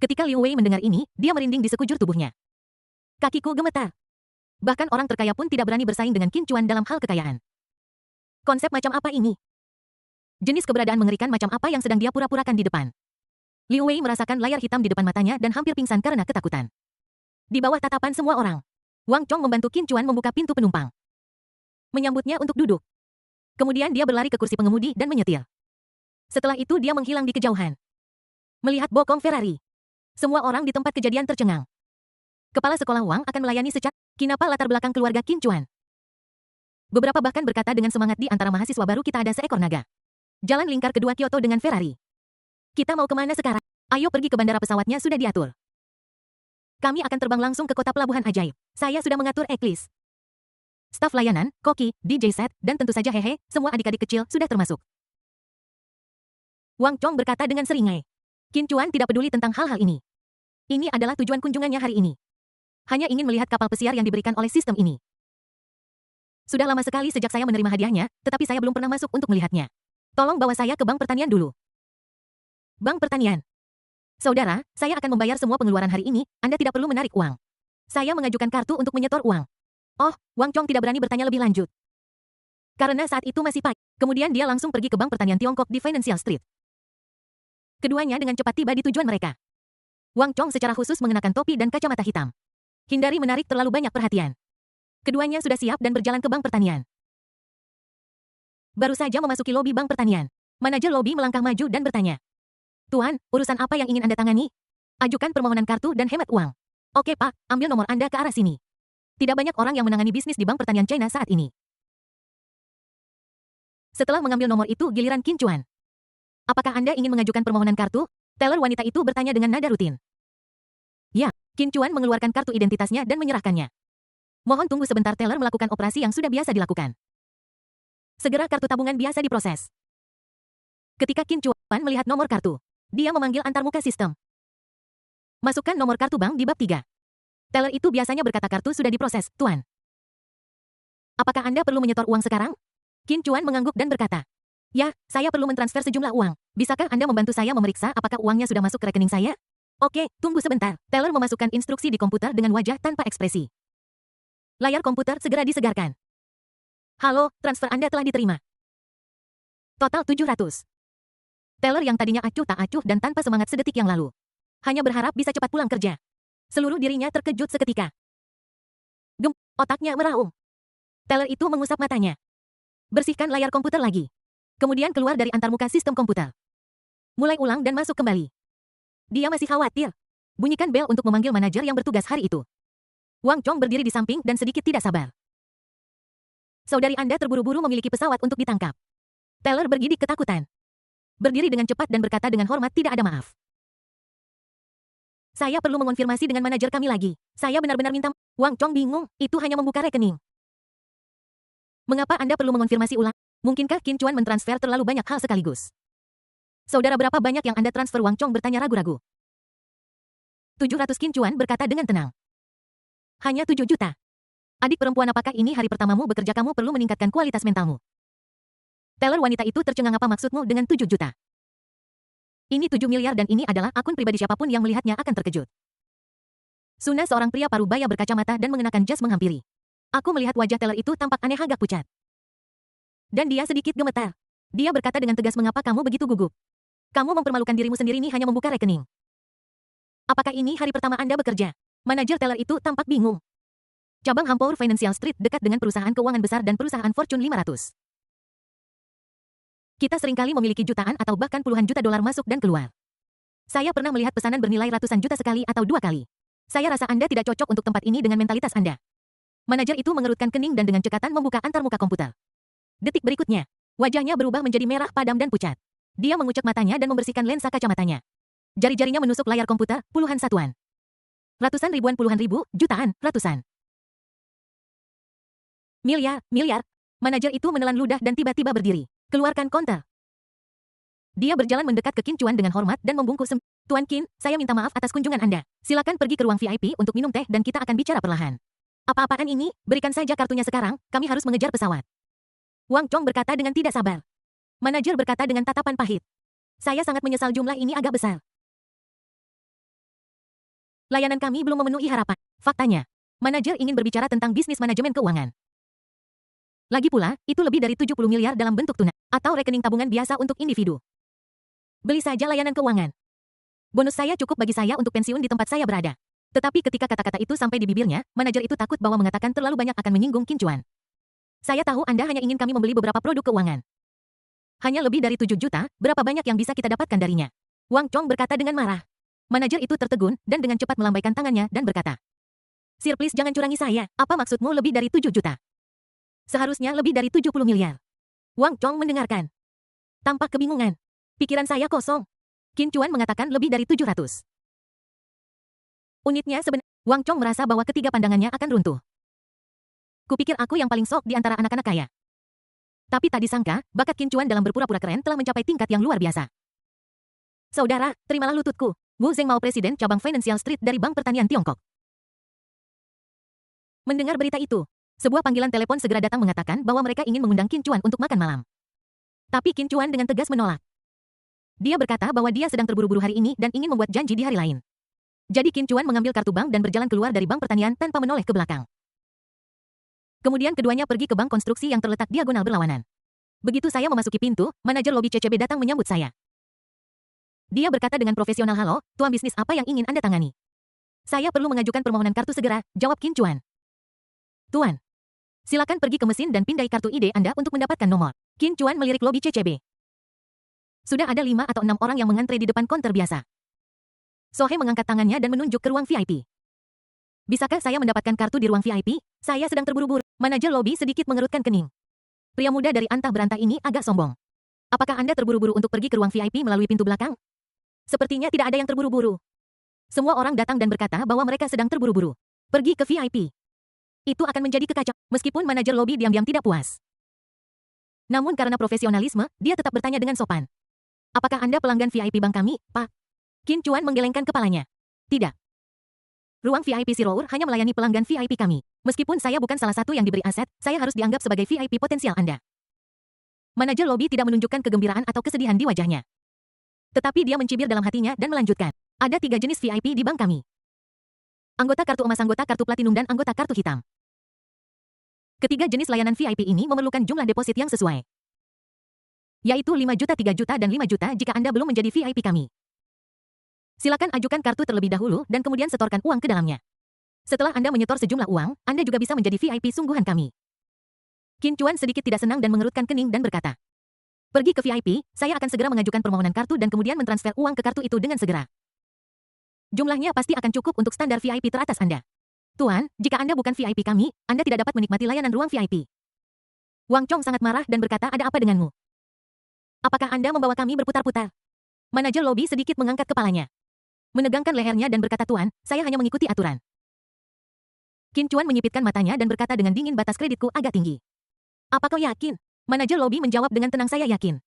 Ketika Liu Wei mendengar ini, dia merinding di sekujur tubuhnya. Kakiku gemetar. Bahkan orang terkaya pun tidak berani bersaing dengan Qin Chuan dalam hal kekayaan. Konsep macam apa ini? Jenis keberadaan mengerikan macam apa yang sedang dia pura-purakan di depan? Liu Wei merasakan layar hitam di depan matanya dan hampir pingsan karena ketakutan. Di bawah tatapan semua orang, Wang Chong membantu Qin Chuan membuka pintu penumpang. Menyambutnya untuk duduk. Kemudian dia berlari ke kursi pengemudi dan menyetir. Setelah itu dia menghilang di kejauhan. Melihat bokong Ferrari, semua orang di tempat kejadian tercengang. Kepala sekolah Wang akan melayani secara kinapa latar belakang keluarga Qin Chuan. Beberapa bahkan berkata dengan semangat di antara mahasiswa baru kita ada seekor naga. Jalan lingkar kedua Kyoto dengan Ferrari. Kita mau kemana sekarang? Ayo pergi ke bandara, pesawatnya sudah diatur. Kami akan terbang langsung ke kota pelabuhan ajaib. Saya sudah mengatur checklist. Staf layanan, koki, DJ set, dan tentu saja hehe, semua adik-adik kecil sudah termasuk. Wang Chong berkata dengan seringai. Qin Chuan tidak peduli tentang hal-hal ini. Ini adalah tujuan kunjungannya hari ini. Hanya ingin melihat kapal pesiar yang diberikan oleh sistem ini. Sudah lama sekali sejak saya menerima hadiahnya, tetapi saya belum pernah masuk untuk melihatnya. Tolong bawa saya ke bank pertanian dulu. Bank pertanian. Saudara, saya akan membayar semua pengeluaran hari ini, Anda tidak perlu menarik uang. Saya mengajukan kartu untuk menyetor uang. Oh, Wang Chong tidak berani bertanya lebih lanjut. Karena saat itu masih pagi, kemudian dia langsung pergi ke bank pertanian Tiongkok di Financial Street. Keduanya dengan cepat tiba di tujuan mereka. Wang Chong secara khusus mengenakan topi dan kacamata hitam. Hindari menarik terlalu banyak perhatian. Keduanya sudah siap dan berjalan ke bank pertanian. Baru saja memasuki lobi bank pertanian. Manajer lobi melangkah maju dan bertanya. Tuan, urusan apa yang ingin Anda tangani? Ajukan permohonan kartu dan hemat uang. Oke Pak, ambil nomor Anda ke arah sini. Tidak banyak orang yang menangani bisnis di bank pertanian China saat ini. Setelah mengambil nomor itu giliran Qin Chuan. Apakah Anda ingin mengajukan permohonan kartu? Teller wanita itu bertanya dengan nada rutin. Ya, Qin Chuan mengeluarkan kartu identitasnya dan menyerahkannya. Mohon tunggu sebentar, teller melakukan operasi yang sudah biasa dilakukan. Segera kartu tabungan biasa diproses. Ketika Qin Chuan melihat nomor kartu, dia memanggil antarmuka sistem. Masukkan nomor kartu bank di bab 3. Teller itu biasanya berkata kartu sudah diproses, Tuan. Apakah Anda perlu menyetor uang sekarang? Qin Chuan mengangguk dan berkata. Ya, saya perlu mentransfer sejumlah uang. Bisakah Anda membantu saya memeriksa apakah uangnya sudah masuk ke rekening saya? Oke, tunggu sebentar. Teller memasukkan instruksi di komputer dengan wajah tanpa ekspresi. Layar komputer segera disegarkan. Halo, transfer Anda telah diterima. Total 700. Teller yang tadinya acuh tak acuh dan tanpa semangat sedetik yang lalu. Hanya berharap bisa cepat pulang kerja. Seluruh dirinya terkejut seketika. Otaknya meraung. Teller itu mengusap matanya. Bersihkan layar komputer lagi. Kemudian keluar dari antarmuka sistem komputer. Mulai ulang dan masuk kembali. Dia masih khawatir. Bunyikan bel untuk memanggil manajer yang bertugas hari itu. Wang Chong berdiri di samping dan sedikit tidak sabar. Saudari Anda terburu-buru memiliki pesawat untuk ditangkap. Teller bergidik ketakutan. Berdiri dengan cepat dan berkata dengan hormat tidak ada maaf. Saya perlu mengonfirmasi dengan manajer kami lagi. Saya benar-benar minta. Wang Chong bingung, itu hanya membuka rekening. Mengapa Anda perlu mengonfirmasi ulang? Mungkinkah Qin Chuan mentransfer terlalu banyak hal sekaligus? Saudara, berapa banyak yang Anda transfer? Wang Chong bertanya ragu-ragu. 700, Qin Chuan berkata dengan tenang. Hanya 7 juta. Adik perempuan, apakah ini hari pertamamu bekerja? Kamu perlu meningkatkan kualitas mentalmu. Teller wanita itu tercengang. Apa maksudmu dengan 7 juta? Ini 7 miliar dan ini adalah akun pribadi, siapapun yang melihatnya akan terkejut. Suna, seorang pria parubaya berkacamata dan mengenakan jas, menghampiri. Aku melihat wajah teller itu tampak aneh, agak pucat. Dan dia sedikit gemetar. Dia berkata dengan tegas, mengapa kamu begitu gugup? Kamu mempermalukan dirimu sendiri, ini hanya membuka rekening. Apakah ini hari pertama Anda bekerja? Manajer teller itu tampak bingung. Cabang Hampour Financial Street dekat dengan perusahaan keuangan besar dan perusahaan Fortune 500. Kita seringkali memiliki jutaan atau bahkan puluhan juta dolar masuk dan keluar. Saya pernah melihat pesanan bernilai ratusan juta sekali atau 2 kali. Saya rasa Anda tidak cocok untuk tempat ini dengan mentalitas Anda. Manajer itu mengerutkan kening dan dengan cekatan membuka antarmuka komputer. Detik berikutnya, wajahnya berubah menjadi merah padam dan pucat. Dia mengucek matanya dan membersihkan lensa kacamatanya. Jari-jarinya menusuk layar komputer, puluhan satuan. Ratusan, ribuan, puluhan ribu, jutaan, ratusan. Miliar, miliar. Manajer itu menelan ludah dan tiba-tiba berdiri. Keluarkan konter. Dia berjalan mendekat ke Qin Chuan dengan hormat dan membungkuk. Tuan Qin, saya minta maaf atas kunjungan Anda. Silakan pergi ke ruang VIP untuk minum teh dan kita akan bicara perlahan. Apa-apaan ini? Berikan saja kartunya sekarang, kami harus mengejar pesawat. Wang Chong berkata dengan tidak sabar. Manajer berkata dengan tatapan pahit. Saya sangat menyesal, jumlah ini agak besar. Layanan kami belum memenuhi harapan. Faktanya, manajer ingin berbicara tentang bisnis manajemen keuangan. Lagi pula, itu lebih dari 70 miliar dalam bentuk tunai, atau rekening tabungan biasa untuk individu. Beli saja layanan keuangan. Bonus saya cukup bagi saya untuk pensiun di tempat saya berada. Tetapi ketika kata-kata itu sampai di bibirnya, manajer itu takut bahwa mengatakan terlalu banyak akan menyinggung Qin Chuan. Saya tahu Anda hanya ingin kami membeli beberapa produk keuangan. Hanya lebih dari 7 juta, berapa banyak yang bisa kita dapatkan darinya? Wang Chong berkata dengan marah. Manajer itu tertegun, dan dengan cepat melambaikan tangannya dan berkata, "Sir, please jangan curangi saya, apa maksudmu lebih dari 7 juta? Seharusnya lebih dari 70 miliar. Wang Chong mendengarkan. Tampak kebingungan. Pikiran saya kosong. Qin Chuan mengatakan lebih dari 700. Unitnya sebenarnya. Wang Chong merasa bahwa ketiga pandangannya akan runtuh. Kupikir aku yang paling sok di antara anak-anak kaya. Tapi tak disangka, bakat Qin Chuan dalam berpura-pura keren telah mencapai tingkat yang luar biasa. Saudara, terimalah lututku. Wu Zhengmao, Presiden Cabang Financial Street dari Bank Pertanian Tiongkok. Mendengar berita itu, sebuah panggilan telepon segera datang mengatakan bahwa mereka ingin mengundang Qin Chuan untuk makan malam. Tapi Qin Chuan dengan tegas menolak. Dia berkata bahwa dia sedang terburu-buru hari ini dan ingin membuat janji di hari lain. Jadi Qin Chuan mengambil kartu bank dan berjalan keluar dari Bank Pertanian tanpa menoleh ke belakang. Kemudian keduanya pergi ke bank konstruksi yang terletak diagonal berlawanan. Begitu saya memasuki pintu, manajer lobi CCB datang menyambut saya. Dia berkata dengan profesional, "Halo, tuan bisnis apa yang ingin Anda tangani?" "Saya perlu mengajukan permohonan kartu segera," jawab Qin Chuan. "Tuan, silakan pergi ke mesin dan pindai kartu ID Anda untuk mendapatkan nomor." Qin Chuan melirik lobi CCB. Sudah ada 5 atau 6 orang yang mengantre di depan konter biasa. Sohe mengangkat tangannya dan menunjuk ke ruang VIP. "Bisakah saya mendapatkan kartu di ruang VIP? Saya sedang terburu-buru." Manajer lobi sedikit mengerutkan kening. Pria muda dari antah berantah ini agak sombong. "Apakah Anda terburu-buru untuk pergi ke ruang VIP melalui pintu belakang?" Sepertinya tidak ada yang terburu-buru. Semua orang datang dan berkata bahwa mereka sedang terburu-buru. Pergi ke VIP. Itu akan menjadi kekacauan, meskipun manajer lobi diam-diam tidak puas. Namun karena profesionalisme, dia tetap bertanya dengan sopan. "Apakah Anda pelanggan VIP bank kami, Pak?" Qin Chuan menggelengkan kepalanya. "Tidak. Ruang VIP Sirour hanya melayani pelanggan VIP kami. Meskipun saya bukan salah satu yang diberi aset, saya harus dianggap sebagai VIP potensial Anda." Manajer lobi tidak menunjukkan kegembiraan atau kesedihan di wajahnya. Tetapi dia mencibir dalam hatinya dan melanjutkan. "Ada 3 jenis VIP di bank kami. Anggota kartu emas, anggota kartu platinum, dan anggota kartu hitam. Ketiga jenis layanan VIP ini memerlukan jumlah deposit yang sesuai. Yaitu 5 juta, 3 juta, dan 5 juta jika Anda belum menjadi VIP kami. Silakan ajukan kartu terlebih dahulu dan kemudian setorkan uang ke dalamnya. Setelah Anda menyetor sejumlah uang, Anda juga bisa menjadi VIP sungguhan kami." Qin Chuan sedikit tidak senang dan mengerutkan kening dan berkata, "Pergi ke VIP, saya akan segera mengajukan permohonan kartu dan kemudian mentransfer uang ke kartu itu dengan segera. Jumlahnya pasti akan cukup untuk standar VIP teratas Anda. Tuan, jika Anda bukan VIP kami, Anda tidak dapat menikmati layanan ruang VIP." Wang Chong sangat marah dan berkata, "Ada apa denganmu? Apakah Anda membawa kami berputar-putar?" Manajer lobi sedikit mengangkat kepalanya. Menegangkan lehernya dan berkata, "Tuan, saya hanya mengikuti aturan." Qin Chuan menyipitkan matanya dan berkata dengan dingin, "Batas kreditku agak tinggi." "Apa kau yakin?" Manajer lobi menjawab dengan tenang, "Saya yakin.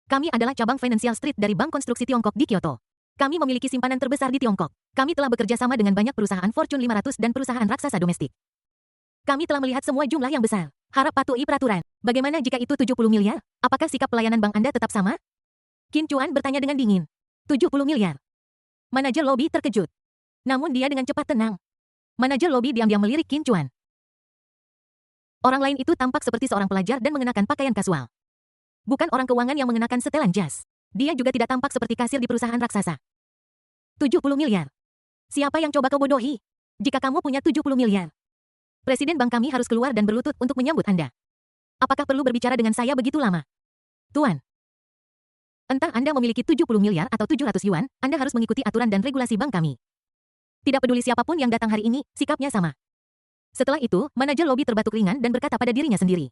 Kami adalah cabang Financial Street dari Bank Konstruksi Tiongkok di Kyoto. Kami memiliki simpanan terbesar di Tiongkok. Kami telah bekerja sama dengan banyak perusahaan Fortune 500 dan perusahaan raksasa domestik. Kami telah melihat semua jumlah yang besar. Harap patuhi peraturan. Bagaimana jika itu 70 miliar? Apakah sikap pelayanan bank Anda tetap sama?" Qin Chuan bertanya dengan dingin. 70 miliar. Manajer lobi terkejut. Namun dia dengan cepat tenang. Manajer lobi diam-diam melirik Qin Chuan. Orang lain itu tampak seperti seorang pelajar dan mengenakan pakaian kasual. Bukan orang keuangan yang mengenakan setelan jas. Dia juga tidak tampak seperti kasir di perusahaan raksasa. 70 miliar. Siapa yang coba kau bodohi? Jika kamu punya 70 miliar. Presiden bank kami harus keluar dan berlutut untuk menyambut Anda. Apakah perlu berbicara dengan saya begitu lama? Tuan. Entah Anda memiliki 70 miliar atau 700 yuan, Anda harus mengikuti aturan dan regulasi bank kami. Tidak peduli siapapun yang datang hari ini, sikapnya sama. Setelah itu, manajer lobi terbatuk ringan dan berkata pada dirinya sendiri.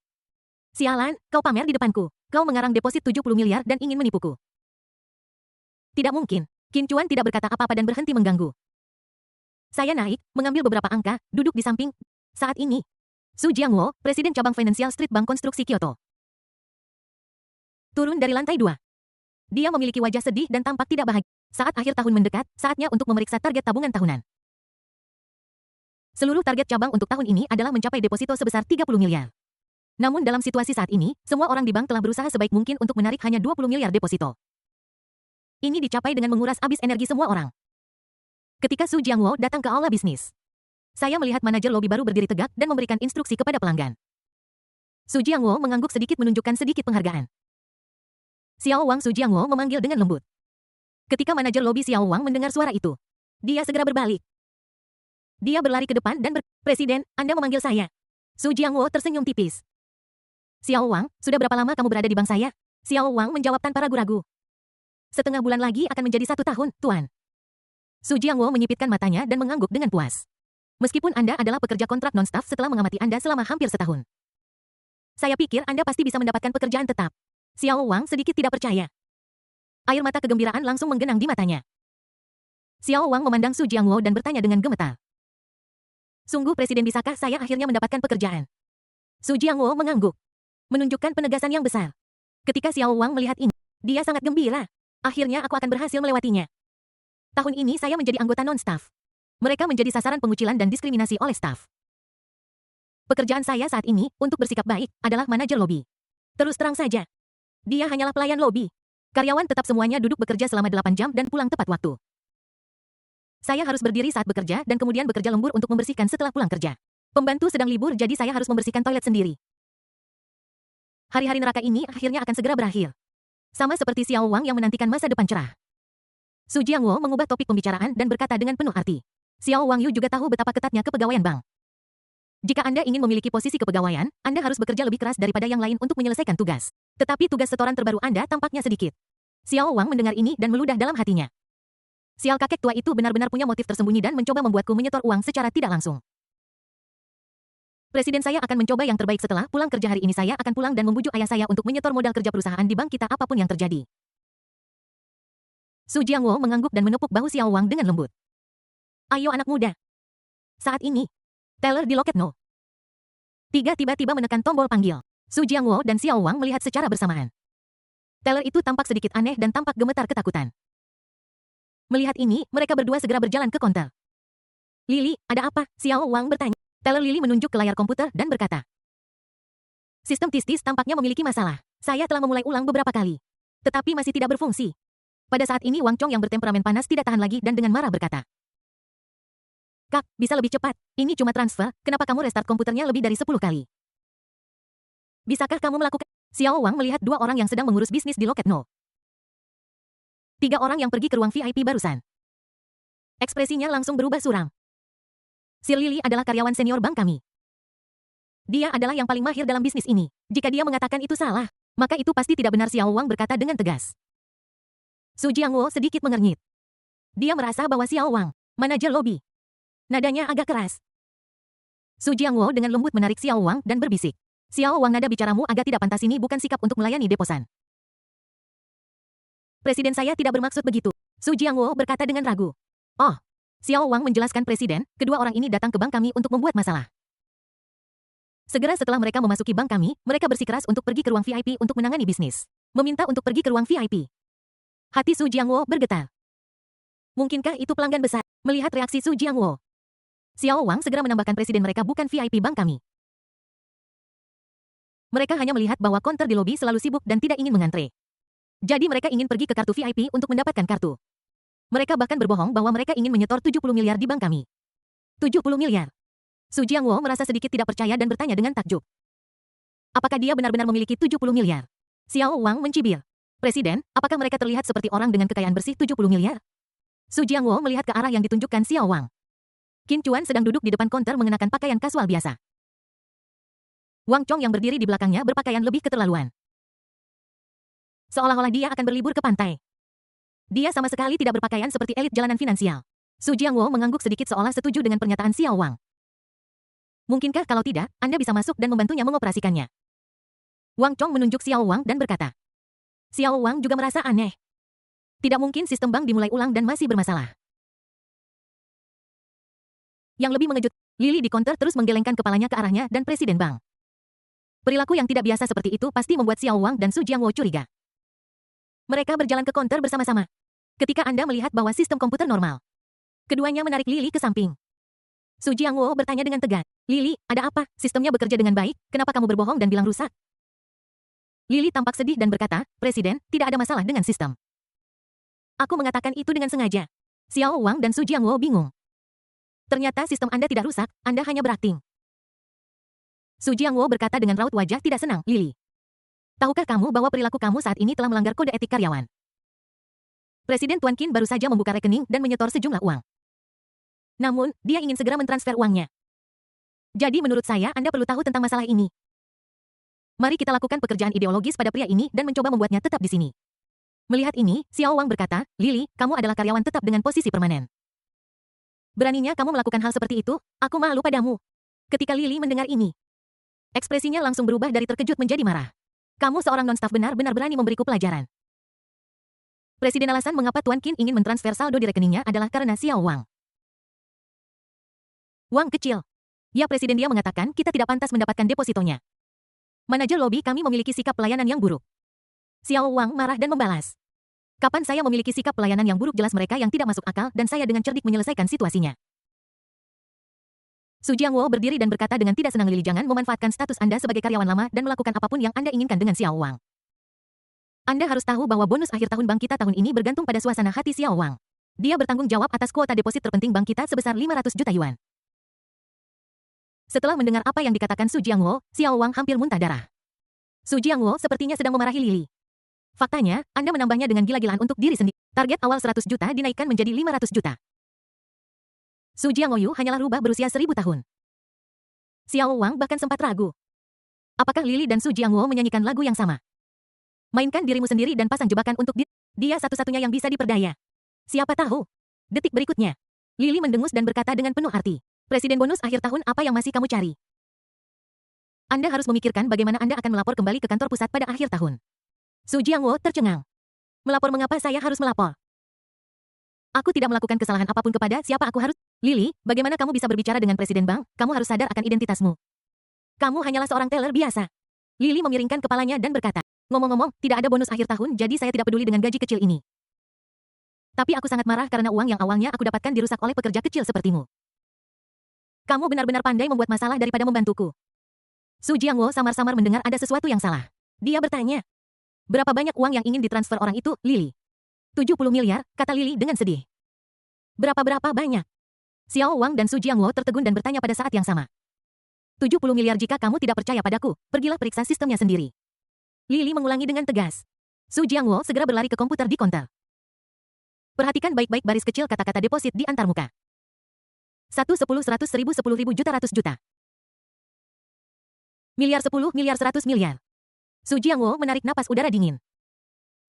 "Sialan, kau pamer di depanku. Kau mengarang deposit 70 miliar dan ingin menipuku." Tidak mungkin. Qin Chuan tidak berkata apa-apa dan berhenti mengganggu. "Saya naik, mengambil beberapa angka, duduk di samping. Saat ini, Su Jiangwo, Presiden Cabang Financial Street Bank Konstruksi Kyoto. Turun dari lantai 2. Dia memiliki wajah sedih dan tampak tidak bahagia. Saat akhir tahun mendekat, saatnya untuk memeriksa target tabungan tahunan. Seluruh target cabang untuk tahun ini adalah mencapai deposito sebesar 30 miliar. Namun dalam situasi saat ini, semua orang di bank telah berusaha sebaik mungkin untuk menarik hanya 20 miliar deposito. Ini dicapai dengan menguras habis energi semua orang. Ketika Su Jiangwo datang ke aula bisnis, saya melihat manajer lobi baru berdiri tegak dan memberikan instruksi kepada pelanggan. Su Jiangwo mengangguk sedikit menunjukkan sedikit penghargaan. Xiao Wang. Su Jiangwo memanggil dengan lembut. Ketika manajer lobi Xiao Wang mendengar suara itu, dia segera berbalik. Dia berlari ke depan dan Presiden, Anda memanggil saya. Su Jiangwo tersenyum tipis. Xiao Wang, sudah berapa lama kamu berada di bank saya? Xiao Wang menjawab tanpa ragu-ragu. Setengah bulan lagi akan menjadi 1 tahun, Tuan. Su Jiangwo menyipitkan matanya dan mengangguk dengan puas. Meskipun Anda adalah pekerja kontrak non-staff setelah mengamati Anda selama hampir setahun, saya pikir Anda pasti bisa mendapatkan pekerjaan tetap. Xiao Wang sedikit tidak percaya. Air mata kegembiraan langsung menggenang di matanya. Xiao Wang memandang Su Jiangwo dan bertanya dengan gemetar. Sungguh Presiden, bisakah saya akhirnya mendapatkan pekerjaan? Su Jiangwo mengangguk, menunjukkan penegasan yang besar. Ketika Xiao Wang melihat ini, dia sangat gembira. Akhirnya aku akan berhasil melewatinya. Tahun ini saya menjadi anggota non-staff. Mereka menjadi sasaran pengucilan dan diskriminasi oleh staf. Pekerjaan saya saat ini, untuk bersikap baik, adalah manajer lobi. Terus terang saja, dia hanyalah pelayan lobi. Karyawan tetap semuanya duduk bekerja selama 8 jam dan pulang tepat waktu. Saya harus berdiri saat bekerja dan kemudian bekerja lembur untuk membersihkan setelah pulang kerja. Pembantu sedang libur jadi saya harus membersihkan toilet sendiri. Hari-hari neraka ini akhirnya akan segera berakhir. Sama seperti Xiao Wang yang menantikan masa depan cerah. Su Jiangwo mengubah topik pembicaraan dan berkata dengan penuh arti. Xiao Wang Yu juga tahu betapa ketatnya kepegawaian bank. Jika Anda ingin memiliki posisi kepegawaian, Anda harus bekerja lebih keras daripada yang lain untuk menyelesaikan tugas. Tetapi tugas setoran terbaru Anda tampaknya sedikit. Xiao Wang mendengar ini dan meludah dalam hatinya. Sial, kakek tua itu benar-benar punya motif tersembunyi dan mencoba membuatku menyetor uang secara tidak langsung. Presiden, saya akan mencoba yang terbaik. Setelah pulang kerja hari ini saya akan pulang dan membujuk ayah saya untuk menyetor modal kerja perusahaan di bank kita apapun yang terjadi. Su Jiangwo mengangguk dan menepuk bahu Xiao Wang dengan lembut. Ayo anak muda. Saat ini, teller di loket No. 3 tiba-tiba menekan tombol panggil. Su Jiangwo dan Xiao Wang melihat secara bersamaan. Teller itu tampak sedikit aneh dan tampak gemetar ketakutan. Melihat ini, mereka berdua segera berjalan ke konter. Lili, ada apa? Xiao Wang bertanya. Teller Lili menunjuk ke layar komputer dan berkata. Sistem Tistis tampaknya memiliki masalah. Saya telah memulai ulang beberapa kali. Tetapi masih tidak berfungsi. Pada saat ini Wang Chong yang bertemperamen panas tidak tahan lagi dan dengan marah berkata. Kak, bisa lebih cepat. Ini cuma transfer, kenapa kamu restart komputernya lebih dari 10 kali? Bisakah kamu melakukan? Xiao Wang melihat 2 orang yang sedang mengurus bisnis di loket No. 3 orang yang pergi ke ruang VIP barusan. Ekspresinya langsung berubah suram. Si Lili adalah karyawan senior bank kami. Dia adalah yang paling mahir dalam bisnis ini. Jika dia mengatakan itu salah, maka itu pasti tidak benar. Xiao Wang berkata dengan tegas. Su Jiangwo sedikit mengernyit. Dia merasa bahwa Xiao Wang, manajer lobi. Nadanya agak keras. Su Jiangwo dengan lembut menarik Xiao Wang dan berbisik. Xiao Wang, nada bicaramu agak tidak pantas, ini bukan sikap untuk melayani deposan. Presiden, saya tidak bermaksud begitu. Su Jiangwo berkata dengan ragu. Oh. Xiao Wang menjelaskan, Presiden, kedua orang ini datang ke bank kami untuk membuat masalah. Segera setelah mereka memasuki bank kami, mereka bersikeras untuk pergi ke ruang VIP untuk menangani bisnis. Meminta untuk pergi ke ruang VIP. Hati Su Jiangwo bergetar. Mungkinkah itu pelanggan besar? Melihat reaksi Su Jiangwo, Xiao Wang segera menambahkan, Presiden, mereka bukan VIP bank kami. Mereka hanya melihat bahwa konter di lobi selalu sibuk dan tidak ingin mengantre. Jadi mereka ingin pergi ke kartu VIP untuk mendapatkan kartu. Mereka bahkan berbohong bahwa mereka ingin menyetor 70 miliar di bank kami. 70 miliar. Su Jiangwo merasa sedikit tidak percaya dan bertanya dengan takjub. Apakah dia benar-benar memiliki 70 miliar? Xiao Wang mencibir. Presiden, apakah mereka terlihat seperti orang dengan kekayaan bersih 70 miliar? Su Jiangwo melihat ke arah yang ditunjukkan Xiao Wang. Qin Chuan sedang duduk di depan konter mengenakan pakaian kasual biasa. Wang Chong yang berdiri di belakangnya berpakaian lebih keterlaluan. Seolah-olah dia akan berlibur ke pantai. Dia sama sekali tidak berpakaian seperti elit jalanan finansial. Su Jiangwo mengangguk sedikit seolah setuju dengan pernyataan Xiao Wang. Mungkinkah kalau tidak, Anda bisa masuk dan membantunya mengoperasikannya? Wang Chong menunjuk Xiao Wang dan berkata. Xiao Wang juga merasa aneh. Tidak mungkin sistem bank dimulai ulang dan masih bermasalah. Yang lebih mengejut, Lili di konter terus menggelengkan kepalanya ke arahnya dan Presiden bank. Perilaku yang tidak biasa seperti itu pasti membuat Xiao Wang dan Su Jiangwo curiga. Mereka berjalan ke konter bersama-sama. Ketika Anda melihat bahwa sistem komputer normal. Keduanya menarik Lili ke samping. Su Jiangwo bertanya dengan tegas. Lili, ada apa? Sistemnya bekerja dengan baik, kenapa kamu berbohong dan bilang rusak? Lili tampak sedih dan berkata, Presiden, tidak ada masalah dengan sistem. Aku mengatakan itu dengan sengaja. Xiao Wang dan Su Jiangwo bingung. Ternyata sistem Anda tidak rusak, Anda hanya berakting. Su Jiangwo berkata dengan raut wajah tidak senang, Lily. Tahukah kamu bahwa perilaku kamu saat ini telah melanggar kode etik karyawan? Presiden Tuan Qin baru saja membuka rekening dan menyetor sejumlah uang. Namun, dia ingin segera mentransfer uangnya. Jadi menurut saya Anda perlu tahu tentang masalah ini. Mari kita lakukan pekerjaan ideologis pada pria ini dan mencoba membuatnya tetap di sini. Melihat ini, Xiao Wang berkata, Lily, kamu adalah karyawan tetap dengan posisi permanen. Beraninya kamu melakukan hal seperti itu, aku malu padamu. Ketika Lily mendengar ini, ekspresinya langsung berubah dari terkejut menjadi marah. Kamu seorang non-staf benar-benar berani memberiku pelajaran. Presiden alasan mengapa Tuan Qin ingin mentransfer saldo di rekeningnya adalah karena Xiao Wang. Wang kecil. Ya presiden dia mengatakan kita tidak pantas mendapatkan depositonya. Manajer lobi kami memiliki sikap pelayanan yang buruk. Xiao Wang marah dan membalas. Kapan saya memiliki sikap pelayanan yang buruk jelas mereka yang tidak masuk akal dan saya dengan cerdik menyelesaikan situasinya. Su Jiangwo berdiri dan berkata dengan tidak senang Lily jangan memanfaatkan status Anda sebagai karyawan lama dan melakukan apapun yang Anda inginkan dengan Xiao Wang. Anda harus tahu bahwa bonus akhir tahun bank kita tahun ini bergantung pada suasana hati Xiao Wang. Dia bertanggung jawab atas kuota deposit terpenting bank kita sebesar 500 juta yuan. Setelah mendengar apa yang dikatakan Su Jiangwo, Xiao Wang hampir muntah darah. Su Jiangwo sepertinya sedang memarahi Lily. Faktanya, Anda menambahnya dengan gila-gilaan untuk diri sendiri. Target awal 100 juta dinaikkan menjadi 500 juta. Su Jiangwo hanyalah rubah berusia 1000 tahun. Xiao Wang bahkan sempat ragu. Apakah Lily dan Su Jiangwo menyanyikan lagu yang sama? Mainkan dirimu sendiri dan pasang jebakan untuk dia satu-satunya yang bisa diperdaya. Siapa tahu? Detik berikutnya, Lily mendengus dan berkata dengan penuh arti. Presiden bonus akhir tahun apa yang masih kamu cari? Anda harus memikirkan bagaimana Anda akan melapor kembali ke kantor pusat pada akhir tahun. Su Jiangwo tercengang. Melapor mengapa saya harus melapor? Aku tidak melakukan kesalahan apapun kepada siapa aku harus. Lily, bagaimana kamu bisa berbicara dengan presiden bank? Kamu harus sadar akan identitasmu. Kamu hanyalah seorang teller biasa. Lily memiringkan kepalanya dan berkata, ngomong-ngomong, tidak ada bonus akhir tahun jadi saya tidak peduli dengan gaji kecil ini. Tapi aku sangat marah karena uang yang awalnya aku dapatkan dirusak oleh pekerja kecil sepertimu. Kamu benar-benar pandai membuat masalah daripada membantuku. Su Jiangwo samar-samar mendengar ada sesuatu yang salah. Dia bertanya, berapa banyak uang yang ingin ditransfer orang itu, Lily? 70 miliar, kata Lily dengan sedih. Berapa banyak? Xiao Wang dan Su Jiangwo tertegun dan bertanya pada saat yang sama. 70 miliar jika kamu tidak percaya padaku, pergilah periksa sistemnya sendiri. Lily mengulangi dengan tegas. Su Jiangwo segera berlari ke komputer di konter. Perhatikan baik-baik baris kecil kata-kata deposit di antarmuka. 1, 10, 100, 1000, 10.000 juta, ratus juta. Miliar 10, miliar 100 miliar. Su Jiangwo menarik napas udara dingin.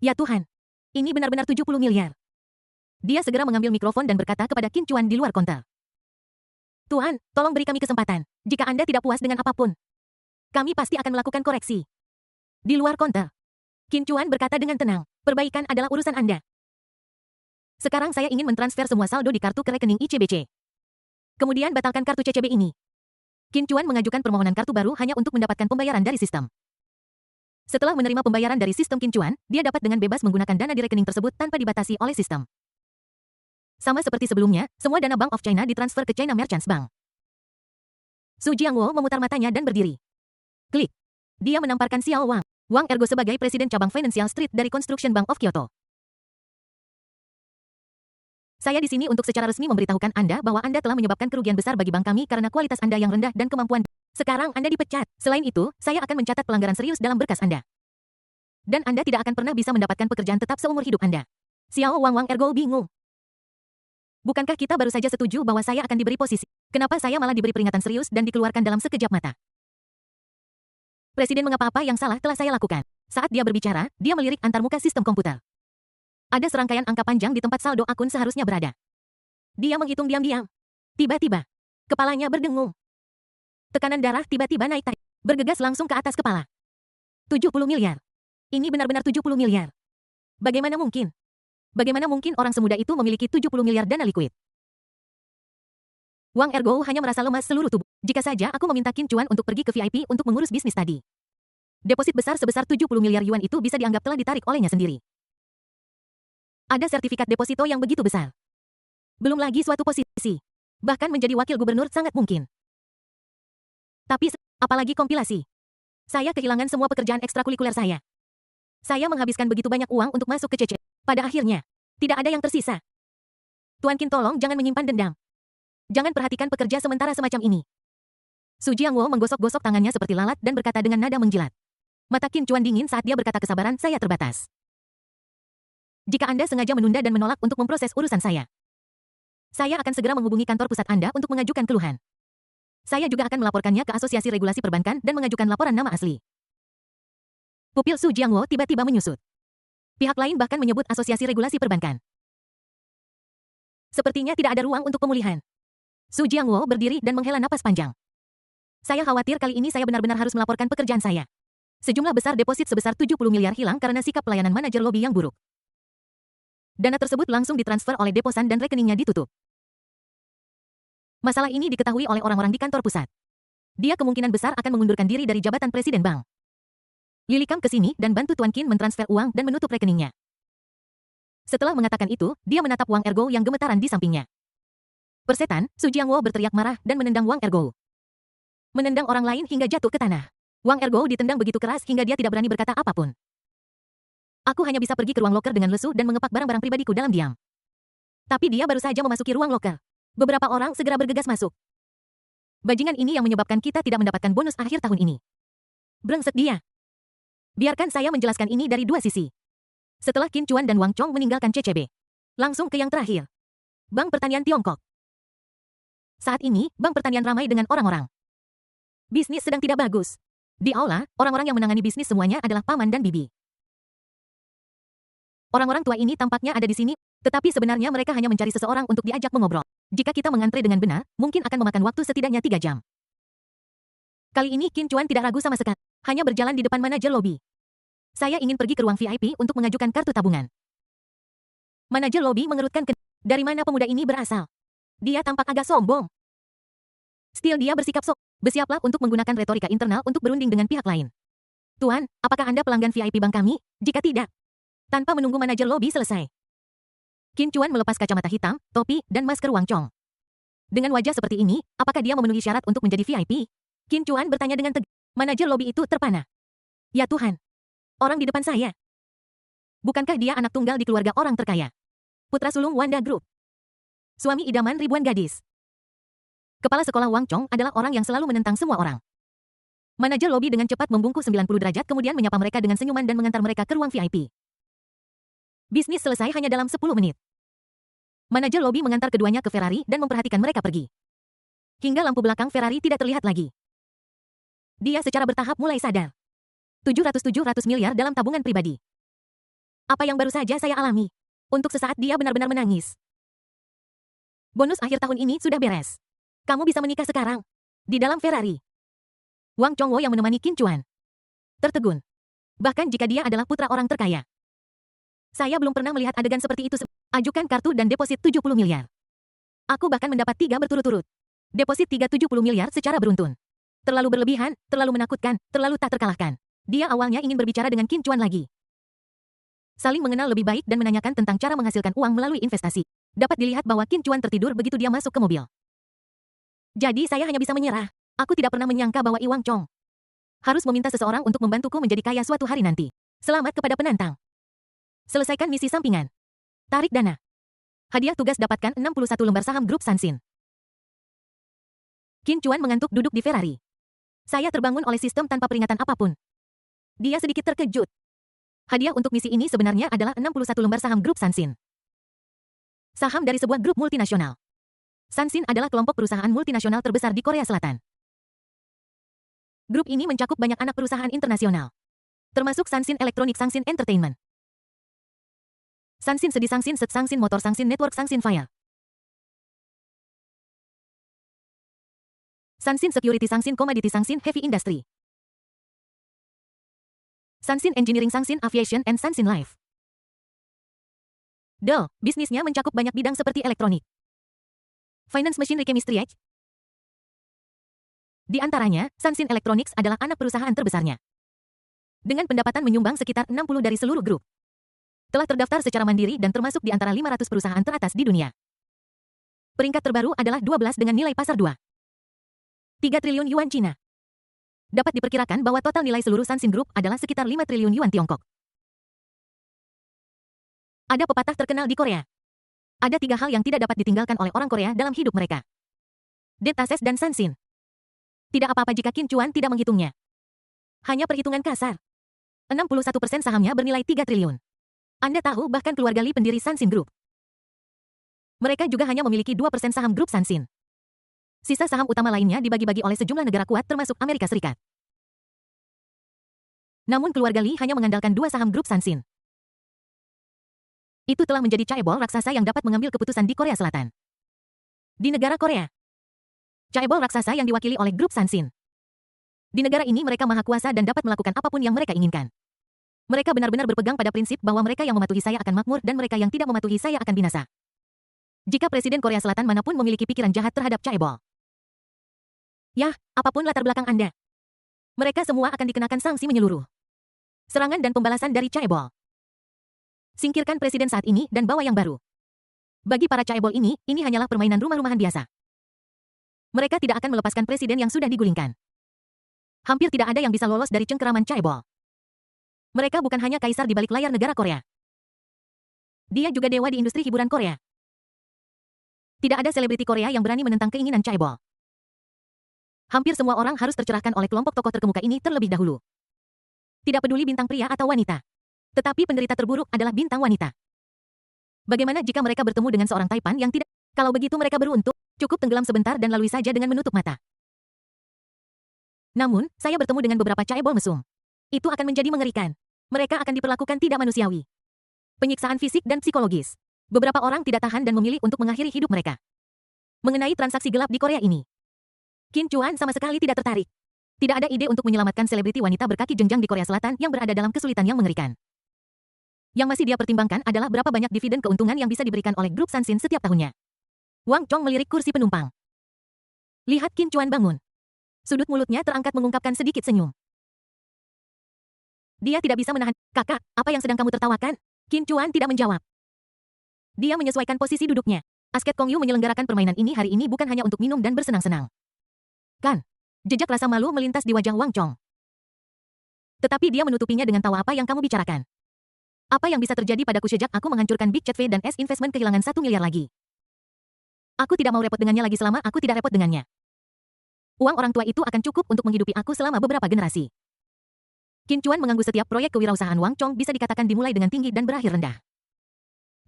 Ya Tuhan, ini benar-benar 70 miliar. Dia segera mengambil mikrofon dan berkata kepada Qin Chuan di luar konter. Tuan, tolong beri kami kesempatan. Jika Anda tidak puas dengan apapun, kami pasti akan melakukan koreksi. Di luar konter, Qin Chuan berkata dengan tenang, perbaikan adalah urusan Anda. Sekarang saya ingin mentransfer semua saldo di kartu ke rekening ICBC. Kemudian batalkan kartu CCB ini. Qin Chuan mengajukan permohonan kartu baru hanya untuk mendapatkan pembayaran dari sistem. Setelah menerima pembayaran dari sistem Qin Chuan, dia dapat dengan bebas menggunakan dana di rekening tersebut tanpa dibatasi oleh sistem. Sama seperti sebelumnya, semua dana Bank of China ditransfer ke China Merchants Bank. Su Jiangwo memutar matanya dan berdiri. Klik. Dia menamparkan Xiao Wang. Wang Ergo sebagai Presiden Cabang Financial Street dari Construction Bank of Kyoto. Saya di sini untuk secara resmi memberitahukan Anda bahwa Anda telah menyebabkan kerugian besar bagi bank kami karena kualitas Anda yang rendah dan kemampuan. Sekarang Anda dipecat. Selain itu, saya akan mencatat pelanggaran serius dalam berkas Anda. Dan Anda tidak akan pernah bisa mendapatkan pekerjaan tetap seumur hidup Anda. Xiao Wang Ergo bingung. Bukankah kita baru saja setuju bahwa saya akan diberi posisi? Kenapa saya malah diberi peringatan serius dan dikeluarkan dalam sekejap mata? Presiden mengapa apa yang salah telah saya lakukan? Saat dia berbicara, dia melirik antarmuka sistem komputer. Ada serangkaian angka panjang di tempat saldo akun seharusnya berada. Dia menghitung diam-diam. Tiba-tiba, kepalanya berdengung. Tekanan darah tiba-tiba naik tajam. Bergegas langsung ke atas kepala. 70 miliar. Ini benar-benar 70 miliar. Bagaimana mungkin? Bagaimana mungkin orang semuda itu memiliki 70 miliar dana likuid? Wang Ergo hanya merasa lemas seluruh tubuh. Jika saja aku meminta Qin Chuan untuk pergi ke VIP untuk mengurus bisnis tadi. Deposit besar sebesar 70 miliar yuan itu bisa dianggap telah ditarik olehnya sendiri. Ada sertifikat deposito yang begitu besar. Belum lagi suatu posisi. Bahkan menjadi wakil gubernur sangat mungkin. Tapi, apalagi kompilasi. Saya kehilangan semua pekerjaan ekstrakurikuler saya. Saya menghabiskan begitu banyak uang untuk masuk ke CC. Pada akhirnya, tidak ada yang tersisa. Tuan Qin, tolong jangan menyimpan dendam. Jangan perhatikan pekerja sementara semacam ini. Su Jiangwo menggosok-gosok tangannya seperti lalat dan berkata dengan nada menjilat. Mata Qin Chuan dingin saat dia berkata, kesabaran saya terbatas. Jika Anda sengaja menunda dan menolak untuk memproses urusan saya akan segera menghubungi kantor pusat Anda untuk mengajukan keluhan. Saya juga akan melaporkannya ke Asosiasi Regulasi Perbankan dan mengajukan laporan nama asli. Pupil Su Jiangwo tiba-tiba menyusut. Pihak lain bahkan menyebut Asosiasi Regulasi Perbankan. Sepertinya tidak ada ruang untuk pemulihan. Su Jiangwo berdiri dan menghela napas panjang. Saya khawatir kali ini saya benar-benar harus melaporkan pekerjaan saya. Sejumlah besar deposit sebesar 70 miliar hilang karena sikap pelayanan manajer lobi yang buruk. Dana tersebut langsung ditransfer oleh deposan dan rekeningnya ditutup. Masalah ini diketahui oleh orang-orang di kantor pusat. Dia kemungkinan besar akan mengundurkan diri dari jabatan presiden bank. Lilikam ke sini dan bantu Tuan Qin mentransfer uang dan menutup rekeningnya. Setelah mengatakan itu, dia menatap Wang Ergo yang gemetaran di sampingnya. Persetan, Su Jiangwo berteriak marah dan menendang Wang Ergo. Menendang orang lain hingga jatuh ke tanah. Wang Ergo ditendang begitu keras hingga dia tidak berani berkata apapun. Aku hanya bisa pergi ke ruang loker dengan lesu dan mengepak barang-barang pribadiku dalam diam. Tapi dia baru saja memasuki ruang loker. Beberapa orang segera bergegas masuk. Bajingan ini yang menyebabkan kita tidak mendapatkan bonus akhir tahun ini. Brengsek dia. Biarkan saya menjelaskan ini dari dua sisi. Setelah Qin Chuan dan Wang Chong meninggalkan CCB. Langsung ke yang terakhir. Bank Pertanian Tiongkok. Saat ini, Bank Pertanian ramai dengan orang-orang. Bisnis sedang tidak bagus. Di aula, orang-orang yang menangani bisnis semuanya adalah paman dan bibi. Orang-orang tua ini tampaknya ada di sini, tetapi sebenarnya mereka hanya mencari seseorang untuk diajak mengobrol. Jika kita mengantre dengan benar, mungkin akan memakan waktu setidaknya 3 jam. Kali ini Qin Chuan tidak ragu sama sekali, hanya berjalan di depan manajer lobi. Saya ingin pergi ke ruang VIP untuk mengajukan kartu tabungan. Manajer lobi mengerutkan kening. Dari mana pemuda ini berasal? Dia tampak agak sombong. Still dia bersikap sok. Bersiaplah untuk menggunakan retorika internal untuk berunding dengan pihak lain. Tuan, apakah Anda pelanggan VIP bank kami? Jika tidak, tanpa menunggu manajer lobi selesai. Qin Chuan melepas kacamata hitam, topi, dan masker Wang Chong. Dengan wajah seperti ini, apakah dia memenuhi syarat untuk menjadi VIP? Qin Chuan bertanya dengan tegas. Manajer lobi itu terpana. Ya Tuhan. Orang di depan saya. Bukankah dia anak tunggal di keluarga orang terkaya? Putra sulung Wanda Group. Suami idaman ribuan gadis. Kepala sekolah Wang Chong adalah orang yang selalu menentang semua orang. Manajer lobi dengan cepat membungkuk 90 derajat kemudian menyapa mereka dengan senyuman dan mengantar mereka ke ruang VIP. Bisnis selesai hanya dalam 10 menit. Manajer lobi mengantar keduanya ke Ferrari dan memperhatikan mereka pergi. Hingga lampu belakang Ferrari tidak terlihat lagi. Dia secara bertahap mulai sadar. 700 miliar dalam tabungan pribadi. Apa yang baru saja saya alami? Untuk sesaat dia benar-benar menangis. Bonus akhir tahun ini sudah beres. Kamu bisa menikah sekarang. Di dalam Ferrari. Wang Chongwo yang menemani Qin Chuan tertegun. Bahkan jika dia adalah putra orang terkaya. Saya belum pernah melihat adegan seperti itu. Ajukan kartu dan deposit 70 miliar. Aku bahkan mendapat 3 berturut-turut. Deposit 370 miliar secara beruntun. Terlalu berlebihan, terlalu menakutkan, terlalu tak terkalahkan. Dia awalnya ingin berbicara dengan Qin Chuan lagi. Saling mengenal lebih baik dan menanyakan tentang cara menghasilkan uang melalui investasi. Dapat dilihat bahwa Qin Chuan tertidur begitu dia masuk ke mobil. Jadi saya hanya bisa menyerah. Aku tidak pernah menyangka bahwa Wang Chong harus meminta seseorang untuk membantuku menjadi kaya suatu hari nanti. Selamat kepada penantang. Selesaikan misi sampingan. Tarik dana. Hadiah tugas dapatkan 61 lembar saham grup Sansin. Qin Chuan mengantuk duduk di Ferrari. Saya terbangun oleh sistem tanpa peringatan apapun. Dia sedikit terkejut. Hadiah untuk misi ini sebenarnya adalah 61 lembar saham grup Sansin. Saham dari sebuah grup multinasional. Sansin adalah kelompok perusahaan multinasional terbesar di Korea Selatan. Grup ini mencakup banyak anak perusahaan internasional. Termasuk Sansin Electronic, Sansin Entertainment, Sansin Sedi, Sansin Set, Sansin Motor, Sansin Network, Sansin Fire, Sansin Security, Sansin Commodity, Sansin Heavy Industry, Sansin Engineering, Sansin Aviation, and Sansin Life. Bisnisnya mencakup banyak bidang seperti elektronik, finance, machinery, chemistry. Di antaranya, Sansin Electronics adalah anak perusahaan terbesarnya. Dengan pendapatan menyumbang sekitar 60 dari seluruh grup. Telah terdaftar secara mandiri dan termasuk di antara 500 perusahaan teratas di dunia. Peringkat terbaru adalah 12 dengan nilai pasar 3 triliun yuan Cina. Dapat diperkirakan bahwa total nilai seluruh Sansin Group adalah sekitar 5 triliun yuan Tiongkok. Ada pepatah terkenal di Korea. Ada 3 hal yang tidak dapat ditinggalkan oleh orang Korea dalam hidup mereka. Detases dan Sansin. Tidak apa-apa jika Kim Chuan tidak menghitungnya. Hanya perhitungan kasar. 61% sahamnya bernilai 3 triliun. Anda tahu bahkan keluarga Lee pendiri Sansin Group. Mereka juga hanya memiliki 2% saham grup Sansin. Sisa saham utama lainnya dibagi-bagi oleh sejumlah negara kuat termasuk Amerika Serikat. Namun keluarga Lee hanya mengandalkan 2 saham grup Sansin. Itu telah menjadi chaebol raksasa yang dapat mengambil keputusan di Korea Selatan. Di negara Korea, chaebol raksasa yang diwakili oleh grup Sansin. Di negara ini mereka maha kuasa dan dapat melakukan apapun yang mereka inginkan. Mereka benar-benar berpegang pada prinsip bahwa mereka yang mematuhi saya akan makmur dan mereka yang tidak mematuhi saya akan binasa. Jika Presiden Korea Selatan manapun memiliki pikiran jahat terhadap chaebol, yah, apapun latar belakang Anda, mereka semua akan dikenakan sanksi menyeluruh. Serangan dan pembalasan dari chaebol. Singkirkan presiden saat ini dan bawa yang baru. Bagi para chaebol ini hanyalah permainan rumah-rumahan biasa. Mereka tidak akan melepaskan presiden yang sudah digulingkan. Hampir tidak ada yang bisa lolos dari cengkeraman chaebol. Mereka bukan hanya kaisar di balik layar negara Korea. Dia juga dewa di industri hiburan Korea. Tidak ada selebriti Korea yang berani menentang keinginan chaebol. Hampir semua orang harus tercerahkan oleh kelompok tokoh terkemuka ini terlebih dahulu. Tidak peduli bintang pria atau wanita. Tetapi penderita terburuk adalah bintang wanita. Bagaimana jika mereka bertemu dengan seorang taipan yang tidak? Kalau begitu mereka beruntung, cukup tenggelam sebentar dan lalui saja dengan menutup mata. Namun, saya bertemu dengan beberapa chaebol mesum. Itu akan menjadi mengerikan. Mereka akan diperlakukan tidak manusiawi. Penyiksaan fisik dan psikologis. Beberapa orang tidak tahan dan memilih untuk mengakhiri hidup mereka. Mengenai transaksi gelap di Korea ini, Kim Chuan sama sekali tidak tertarik. Tidak ada ide untuk menyelamatkan selebriti wanita berkaki jenjang di Korea Selatan yang berada dalam kesulitan yang mengerikan. Yang masih dia pertimbangkan adalah berapa banyak dividen keuntungan yang bisa diberikan oleh grup Sansin setiap tahunnya. Wang Chong melirik kursi penumpang. Lihat Kim Chuan bangun. Sudut mulutnya terangkat mengungkapkan sedikit senyum. Dia tidak bisa menahan. Kakak, apa yang sedang kamu tertawakan? Kim Chuan tidak menjawab. Dia menyesuaikan posisi duduknya. Asket Kong Yu menyelenggarakan permainan ini hari ini bukan hanya untuk minum dan bersenang-senang. Kan? Jejak rasa malu melintas di wajah Wang Chong. Tetapi dia menutupinya dengan tawa. Apa yang kamu bicarakan? Apa yang bisa terjadi padaku sejak aku menghancurkan Big Chat V dan S Investment kehilangan 1 miliar lagi? Aku tidak mau repot dengannya lagi selama aku tidak repot dengannya. Uang orang tua itu akan cukup untuk menghidupi aku selama beberapa generasi. Kim Chuan mengganggu setiap proyek kewirausahaan Wang Chong bisa dikatakan dimulai dengan tinggi dan berakhir rendah.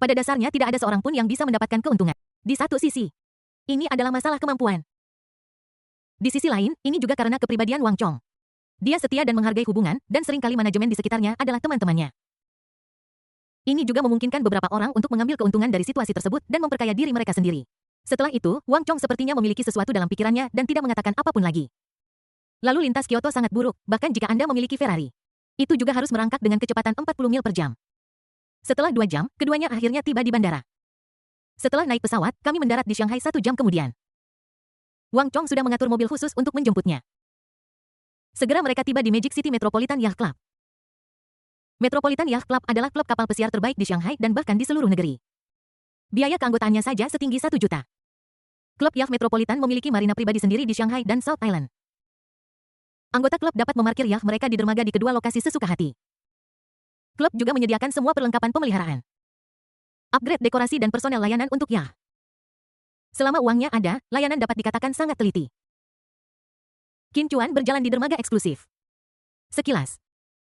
Pada dasarnya tidak ada seorang pun yang bisa mendapatkan keuntungan. Di satu sisi, ini adalah masalah kemampuan. Di sisi lain, ini juga karena kepribadian Wang Chong. Dia setia dan menghargai hubungan, dan seringkali manajemen di sekitarnya adalah teman-temannya. Ini juga memungkinkan beberapa orang untuk mengambil keuntungan dari situasi tersebut dan memperkaya diri mereka sendiri. Setelah itu, Wang Chong sepertinya memiliki sesuatu dalam pikirannya dan tidak mengatakan apapun lagi. Lalu lintas Kyoto sangat buruk, bahkan jika Anda memiliki Ferrari. Itu juga harus merangkak dengan kecepatan 40 mil per jam. Setelah 2 jam, keduanya akhirnya tiba di bandara. Setelah naik pesawat, kami mendarat di Shanghai 1 jam kemudian. Wang Chong sudah mengatur mobil khusus untuk menjemputnya. Segera mereka tiba di Magic City Metropolitan Yacht Club. Metropolitan Yacht Club adalah klub kapal pesiar terbaik di Shanghai dan bahkan di seluruh negeri. Biaya keanggotaannya saja setinggi 1 juta. Klub Yacht Metropolitan memiliki marina pribadi sendiri di Shanghai dan South Island. Anggota klub dapat memarkir yacht mereka di dermaga di kedua lokasi sesuka hati. Klub juga menyediakan semua perlengkapan pemeliharaan, upgrade dekorasi dan personel layanan untuk yacht. Selama uangnya ada, layanan dapat dikatakan sangat teliti. Kim Chuan berjalan di dermaga eksklusif. Sekilas,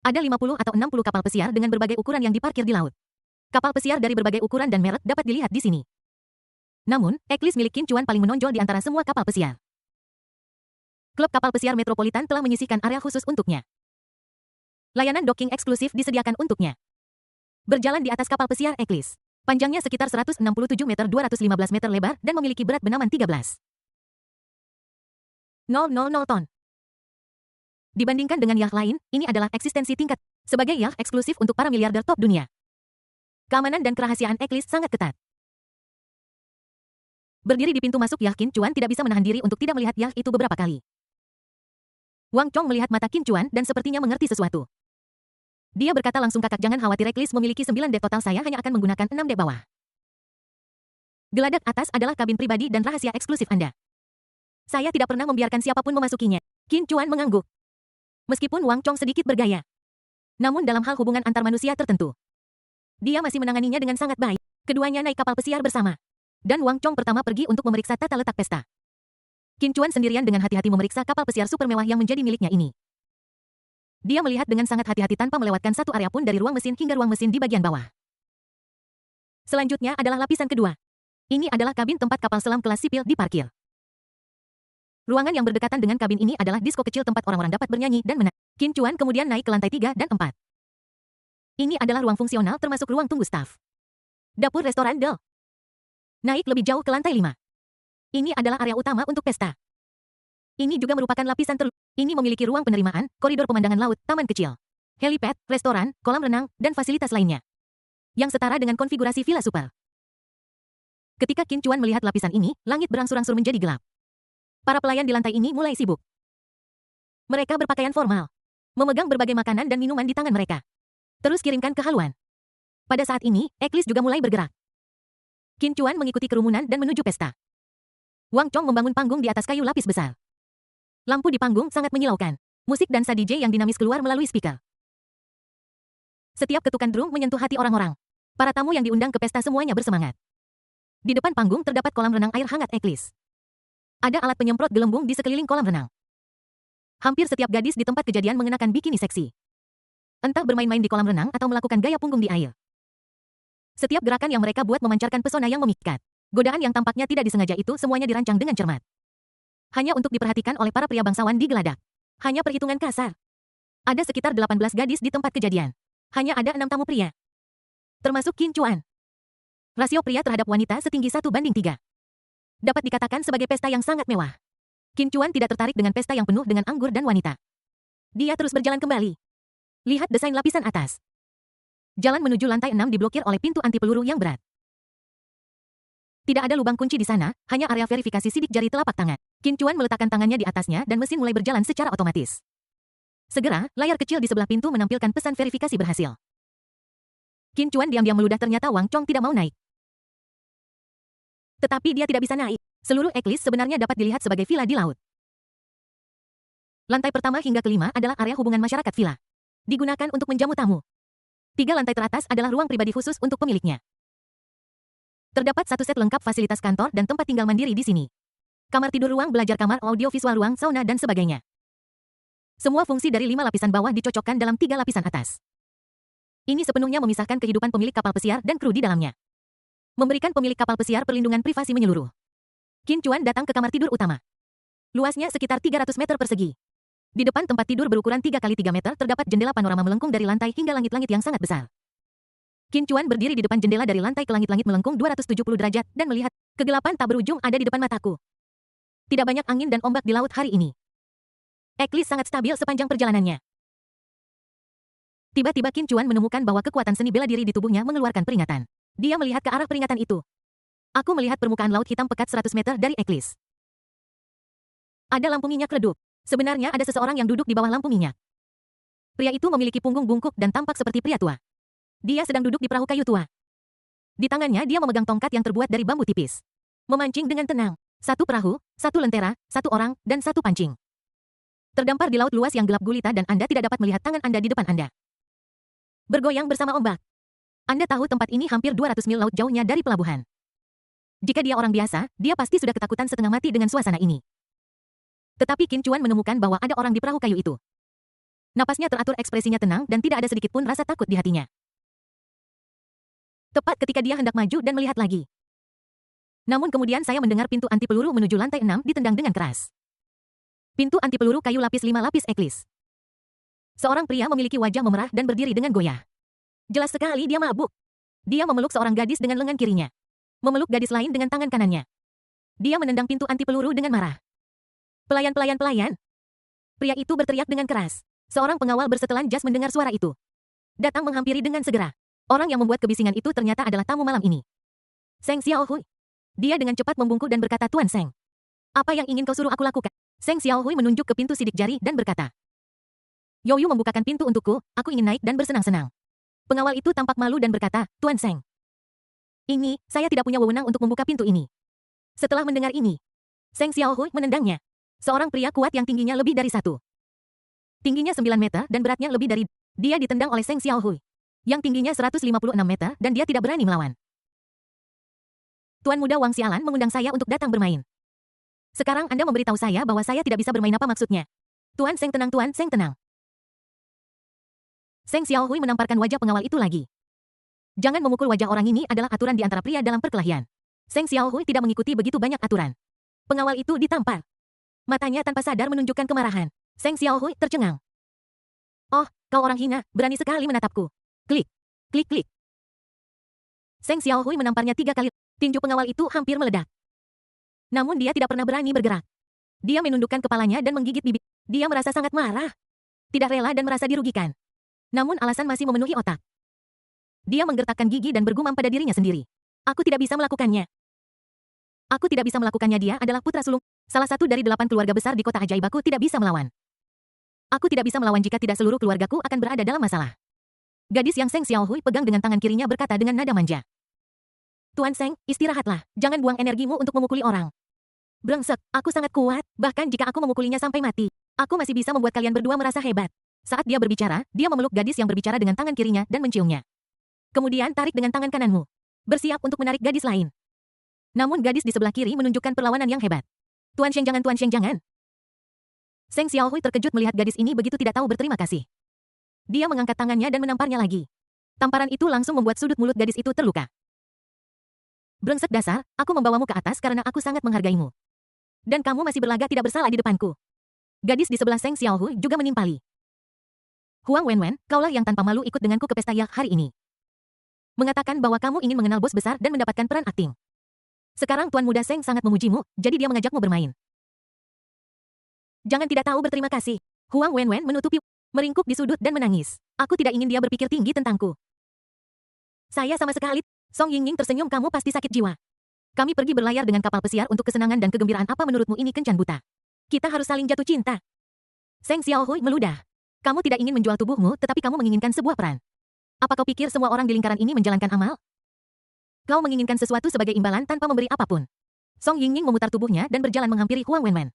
ada 50 atau 60 kapal pesiar dengan berbagai ukuran yang diparkir di laut. Kapal pesiar dari berbagai ukuran dan merek dapat dilihat di sini. Namun, eklis milik Kim Chuan paling menonjol di antara semua kapal pesiar. Klub kapal pesiar Metropolitan telah menyisihkan area khusus untuknya. Layanan docking eksklusif disediakan untuknya. Berjalan di atas kapal pesiar eklis. Panjangnya sekitar 167 meter 215 meter lebar dan memiliki berat benaman 13,000 ton. Dibandingkan dengan yacht lain, ini adalah eksistensi tingkat sebagai yacht eksklusif untuk para miliarder top dunia. Keamanan dan kerahasiaan eklis sangat ketat. Berdiri di pintu masuk yacht, Kim Chuan tidak bisa menahan diri untuk tidak melihat yacht itu beberapa kali. Wang Chong melihat mata Kim Chuan dan sepertinya mengerti sesuatu. Dia berkata langsung, kakak jangan khawatir, eklis memiliki 9 dek total, saya hanya akan menggunakan 6 dek bawah. Geladak atas adalah kabin pribadi dan rahasia eksklusif Anda. Saya tidak pernah membiarkan siapapun memasukinya. Kim Chuan mengangguk. Meskipun Wang Chong sedikit bergaya, namun dalam hal hubungan antar manusia tertentu, dia masih menanganinya dengan sangat baik. Keduanya naik kapal pesiar bersama. Dan Wang Chong pertama pergi untuk memeriksa tata letak pesta. Qin Chuan sendirian dengan hati-hati memeriksa kapal pesiar super mewah yang menjadi miliknya ini. Dia melihat dengan sangat hati-hati tanpa melewatkan satu area pun dari ruang mesin hingga ruang mesin di bagian bawah. Selanjutnya adalah lapisan kedua. Ini adalah kabin tempat kapal selam kelas sipil diparkir. Ruangan yang berdekatan dengan kabin ini adalah disko kecil tempat orang-orang dapat bernyanyi dan menari. Qin Chuan kemudian naik ke lantai 3 dan 4. Ini adalah ruang fungsional termasuk ruang tunggu staf. Dapur restoran Del. Naik lebih jauh ke lantai 5. Ini adalah area utama untuk pesta. Ini juga merupakan lapisan Ini memiliki ruang penerimaan, koridor pemandangan laut, taman kecil, helipad, restoran, kolam renang, dan fasilitas lainnya. Yang setara dengan konfigurasi villa super. Ketika Qin Chuan melihat lapisan ini, langit berangsur-angsur menjadi gelap. Para pelayan di lantai ini mulai sibuk. Mereka berpakaian formal, memegang berbagai makanan dan minuman di tangan mereka. Terus kirimkan ke haluan. Pada saat ini, Eklis juga mulai bergerak. Qin Chuan mengikuti kerumunan dan menuju pesta. Wang Chong membangun panggung di atas kayu lapis besar. Lampu di panggung sangat menyilaukan. Musik dansa DJ yang dinamis keluar melalui speaker. Setiap ketukan drum menyentuh hati orang-orang. Para tamu yang diundang ke pesta semuanya bersemangat. Di depan panggung terdapat kolam renang air hangat Eklis. Ada alat penyemprot gelembung di sekeliling kolam renang. Hampir setiap gadis di tempat kejadian mengenakan bikini seksi. Entah bermain-main di kolam renang atau melakukan gaya punggung di air. Setiap gerakan yang mereka buat memancarkan pesona yang memikat. Godaan yang tampaknya tidak disengaja itu semuanya dirancang dengan cermat. Hanya untuk diperhatikan oleh para pria bangsawan di geladak. Hanya perhitungan kasar. Ada sekitar 18 gadis di tempat kejadian. Hanya ada 6 tamu pria. Termasuk Qin Chuan. Rasio pria terhadap wanita setinggi 1:3. Dapat dikatakan sebagai pesta yang sangat mewah. Qin Chuan tidak tertarik dengan pesta yang penuh dengan anggur dan wanita. Dia terus berjalan kembali. Lihat desain lapisan atas. Jalan menuju lantai 6 diblokir oleh pintu anti peluru yang berat. Tidak ada lubang kunci di sana, hanya area verifikasi sidik jari telapak tangan. Qin Chuan meletakkan tangannya di atasnya dan mesin mulai berjalan secara otomatis. Segera, layar kecil di sebelah pintu menampilkan pesan verifikasi berhasil. Qin Chuan diam-diam meludah, ternyata Wang Chong tidak mau naik. Tetapi dia tidak bisa naik. Seluruh Eklis sebenarnya dapat dilihat sebagai villa di laut. Lantai pertama hingga kelima adalah area hubungan masyarakat villa. Digunakan untuk menjamu tamu. 3 lantai teratas adalah ruang pribadi khusus untuk pemiliknya. Terdapat satu set lengkap fasilitas kantor dan tempat tinggal mandiri di sini. Kamar tidur, ruang belajar, kamar audio visual, ruang sauna, dan sebagainya. Semua fungsi dari 5 lapisan bawah dicocokkan dalam 3 lapisan atas. Ini sepenuhnya memisahkan kehidupan pemilik kapal pesiar dan kru di dalamnya. Memberikan pemilik kapal pesiar perlindungan privasi menyeluruh. Qin Chuan datang ke kamar tidur utama. Luasnya sekitar 300 meter persegi. Di depan tempat tidur berukuran 3 kali 3 meter terdapat jendela panorama melengkung dari lantai hingga langit-langit yang sangat besar. Qin Chuan berdiri di depan jendela dari lantai ke langit-langit melengkung 270 derajat dan melihat kegelapan tak berujung ada di depan mataku. Tidak banyak angin dan ombak di laut hari ini. Eklis sangat stabil sepanjang perjalanannya. Tiba-tiba Qin Chuan menemukan bahwa kekuatan seni bela diri di tubuhnya mengeluarkan peringatan. Dia melihat ke arah peringatan itu. Aku melihat permukaan laut hitam pekat 100 meter dari Eklis. Ada lampu minyak redup. Sebenarnya ada seseorang yang duduk di bawah lampu minyak. Pria itu memiliki punggung bungkuk dan tampak seperti pria tua. Dia sedang duduk di perahu kayu tua. Di tangannya dia memegang tongkat yang terbuat dari bambu tipis. Memancing dengan tenang. 1 perahu, 1 lentera, 1 orang, dan 1 pancing. Terdampar di laut luas yang gelap gulita dan Anda tidak dapat melihat tangan Anda di depan Anda. Bergoyang bersama ombak. Anda tahu tempat ini hampir 200 mil laut jauhnya dari pelabuhan. Jika dia orang biasa, dia pasti sudah ketakutan setengah mati dengan suasana ini. Tetapi Qin Chuan menemukan bahwa ada orang di perahu kayu itu. Napasnya teratur, ekspresinya tenang, dan tidak ada sedikit pun rasa takut di hatinya. Tepat ketika dia hendak maju dan melihat lagi. Namun kemudian saya mendengar pintu anti peluru menuju lantai 6 ditendang dengan keras. Pintu anti peluru kayu lapis 5 lapis Eklis. Seorang pria memiliki wajah memerah dan berdiri dengan goyah. Jelas sekali dia mabuk. Dia memeluk seorang gadis dengan lengan kirinya. Memeluk gadis lain dengan tangan kanannya. Dia menendang pintu anti peluru dengan marah. Pelayan, pelayan, pelayan. Pria itu berteriak dengan keras. Seorang pengawal bersetelan jas mendengar suara itu. Datang menghampiri dengan segera. Orang yang membuat kebisingan itu ternyata adalah tamu malam ini. Seng Xiaohui. Dia dengan cepat membungkuk dan berkata, Tuan Seng. Apa yang ingin kau suruh aku lakukan? Seng Xiaohui menunjuk ke pintu sidik jari dan berkata. Youyu membukakan pintu untukku, aku ingin naik dan bersenang-senang. Pengawal itu tampak malu dan berkata, Tuan Seng. Saya tidak punya wewenang untuk membuka pintu ini. Setelah mendengar ini, Seng Xiaohui menendangnya. Seorang pria kuat yang tingginya lebih dari 1. Tingginya 9 meter dan beratnya lebih dari. Dia ditendang oleh Seng Xiaohui. Yang tingginya 156 meter dan dia tidak berani melawan. Tuan Muda Wang Xialan mengundang saya untuk datang bermain. Sekarang Anda memberitahu saya bahwa saya tidak bisa bermain, apa maksudnya? Tuan Seng tenang, Tuan Seng tenang. Seng Xiaohui menamparkan wajah pengawal itu lagi. Jangan memukul wajah orang, ini adalah aturan di antara pria dalam perkelahian. Seng Xiaohui tidak mengikuti begitu banyak aturan. Pengawal itu ditampar. Matanya tanpa sadar menunjukkan kemarahan. Seng Xiaohui tercengang. Oh, kau orang hina, berani sekali menatapku. Klik, klik, klik. Seng Xiaohui menamparnya 3 kali. Tinju pengawal itu hampir meledak. Namun dia tidak pernah berani bergerak. Dia menundukkan kepalanya dan menggigit bibir. Dia merasa sangat marah. Tidak rela dan merasa dirugikan. Namun alasan masih memenuhi otak. Dia menggertakkan gigi dan bergumam pada dirinya sendiri. Aku tidak bisa melakukannya. Aku tidak bisa melakukannya, dia adalah putra sulung. Salah satu dari 8 keluarga besar di kota ajaib, aku tidak bisa melawan. Aku tidak bisa melawan jika tidak seluruh keluargaku akan berada dalam masalah. Gadis yang Seng Xiaohui pegang dengan tangan kirinya berkata dengan nada manja. Tuan Seng, istirahatlah. Jangan buang energimu untuk memukuli orang. Brengsek, aku sangat kuat. Bahkan jika aku memukulinya sampai mati, aku masih bisa membuat kalian berdua merasa hebat. Saat dia berbicara, dia memeluk gadis yang berbicara dengan tangan kirinya dan menciumnya. Kemudian tarik dengan tangan kananmu. Bersiap untuk menarik gadis lain. Namun gadis di sebelah kiri menunjukkan perlawanan yang hebat. Tuan Sheng jangan, Tuan Sheng jangan. Seng Xiaohui terkejut melihat gadis ini begitu tidak tahu berterima kasih. Dia mengangkat tangannya dan menamparnya lagi. Tamparan itu langsung membuat sudut mulut gadis itu terluka. Brengsek dasar, aku membawamu ke atas karena aku sangat menghargaimu. Dan kamu masih berlagak tidak bersalah di depanku. Gadis di sebelah Seng Xiaohui juga menimpali. Huang Wenwen, kaulah yang tanpa malu ikut denganku ke pesta yak hari ini. Mengatakan bahwa kamu ingin mengenal bos besar dan mendapatkan peran akting. Sekarang Tuan Muda Seng sangat memujimu, jadi dia mengajakmu bermain. Jangan tidak tahu berterima kasih. Huang Wenwen menutupi, meringkuk di sudut dan menangis. Aku tidak ingin dia berpikir tinggi tentangku. Saya sama sekali. Song Yingying tersenyum, kamu pasti sakit jiwa. Kami pergi berlayar dengan kapal pesiar untuk kesenangan dan kegembiraan, apa menurutmu ini kencan buta? Kita harus saling jatuh cinta. Seng Xiaohui meludah. Kamu tidak ingin menjual tubuhmu, tetapi kamu menginginkan sebuah peran. Apa kau pikir semua orang di lingkaran ini menjalankan amal? Kau menginginkan sesuatu sebagai imbalan tanpa memberi apapun. Song Yingying memutar tubuhnya dan berjalan menghampiri Huang Wenwen.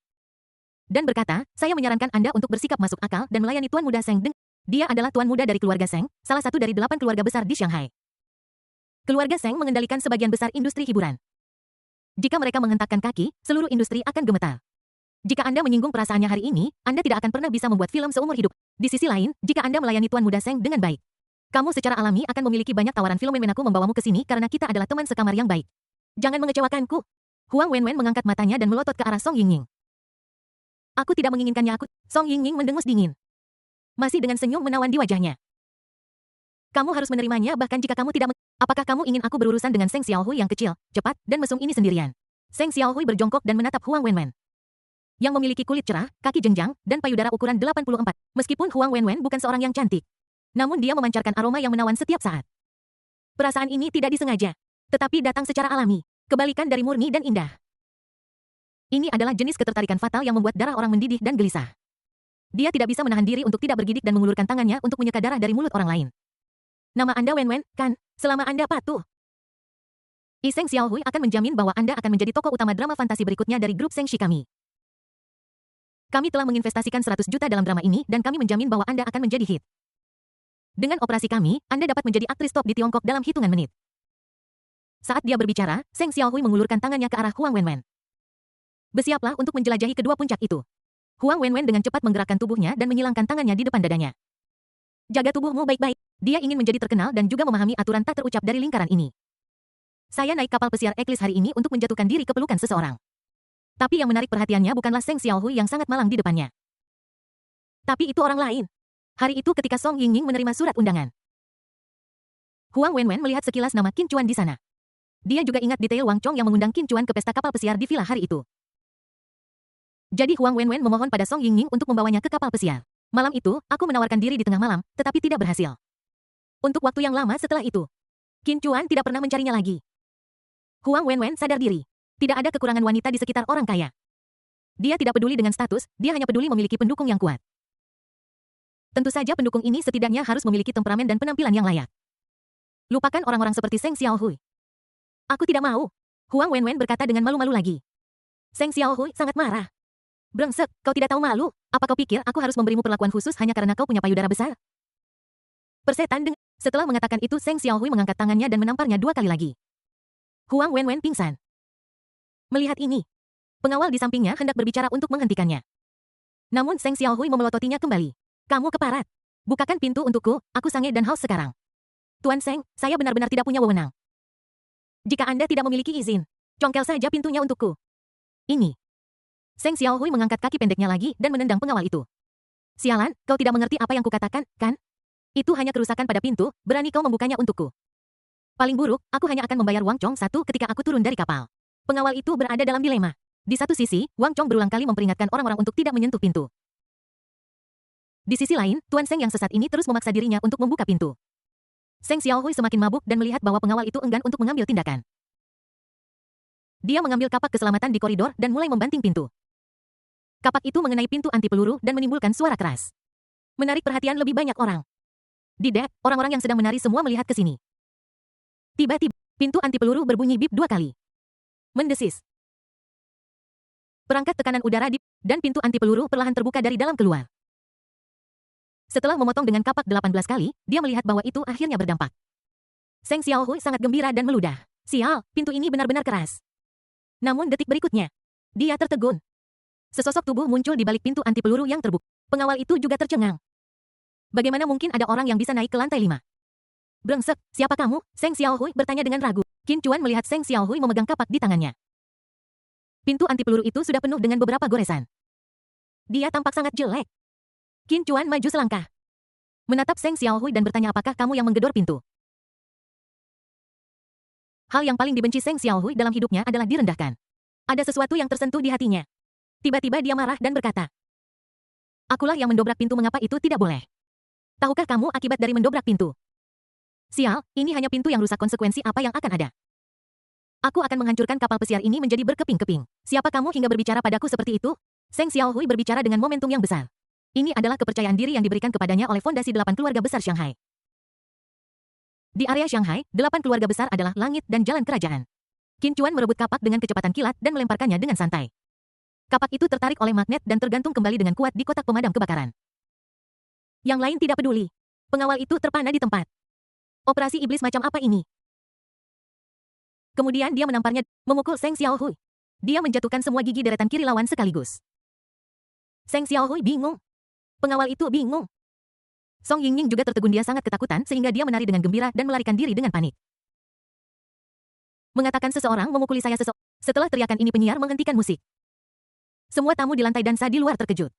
Dan berkata, saya menyarankan Anda untuk bersikap masuk akal dan melayani Tuan Muda Seng. Dia adalah Tuan Muda dari keluarga Seng, salah satu dari 8 keluarga besar di Shanghai. Keluarga Seng mengendalikan sebagian besar industri hiburan. Jika mereka menghentakkan kaki, seluruh industri akan gemetar. Jika Anda menyinggung perasaannya hari ini, Anda tidak akan pernah bisa membuat film seumur hidup. Di sisi lain, jika Anda melayani Tuan Muda Seng dengan baik, kamu secara alami akan memiliki banyak tawaran film. Aku membawamu ke sini karena kita adalah teman sekamar yang baik. Jangan mengecewakanku. Huang Wenwen mengangkat matanya dan melotot ke arah Song Yingying. Aku tidak menginginkannya, aku. Song Yingying mendengus dingin. Masih dengan senyum menawan di wajahnya. Kamu harus menerimanya bahkan jika kamu tidak Apakah kamu ingin aku berurusan dengan Seng Xiaohui yang kecil, cepat, dan mesum ini sendirian? Seng Xiaohui berjongkok dan menatap Huang Wenwen. Yang memiliki kulit cerah, kaki jenjang, dan payudara ukuran 84. Meskipun Huang Wenwen bukan seorang yang cantik, namun dia memancarkan aroma yang menawan setiap saat. Perasaan ini tidak disengaja, tetapi datang secara alami, kebalikan dari murni dan indah. Ini adalah jenis ketertarikan fatal yang membuat darah orang mendidih dan gelisah. Dia tidak bisa menahan diri untuk tidak bergidik dan mengulurkan tangannya untuk menyeka darah dari mulut orang lain. Nama Anda Wenwen, kan? Selama Anda patuh. Seng Xiaohui akan menjamin bahwa Anda akan menjadi tokoh utama drama fantasi berikutnya dari grup Seng Shi kami. Kami telah menginvestasikan 100 juta dalam drama ini dan kami menjamin bahwa Anda akan menjadi hit. Dengan operasi kami, Anda dapat menjadi aktris top di Tiongkok dalam hitungan menit. Saat dia berbicara, Seng Xiaohui mengulurkan tangannya ke arah Huang Wenwen. Bersiaplah untuk menjelajahi kedua puncak itu. Huang Wenwen dengan cepat menggerakkan tubuhnya dan menyilangkan tangannya di depan dadanya. Jaga tubuhmu baik-baik. Dia ingin menjadi terkenal dan juga memahami aturan tak terucap dari lingkaran ini. Saya naik kapal pesiar Eklis hari ini untuk menjatuhkan diri ke pelukan seseorang. Tapi yang menarik perhatiannya bukanlah Seng Xiaohui yang sangat malang di depannya. Tapi itu orang lain. Hari itu ketika Song Yingying menerima surat undangan. Huang Wenwen melihat sekilas nama Qin Chuan di sana. Dia juga ingat detail Wang Chong yang mengundang Qin Chuan ke pesta kapal pesiar di villa hari itu. Jadi Huang Wenwen memohon pada Song Yingying untuk membawanya ke kapal pesiar. Malam itu, aku menawarkan diri di tengah malam, tetapi tidak berhasil. Untuk waktu yang lama setelah itu, Qin Chuan tidak pernah mencarinya lagi. Huang Wenwen sadar diri. Tidak ada kekurangan wanita di sekitar orang kaya. Dia tidak peduli dengan status, dia hanya peduli memiliki pendukung yang kuat. Tentu saja pendukung ini setidaknya harus memiliki temperamen dan penampilan yang layak. Lupakan orang-orang seperti Seng Xiaohui. Aku tidak mau. Huang Wenwen berkata dengan malu-malu lagi. Seng Xiaohui sangat marah. Brengsek, kau tidak tahu malu? Apa kau pikir aku harus memberimu perlakuan khusus hanya karena kau punya payudara besar? Persetan. Setelah mengatakan itu, Seng Xiaohui mengangkat tangannya dan menamparnya 2 kali lagi. Huang Wenwen pingsan. Melihat ini, pengawal di sampingnya hendak berbicara untuk menghentikannya. Namun Seng Xiaohui memelototinya kembali. Kamu keparat. Bukakan pintu untukku, aku sange dan haus sekarang. Tuan Seng, saya benar-benar tidak punya wewenang. Jika Anda tidak memiliki izin, congkel saja pintunya untukku. Ini. Seng Xiaohui mengangkat kaki pendeknya lagi dan menendang pengawal itu. Sialan, kau tidak mengerti apa yang kukatakan, kan? Itu hanya kerusakan pada pintu, berani kau membukanya untukku. Paling buruk, aku hanya akan membayar Wang Chong 1 ketika aku turun dari kapal. Pengawal itu berada dalam dilema. Di satu sisi, Wang Chong berulang kali memperingatkan orang-orang untuk tidak menyentuh pintu. Di sisi lain, Tuan Seng yang sesat ini terus memaksa dirinya untuk membuka pintu. Seng Xiaohui semakin mabuk dan melihat bahwa pengawal itu enggan untuk mengambil tindakan. Dia mengambil kapak keselamatan di koridor dan mulai membanting pintu. Kapak itu mengenai pintu anti peluru dan menimbulkan suara keras. Menarik perhatian lebih banyak orang. Di dek, orang-orang yang sedang menari semua melihat ke sini. Tiba-tiba, pintu anti peluru berbunyi bip 2 kali. Mendesis. Perangkat tekanan udara dan pintu anti peluru perlahan terbuka dari dalam keluar. Setelah memotong dengan kapak 18 kali, dia melihat bahwa itu akhirnya berdampak. Seng Xiaohui sangat gembira dan meludah. Sial, pintu ini benar-benar keras. Namun detik berikutnya, dia tertegun. Sesosok tubuh muncul di balik pintu anti peluru yang terbuka. Pengawal itu juga tercengang. Bagaimana mungkin ada orang yang bisa naik ke lantai 5? Brengsek, siapa kamu? Seng Xiaohui bertanya dengan ragu. Qin Chuan melihat Seng Xiaohui memegang kapak di tangannya. Pintu anti peluru itu sudah penuh dengan beberapa goresan. Dia tampak sangat jelek. Qin Chuan maju selangkah. Menatap Seng Xiaohui dan bertanya apakah kamu yang menggedor pintu. Hal yang paling dibenci Seng Xiaohui dalam hidupnya adalah direndahkan. Ada sesuatu yang tersentuh di hatinya. Tiba-tiba dia marah dan berkata, akulah yang mendobrak pintu, mengapa itu tidak boleh? Tahukah kamu akibat dari mendobrak pintu? Sial, ini hanya pintu yang rusak, konsekuensi apa yang akan ada? Aku akan menghancurkan kapal pesiar ini menjadi berkeping-keping. Siapa kamu hingga berbicara padaku seperti itu? Seng Xiaohui berbicara dengan momentum yang besar. Ini adalah kepercayaan diri yang diberikan kepadanya oleh Fondasi 8 Keluarga Besar Shanghai. Di area Shanghai, 8 keluarga besar adalah langit dan jalan kerajaan. Qin Chuan merebut kapak dengan kecepatan kilat dan melemparkannya dengan santai. Kapak itu tertarik oleh magnet dan tergantung kembali dengan kuat di kotak pemadam kebakaran. Yang lain tidak peduli. Pengawal itu terpana di tempat. Operasi iblis macam apa ini? Kemudian dia menamparnya, memukul Seng Xiaohui. Dia menjatuhkan semua gigi deretan kiri lawan sekaligus. Seng Xiaohui bingung. Pengawal itu bingung. Song Yingning juga tertegun, dia sangat ketakutan sehingga dia menari dengan gembira dan melarikan diri dengan panik. Mengatakan seseorang memukuli saya Setelah teriakan ini penyiar menghentikan musik. Semua tamu di lantai dansa di luar terkejut.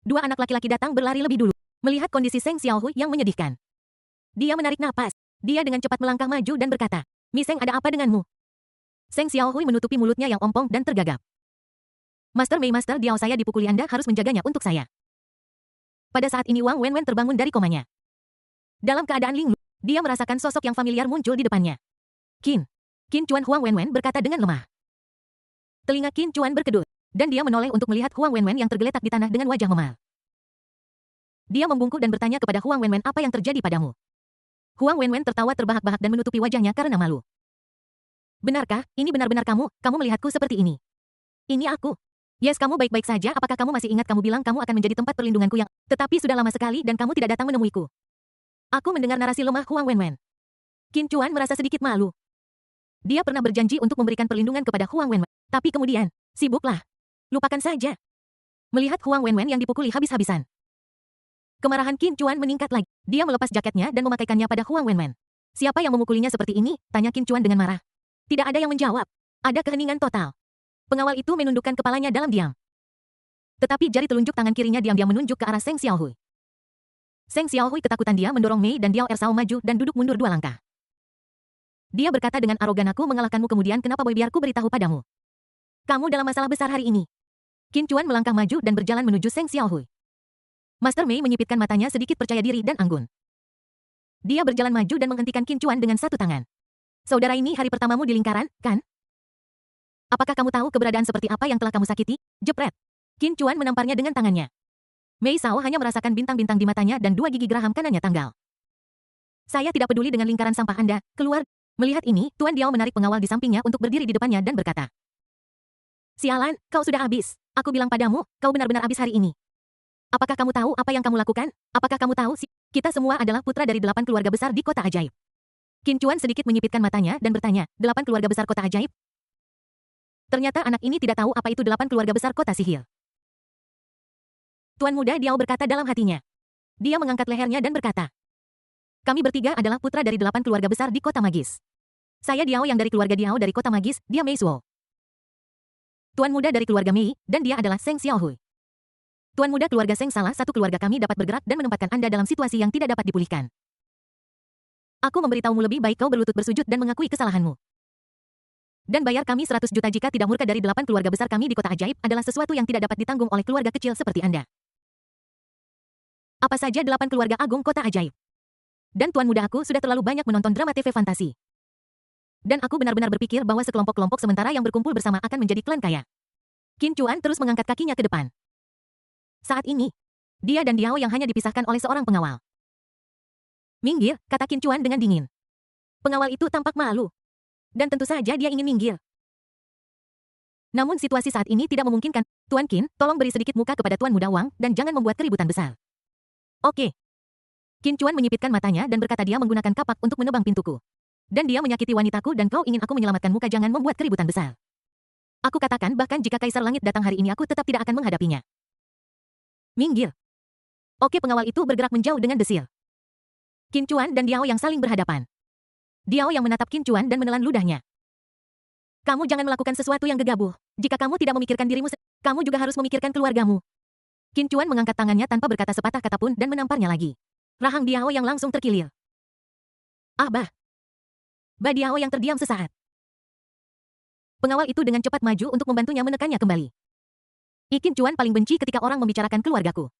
Dua anak laki-laki datang berlari lebih dulu. Melihat kondisi Seng Xiaohui yang menyedihkan. Dia menarik napas. Dia dengan cepat melangkah maju dan berkata, Mi Seng, ada apa denganmu? Seng Xiaohui menutupi mulutnya yang ompong dan tergagap. Master Mei, Master Diao, saya dipukuli, Anda harus menjaganya untuk saya. Pada saat ini Wang Wenwen terbangun dari komanya. Dalam keadaan linglung, dia merasakan sosok yang familiar muncul di depannya. Qin Chuan. Huang Wenwen berkata dengan lemah. Telinga Qin Chuan berkedut, dan dia menoleh untuk melihat Huang Wenwen yang tergeletak di tanah dengan wajah memal. Dia membungkuk dan bertanya kepada Huang Wenwen, apa yang terjadi padamu? Huang Wenwen tertawa terbahak-bahak dan menutupi wajahnya karena malu. Benarkah, ini benar-benar kamu melihatku seperti ini? Ini aku. Yes, kamu baik-baik saja, apakah kamu masih ingat kamu bilang kamu akan menjadi tempat perlindunganku yang... Tetapi sudah lama sekali dan kamu tidak datang menemuiku. Aku mendengar narasi lemah Huang Wenwen. Qin Chuan merasa sedikit malu. Dia pernah berjanji untuk memberikan perlindungan kepada Huang Wenwen. Tapi kemudian, sibuklah. Lupakan saja. Melihat Huang Wenwen yang dipukuli habis-habisan. Kemarahan Qin Chuan meningkat lagi. Dia melepas jaketnya dan memakaikannya pada Huang Wenwen. Siapa yang memukulinya seperti ini? Tanya Qin Chuan dengan marah. Tidak ada yang menjawab. Ada keheningan total. Pengawal itu menundukkan kepalanya dalam diam. Tetapi jari telunjuk tangan kirinya diam-diam menunjuk ke arah Seng Xiaohui. Seng Xiaohui ketakutan, dia mendorong Mei dan Diao Ersao maju dan duduk mundur 2 langkah. Dia berkata dengan arogan, aku mengalahkanmu, kemudian kenapa boy, biar ku beritahu padamu. Kamu dalam masalah besar hari ini. Qin Chuan melangkah maju dan berjalan menuju Seng Xiaohui. Master Mei menyipitkan matanya sedikit percaya diri dan anggun. Dia berjalan maju dan menghentikan Qin Chuan dengan satu tangan. Saudara, ini hari pertamamu di lingkaran, kan? Apakah kamu tahu keberadaan seperti apa yang telah kamu sakiti? Jepret. Qin Chuan menamparnya dengan tangannya. Mei Sao hanya merasakan bintang-bintang di matanya dan 2 gigi geraham kanannya tanggal. Saya tidak peduli dengan lingkaran sampah Anda, keluar. Melihat ini, Tuan Diao menarik pengawal di sampingnya untuk berdiri di depannya dan berkata, sialan, kau sudah habis. Aku bilang padamu, kau benar-benar habis hari ini. Apakah kamu tahu apa yang kamu lakukan? Apakah kamu tahu kita semua adalah putra dari 8 keluarga besar di kota ajaib? Qin Chuan sedikit menyipitkan matanya dan bertanya, 8 keluarga besar kota ajaib? Ternyata anak ini tidak tahu apa itu 8 keluarga besar kota sihir. Tuan muda Diao berkata dalam hatinya. Dia mengangkat lehernya dan berkata, kami bertiga adalah putra dari 8 keluarga besar di kota magis. Saya Diao yang dari keluarga Diao dari kota magis, dia Mei Suo. Tuan muda dari keluarga Mei, dan dia adalah Seng Xiaohui. Tuan muda keluarga Seng, salah satu keluarga kami dapat bergerak dan menempatkan Anda dalam situasi yang tidak dapat dipulihkan. Aku memberitahumu lebih baik kau berlutut bersujud dan mengakui kesalahanmu. Dan bayar kami 100 juta jika tidak murka dari 8 keluarga besar kami di kota ajaib adalah sesuatu yang tidak dapat ditanggung oleh keluarga kecil seperti Anda. Apa saja 8 keluarga agung kota ajaib? Dan tuan muda aku sudah terlalu banyak menonton drama TV fantasi. Dan aku benar-benar berpikir bahwa sekelompok-kelompok sementara yang berkumpul bersama akan menjadi klan kaya. Qin Chuan terus mengangkat kakinya ke depan. Saat ini, dia dan Diao yang hanya dipisahkan oleh seorang pengawal. Minggir, kata Qin Chuan dengan dingin. Pengawal itu tampak malu. Dan tentu saja dia ingin minggir. Namun situasi saat ini tidak memungkinkan. Tuan Qin, tolong beri sedikit muka kepada Tuan Muda Wang dan jangan membuat keributan besar. Oke. Qin Chuan menyipitkan matanya dan berkata dia menggunakan kapak untuk menebang pintuku. Dan dia menyakiti wanitaku dan kau ingin aku menyelamatkan muka, jangan membuat keributan besar. Aku katakan bahkan jika Kaisar Langit datang hari ini aku tetap tidak akan menghadapinya. Minggir. Oke, pengawal itu bergerak menjauh dengan desir. Qin Chuan dan Diao yang saling berhadapan. Diao yang menatap Qin Chuan dan menelan ludahnya. Kamu jangan melakukan sesuatu yang gegabah. Jika kamu tidak memikirkan dirimu, kamu juga harus memikirkan keluargamu. Qin Chuan mengangkat tangannya tanpa berkata sepatah kata pun dan menamparnya lagi. Rahang Diao yang langsung terkilir. Ah bah. Bah Diao yang terdiam sesaat. Pengawal itu dengan cepat maju untuk membantunya menekannya kembali. Qin Chuan paling benci ketika orang membicarakan keluargaku.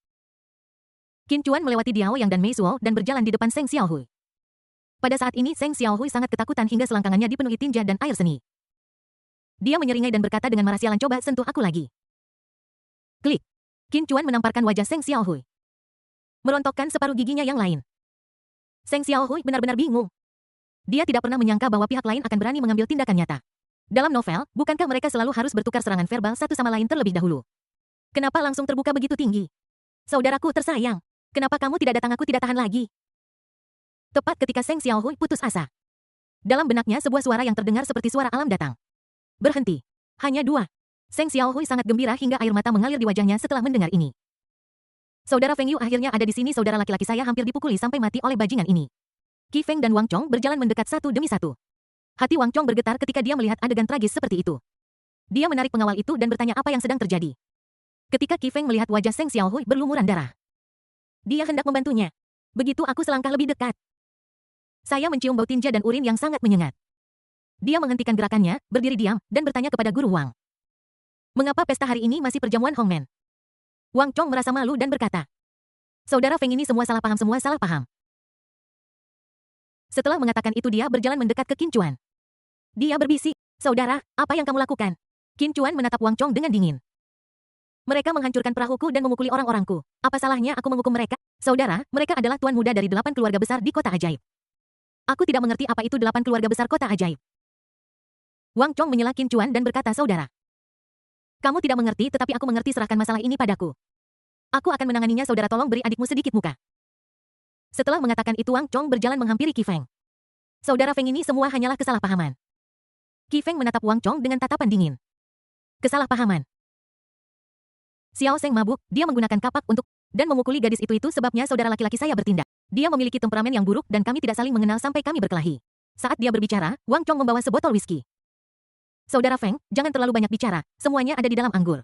Qin Chuan melewati Diao Yang dan Mei Suo dan berjalan di depan Seng Xiaohui. Pada saat ini Seng Xiaohui sangat ketakutan hingga selangkangannya dipenuhi tinja dan air seni. Dia menyeringai dan berkata dengan marah, sialan, coba sentuh aku lagi. Klik. Qin Chuan menamparkan wajah Seng Xiaohui. Merontokkan separuh giginya yang lain. Seng Xiaohui benar-benar bingung. Dia tidak pernah menyangka bahwa pihak lain akan berani mengambil tindakan nyata. Dalam novel, bukankah mereka selalu harus bertukar serangan verbal satu sama lain terlebih dahulu? Kenapa langsung terbuka begitu tinggi? Saudaraku tersayang. Kenapa kamu tidak datang? Aku tidak tahan lagi. Tepat ketika Seng Xiaohui putus asa. Dalam benaknya sebuah suara yang terdengar seperti suara alam datang. Berhenti. Hanya 2. Seng Xiaohui sangat gembira hingga air mata mengalir di wajahnya setelah mendengar ini. Saudara Feng Yu akhirnya ada di sini. Saudara laki-laki saya hampir dipukuli sampai mati oleh bajingan ini. Qi Feng dan Wang Chong berjalan mendekat satu demi satu. Hati Wang Chong bergetar ketika dia melihat adegan tragis seperti itu. Dia menarik pengawal itu dan bertanya apa yang sedang terjadi. Ketika Qi Feng melihat wajah Seng Xiaohui berlumuran darah. Dia hendak membantunya. Begitu aku selangkah lebih dekat. Saya mencium bau tinja dan urin yang sangat menyengat. Dia menghentikan gerakannya, berdiri diam, dan bertanya kepada Guru Wang. Mengapa pesta hari ini masih perjamuan Hongmen? Wang Chong merasa malu dan berkata. Saudara Feng ini semua salah paham. Setelah mengatakan itu dia berjalan mendekat ke Qin Chuan. Dia berbisik, saudara, apa yang kamu lakukan? Qin Chuan menatap Wang Chong dengan dingin. Mereka menghancurkan perahuku dan memukuli orang-orangku. Apa salahnya aku menghukum mereka? Saudara, mereka adalah tuan muda dari 8 keluarga besar di kota ajaib. Aku tidak mengerti apa itu 8 keluarga besar kota ajaib. Wang Chong menyela Qin Chuan dan berkata, saudara. Kamu tidak mengerti tetapi aku mengerti, serahkan masalah ini padaku. Aku akan menanganinya, saudara, tolong beri adikmu sedikit muka. Setelah mengatakan itu Wang Chong berjalan menghampiri Qi Feng. Saudara Feng ini semua hanyalah kesalahpahaman. Qi Feng menatap Wang Chong dengan tatapan dingin. Kesalahpahaman. Xiao Seng mabuk, dia menggunakan kapak untuk dan memukuli gadis itu sebabnya saudara laki-laki saya bertindak. Dia memiliki temperamen yang buruk dan kami tidak saling mengenal sampai kami berkelahi. Saat dia berbicara, Wang Chong membawa sebotol whisky. Saudara Feng, jangan terlalu banyak bicara, semuanya ada di dalam anggur.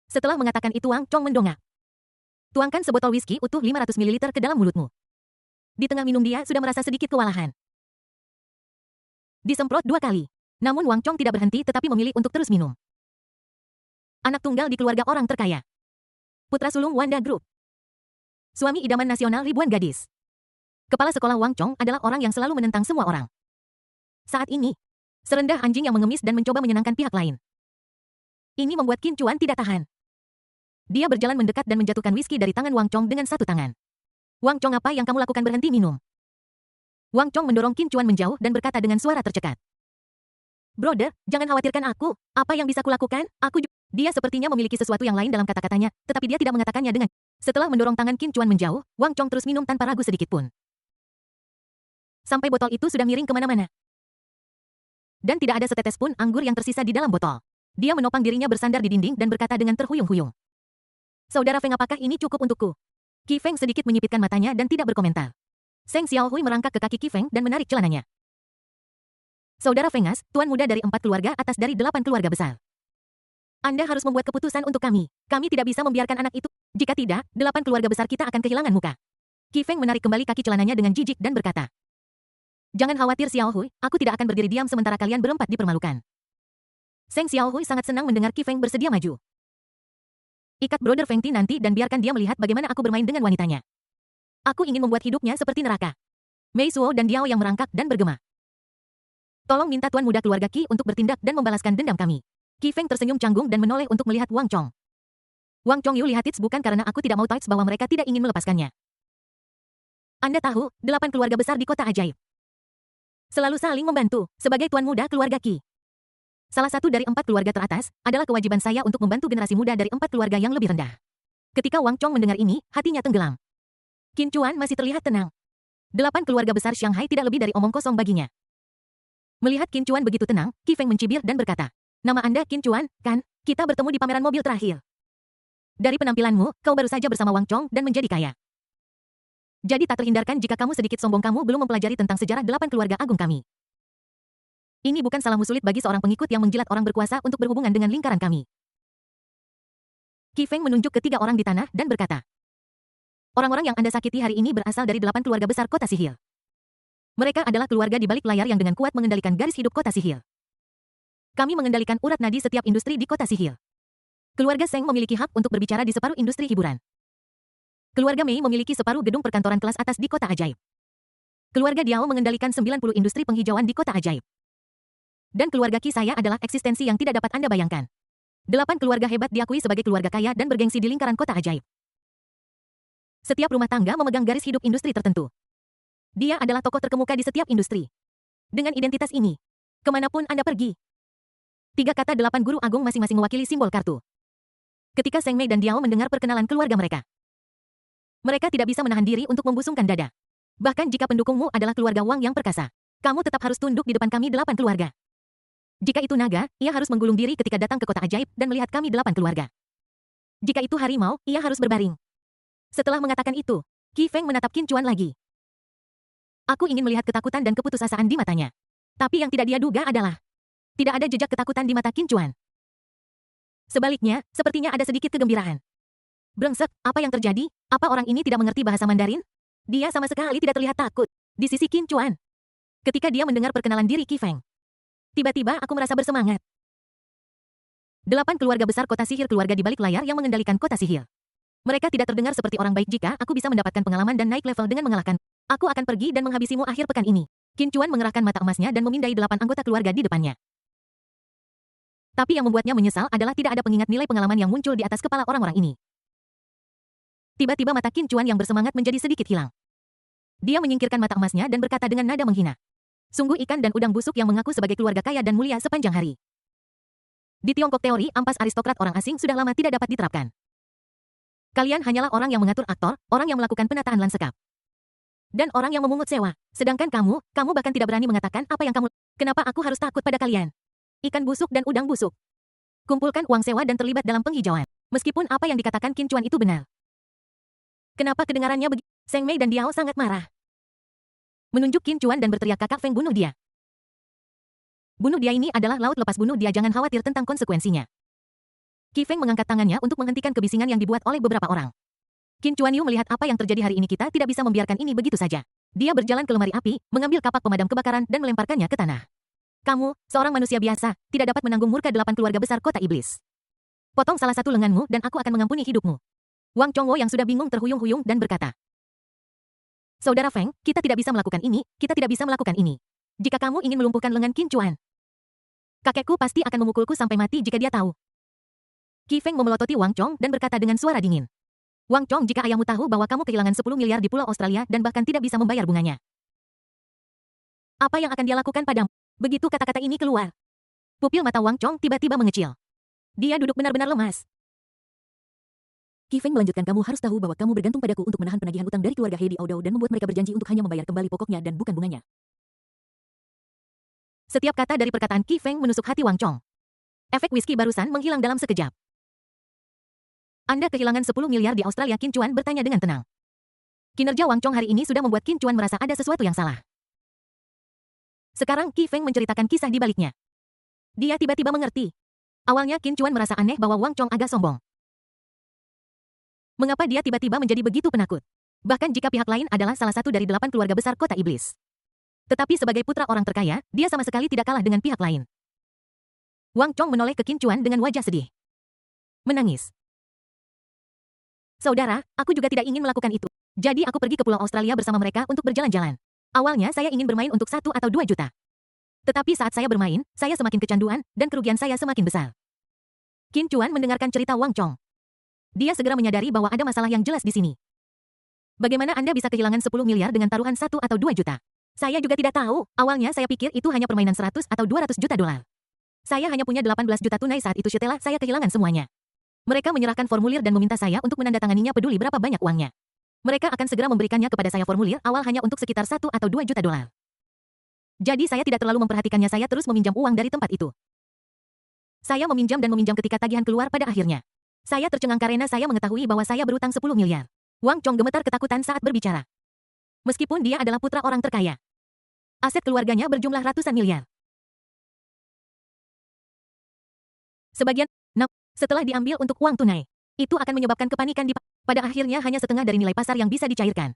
Setelah mengatakan itu Wang Chong mendongak. Tuangkan sebotol whisky utuh 500 ml ke dalam mulutmu. Di tengah minum dia sudah merasa sedikit kewalahan. Disemprot 2 kali. Namun Wang Chong tidak berhenti tetapi memilih untuk terus minum. Anak tunggal di keluarga orang terkaya. Putra sulung Wanda Group. Suami idaman nasional ribuan gadis. Kepala sekolah Wang Chong adalah orang yang selalu menentang semua orang. Saat ini, serendah anjing yang mengemis dan mencoba menyenangkan pihak lain. Ini membuat Qin Chuan tidak tahan. Dia berjalan mendekat dan menjatuhkan whisky dari tangan Wang Chong dengan satu tangan. Wang Chong, apa yang kamu lakukan? Berhenti minum. Wang Chong mendorong Qin Chuan menjauh dan berkata dengan suara tercekat. Brother, jangan khawatirkan aku. Apa yang bisa kulakukan? Dia sepertinya memiliki sesuatu yang lain dalam kata-katanya, tetapi dia tidak mengatakannya dengan. Setelah mendorong tangan Qin Chuan menjauh, Wang Chong terus minum tanpa ragu sedikit pun. Sampai botol itu sudah miring kemana-mana. Dan tidak ada setetes pun anggur yang tersisa di dalam botol. Dia menopang dirinya bersandar di dinding dan berkata dengan terhuyung-huyung. Saudara Feng, apakah ini cukup untukku? Qi Feng sedikit menyipitkan matanya dan tidak berkomentar. Seng Xiaohui merangkak ke kaki Qi Feng dan menarik celananya. Saudara Fengas, tuan muda dari 4 keluarga atas dari 8 keluarga besar. Anda harus membuat keputusan untuk kami. Kami tidak bisa membiarkan anak itu. Jika tidak, 8 keluarga besar kita akan kehilangan muka. Qi Feng menarik kembali kaki celananya dengan jijik dan berkata. Jangan khawatir Xiaohui, aku tidak akan berdiri diam sementara kalian berempat dipermalukan. Seng Xiaohui sangat senang mendengar Qi Feng bersedia maju. Ikat Brother Feng Ti nanti dan biarkan dia melihat bagaimana aku bermain dengan wanitanya. Aku ingin membuat hidupnya seperti neraka. Mei Suo dan Diao yang merangkak dan bergema. Tolong minta tuan muda keluarga Qi untuk bertindak dan membalaskan dendam kami. Qi Feng tersenyum canggung dan menoleh untuk melihat Wang Chong. Wang Chong Yu lihat Hits bukan karena aku tidak mau tights bahwa mereka tidak ingin melepaskannya. Anda tahu, 8 keluarga besar di kota ajaib selalu saling membantu, sebagai tuan muda keluarga Qi. Salah satu dari 4 keluarga teratas, adalah kewajiban saya untuk membantu generasi muda dari 4 keluarga yang lebih rendah. Ketika Wang Chong mendengar ini, hatinya tenggelam. Qin Chuan masih terlihat tenang. 8 keluarga besar Shanghai tidak lebih dari omong kosong baginya. Melihat Qin Chuan begitu tenang, Qi Feng mencibir dan berkata, nama Anda Qin Chuan, kan? Kita bertemu di pameran mobil terakhir. Dari penampilanmu, kau baru saja bersama Wang Chong dan menjadi kaya. Jadi tak terhindarkan jika kamu sedikit sombong kamu belum mempelajari tentang sejarah 8 keluarga agung kami. Ini bukan salahmu sulit bagi seorang pengikut yang menjilat orang berkuasa untuk berhubungan dengan lingkaran kami. Qi Feng menunjuk ke 3 orang di tanah dan berkata. Orang-orang yang Anda sakiti hari ini berasal dari 8 keluarga besar kota sihir. Mereka adalah keluarga di balik layar yang dengan kuat mengendalikan garis hidup kota sihir. Kami mengendalikan urat nadi setiap industri di kota sihir. Keluarga Seng memiliki hak untuk berbicara di separuh industri hiburan. Keluarga Mei memiliki separuh gedung perkantoran kelas atas di kota ajaib. Keluarga Diao mengendalikan 90 industri penghijauan di kota ajaib. Dan keluarga Qi saya adalah eksistensi yang tidak dapat Anda bayangkan. 8 keluarga hebat diakui sebagai keluarga kaya dan bergengsi di lingkaran kota ajaib. Setiap rumah tangga memegang garis hidup industri tertentu. Dia adalah tokoh terkemuka di setiap industri. Dengan identitas ini, kemanapun Anda pergi. 3 kata 8 guru agung masing-masing mewakili simbol kartu. Ketika Seng Mei dan Diao mendengar perkenalan keluarga mereka. Mereka tidak bisa menahan diri untuk membusungkan dada. Bahkan jika pendukungmu adalah keluarga Wang yang perkasa, kamu tetap harus tunduk di depan kami 8 keluarga. Jika itu naga, ia harus menggulung diri ketika datang ke kota ajaib dan melihat kami 8 keluarga. Jika itu harimau, ia harus berbaring. Setelah mengatakan itu, Qi Feng menatap Qin Chuan lagi. Aku ingin melihat ketakutan dan keputusasaan di matanya. Tapi yang tidak dia duga adalah tidak ada jejak ketakutan di mata Qin Chuan. Sebaliknya, sepertinya ada sedikit kegembiraan. Brengsek, apa yang terjadi? Apa orang ini tidak mengerti bahasa Mandarin? Dia sama sekali tidak terlihat takut. Di sisi Qin Chuan. Ketika dia mendengar perkenalan diri Qi Feng. Tiba-tiba aku merasa bersemangat. 8 keluarga besar kota sihir keluarga di balik layar yang mengendalikan kota sihir. Mereka tidak terdengar seperti orang baik jika aku bisa mendapatkan pengalaman dan naik level dengan mengalahkan. Aku akan pergi dan menghabisimu akhir pekan ini. Qin Chuan mengerahkan mata emasnya dan memindai 8 anggota keluarga di depannya. Tapi yang membuatnya menyesal adalah tidak ada pengingat nilai pengalaman yang muncul di atas kepala orang-orang ini. Tiba-tiba mata Qin Chuan yang bersemangat menjadi sedikit hilang. Dia menyingkirkan mata emasnya dan berkata dengan nada menghina. Sungguh ikan dan udang busuk yang mengaku sebagai keluarga kaya dan mulia sepanjang hari. Di Tiongkok teori ampas aristokrat orang asing sudah lama tidak dapat diterapkan. Kalian hanyalah orang yang mengatur aktor, orang yang melakukan penataan lanskap. Dan orang yang memungut sewa. Sedangkan kamu bahkan tidak berani mengatakan apa yang kamu... Kenapa aku harus takut pada kalian? Ikan busuk dan udang busuk. Kumpulkan uang sewa dan terlibat dalam penghijauan. Meskipun apa yang dikatakan Qin Chuan itu benar. Kenapa kedengarannya begitu? Seng Mei dan Diao sangat marah. Menunjuk Qin Chuan dan berteriak Kakak Feng bunuh dia. Bunuh dia ini adalah laut lepas bunuh dia jangan khawatir tentang konsekuensinya. Qi Feng mengangkat tangannya untuk menghentikan kebisingan yang dibuat oleh beberapa orang. Qin Chuan Yu melihat apa yang terjadi hari ini kita tidak bisa membiarkan ini begitu saja. Dia berjalan ke lemari api, mengambil kapak pemadam kebakaran dan melemparkannya ke tanah. Kamu, seorang manusia biasa, tidak dapat menanggung murka 8 keluarga besar kota iblis. Potong salah satu lenganmu dan aku akan mengampuni hidupmu. Wang Chongwo yang sudah bingung terhuyung-huyung dan berkata. Saudara Feng, kita tidak bisa melakukan ini, kita tidak bisa melakukan ini. Jika kamu ingin melumpuhkan lengan Qin Chuan, kakekku pasti akan memukulku sampai mati jika dia tahu. Qi Feng memelototi Wang Chong dan berkata dengan suara dingin. Wang Chong, jika ayahmu tahu bahwa kamu kehilangan 10 miliar di Pulau Australia dan bahkan tidak bisa membayar bunganya. Apa yang akan dia lakukan padamu? Begitu kata-kata ini keluar. Pupil mata Wang Chong tiba-tiba mengecil. Dia duduk benar-benar lemas. Qi Feng melanjutkan, kamu harus tahu bahwa kamu bergantung padaku untuk menahan penagihan utang dari keluarga He di Audao dan membuat mereka berjanji untuk hanya membayar kembali pokoknya dan bukan bunganya. Setiap kata dari perkataan Qi Feng menusuk hati Wang Chong. Efek whisky barusan menghilang dalam sekejap. Anda kehilangan 10 miliar di Australia, Qin Chuan bertanya dengan tenang. Kinerja Wang Chong hari ini sudah membuat Qin Chuan merasa ada sesuatu yang salah. Sekarang Qi Feng menceritakan kisah di baliknya. Dia tiba-tiba mengerti. Awalnya Qin Chuan merasa aneh bahwa Wang Chong agak sombong. Mengapa dia tiba-tiba menjadi begitu penakut? Bahkan jika pihak lain adalah salah satu dari 8 keluarga besar kota iblis. Tetapi sebagai putra orang terkaya, dia sama sekali tidak kalah dengan pihak lain. Wang Chong menoleh ke Qin Chuan dengan wajah sedih. Menangis. Saudara, aku juga tidak ingin melakukan itu. Jadi aku pergi ke Pulau Australia bersama mereka untuk berjalan-jalan. Awalnya saya ingin bermain untuk 1 atau 2 juta. Tetapi saat saya bermain, saya semakin kecanduan, dan kerugian saya semakin besar. Qin Chuan mendengarkan cerita Wang Chong. Dia segera menyadari bahwa ada masalah yang jelas di sini. Bagaimana Anda bisa kehilangan 10 miliar dengan taruhan 1 atau 2 juta? Saya juga tidak tahu. Awalnya saya pikir itu hanya permainan 100 atau 200 juta dolar. Saya hanya punya 18 juta tunai saat itu, setelah saya kehilangan semuanya. Mereka menyerahkan formulir dan meminta saya untuk menandatanganinya, peduli berapa banyak uangnya. Mereka akan segera memberikannya kepada saya. Formulir awal hanya untuk sekitar 1 atau 2 juta dolar. Jadi saya tidak terlalu memperhatikannya, saya terus meminjam uang dari tempat itu. Saya meminjam dan meminjam ketika tagihan keluar pada akhirnya. Saya tercengang karena saya mengetahui bahwa saya berutang 10 miliar. Wang Chong gemetar ketakutan saat berbicara. Meskipun dia adalah putra orang terkaya, aset keluarganya berjumlah ratusan miliar. Sebagian, setelah diambil untuk uang tunai, itu akan menyebabkan kepanikan pada akhirnya hanya setengah dari nilai pasar yang bisa dicairkan.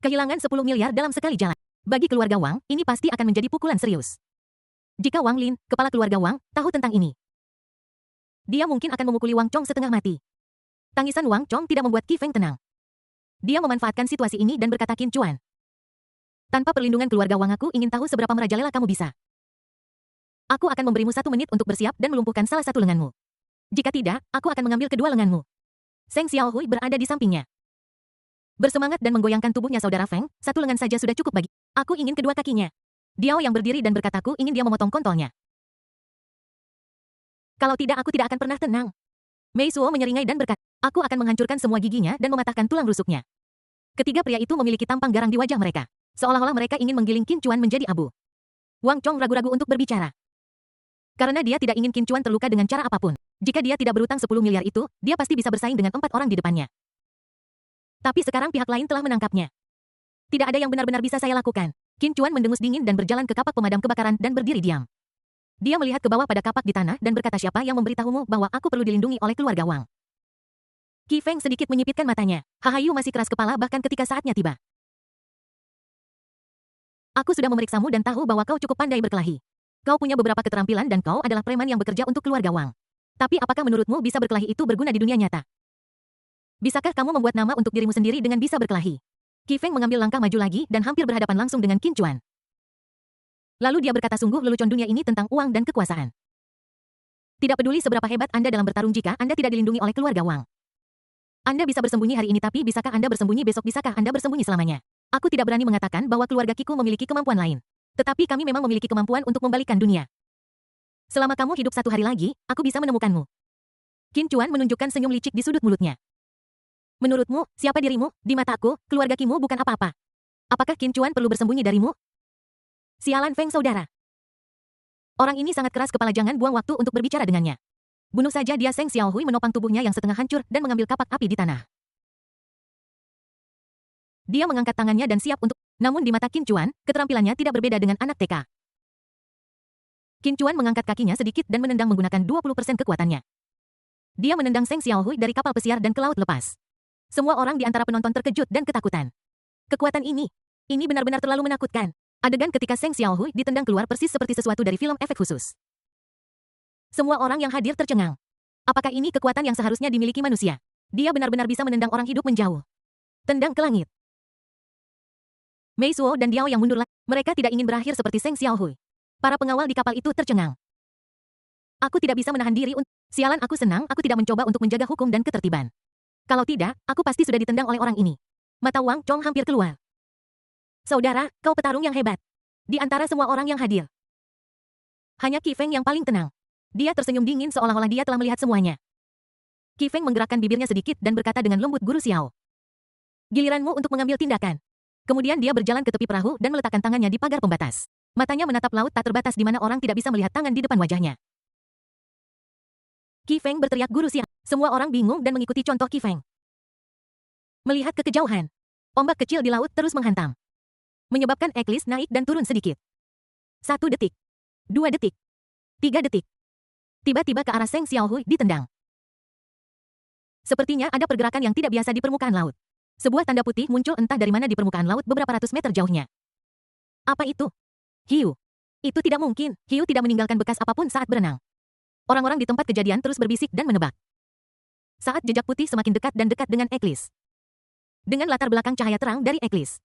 Kehilangan 10 miliar dalam sekali jalan. Bagi keluarga Wang, ini pasti akan menjadi pukulan serius. Jika Wang Lin, kepala keluarga Wang, tahu tentang ini, dia mungkin akan memukuli Wang Chong setengah mati. Tangisan Wang Chong tidak membuat Qi Feng tenang. Dia memanfaatkan situasi ini dan berkata, Qin Chuan, tanpa perlindungan keluarga Wang, aku ingin tahu seberapa merajalela kamu bisa. Aku akan memberimu 1 menit untuk bersiap dan melumpuhkan salah satu lenganmu. Jika tidak, aku akan mengambil kedua lenganmu. Seng Xiaohui berada di sampingnya. Bersemangat dan menggoyangkan tubuhnya. Saudara Feng, 1 lengan saja sudah cukup bagi. Aku ingin kedua kakinya. Diao yang berdiri dan berkataku ingin dia memotong kontolnya. Kalau tidak, aku tidak akan pernah tenang. Mei Suo menyeringai dan berkata, aku akan menghancurkan semua giginya dan mematahkan tulang rusuknya. Ketiga pria itu memiliki tampang garang di wajah mereka. Seolah-olah mereka ingin menggiling Qin Chuan menjadi abu. Wang Chong ragu-ragu untuk berbicara. Karena dia tidak ingin Qin Chuan terluka dengan cara apapun. Jika dia tidak berutang 10 miliar itu, dia pasti bisa bersaing dengan 4 orang di depannya. Tapi sekarang pihak lain telah menangkapnya. Tidak ada yang benar-benar bisa saya lakukan. Qin Chuan mendengus dingin dan berjalan ke kapak pemadam kebakaran dan berdiri diam. Dia melihat ke bawah pada kapak di tanah dan berkata, siapa yang memberitahumu bahwa aku perlu dilindungi oleh keluarga Wang? Qi Feng sedikit menyipitkan matanya. Hahayu masih keras kepala bahkan ketika saatnya tiba. Aku sudah memeriksamu dan tahu bahwa kau cukup pandai berkelahi. Kau punya beberapa keterampilan dan kau adalah preman yang bekerja untuk keluarga Wang. Tapi apakah menurutmu bisa berkelahi itu berguna di dunia nyata? Bisakah kamu membuat nama untuk dirimu sendiri dengan bisa berkelahi? Qi Feng mengambil langkah maju lagi dan hampir berhadapan langsung dengan Qin Chuan. Lalu dia berkata, sungguh lelucon dunia ini tentang uang dan kekuasaan. Tidak peduli seberapa hebat Anda dalam bertarung jika Anda tidak dilindungi oleh keluarga Wang. Anda bisa bersembunyi hari ini, tapi bisakah Anda bersembunyi besok? Bisakah Anda bersembunyi selamanya? Aku tidak berani mengatakan bahwa keluarga Kiku memiliki kemampuan lain. Tetapi kami memang memiliki kemampuan untuk membalikkan dunia. Selama kamu hidup 1 hari lagi, aku bisa menemukanmu. Qin Chuan menunjukkan senyum licik di sudut mulutnya. Menurutmu, siapa dirimu? Di mataku, keluarga Kimu bukan apa-apa. Apakah Qin Chuan perlu bersembunyi darimu? Sialan Feng saudara. Orang ini sangat keras kepala, jangan buang waktu untuk berbicara dengannya. Bunuh saja dia. Seng Xiaohui menopang tubuhnya yang setengah hancur dan mengambil kapak api di tanah. Dia mengangkat tangannya dan siap untuk, namun di mata Qin Chuan, keterampilannya tidak berbeda dengan anak TK. Qin Chuan mengangkat kakinya sedikit dan menendang menggunakan 20% kekuatannya. Dia menendang Seng Xiaohui dari kapal pesiar dan ke laut lepas. Semua orang di antara penonton terkejut dan ketakutan. Kekuatan ini benar-benar terlalu menakutkan. Adegan ketika Seng Xiaohui ditendang keluar persis seperti sesuatu dari film efek khusus. Semua orang yang hadir tercengang. Apakah ini kekuatan yang seharusnya dimiliki manusia? Dia benar-benar bisa menendang orang hidup menjauh. Tendang ke langit. Mei Suo dan Diao yang mundur lagi. Mereka tidak ingin berakhir seperti Seng Xiaohui. Para pengawal di kapal itu tercengang. Aku tidak bisa menahan diri untuk... Sialan, aku senang aku tidak mencoba untuk menjaga hukum dan ketertiban. Kalau tidak, aku pasti sudah ditendang oleh orang ini. Mata Wang Chong hampir keluar. Saudara, kau petarung yang hebat. Di antara semua orang yang hadir, hanya Qi Feng yang paling tenang. Dia tersenyum dingin seolah-olah dia telah melihat semuanya. Qi Feng menggerakkan bibirnya sedikit dan berkata dengan lembut, Guru Xiao. Giliranmu untuk mengambil tindakan. Kemudian dia berjalan ke tepi perahu dan meletakkan tangannya di pagar pembatas. Matanya menatap laut tak terbatas di mana orang tidak bisa melihat tangan di depan wajahnya. Qi Feng berteriak, Guru Xiao. Semua orang bingung dan mengikuti contoh Qi Feng. Melihat ke kejauhan, ombak kecil di laut terus menghantam, menyebabkan Eklis naik dan turun sedikit. 1 detik. 2 detik. 3 detik. Tiba-tiba ke arah Seng Xiaohui ditendang. Sepertinya ada pergerakan yang tidak biasa di permukaan laut. Sebuah tanda putih muncul entah dari mana di permukaan laut beberapa ratus meter jauhnya. Apa itu? Hiu. Itu tidak mungkin. Hiu tidak meninggalkan bekas apapun saat berenang. Orang-orang di tempat kejadian terus berbisik dan menebak. Saat jejak putih semakin dekat dan dekat dengan Eklis. Dengan latar belakang cahaya terang dari Eklis.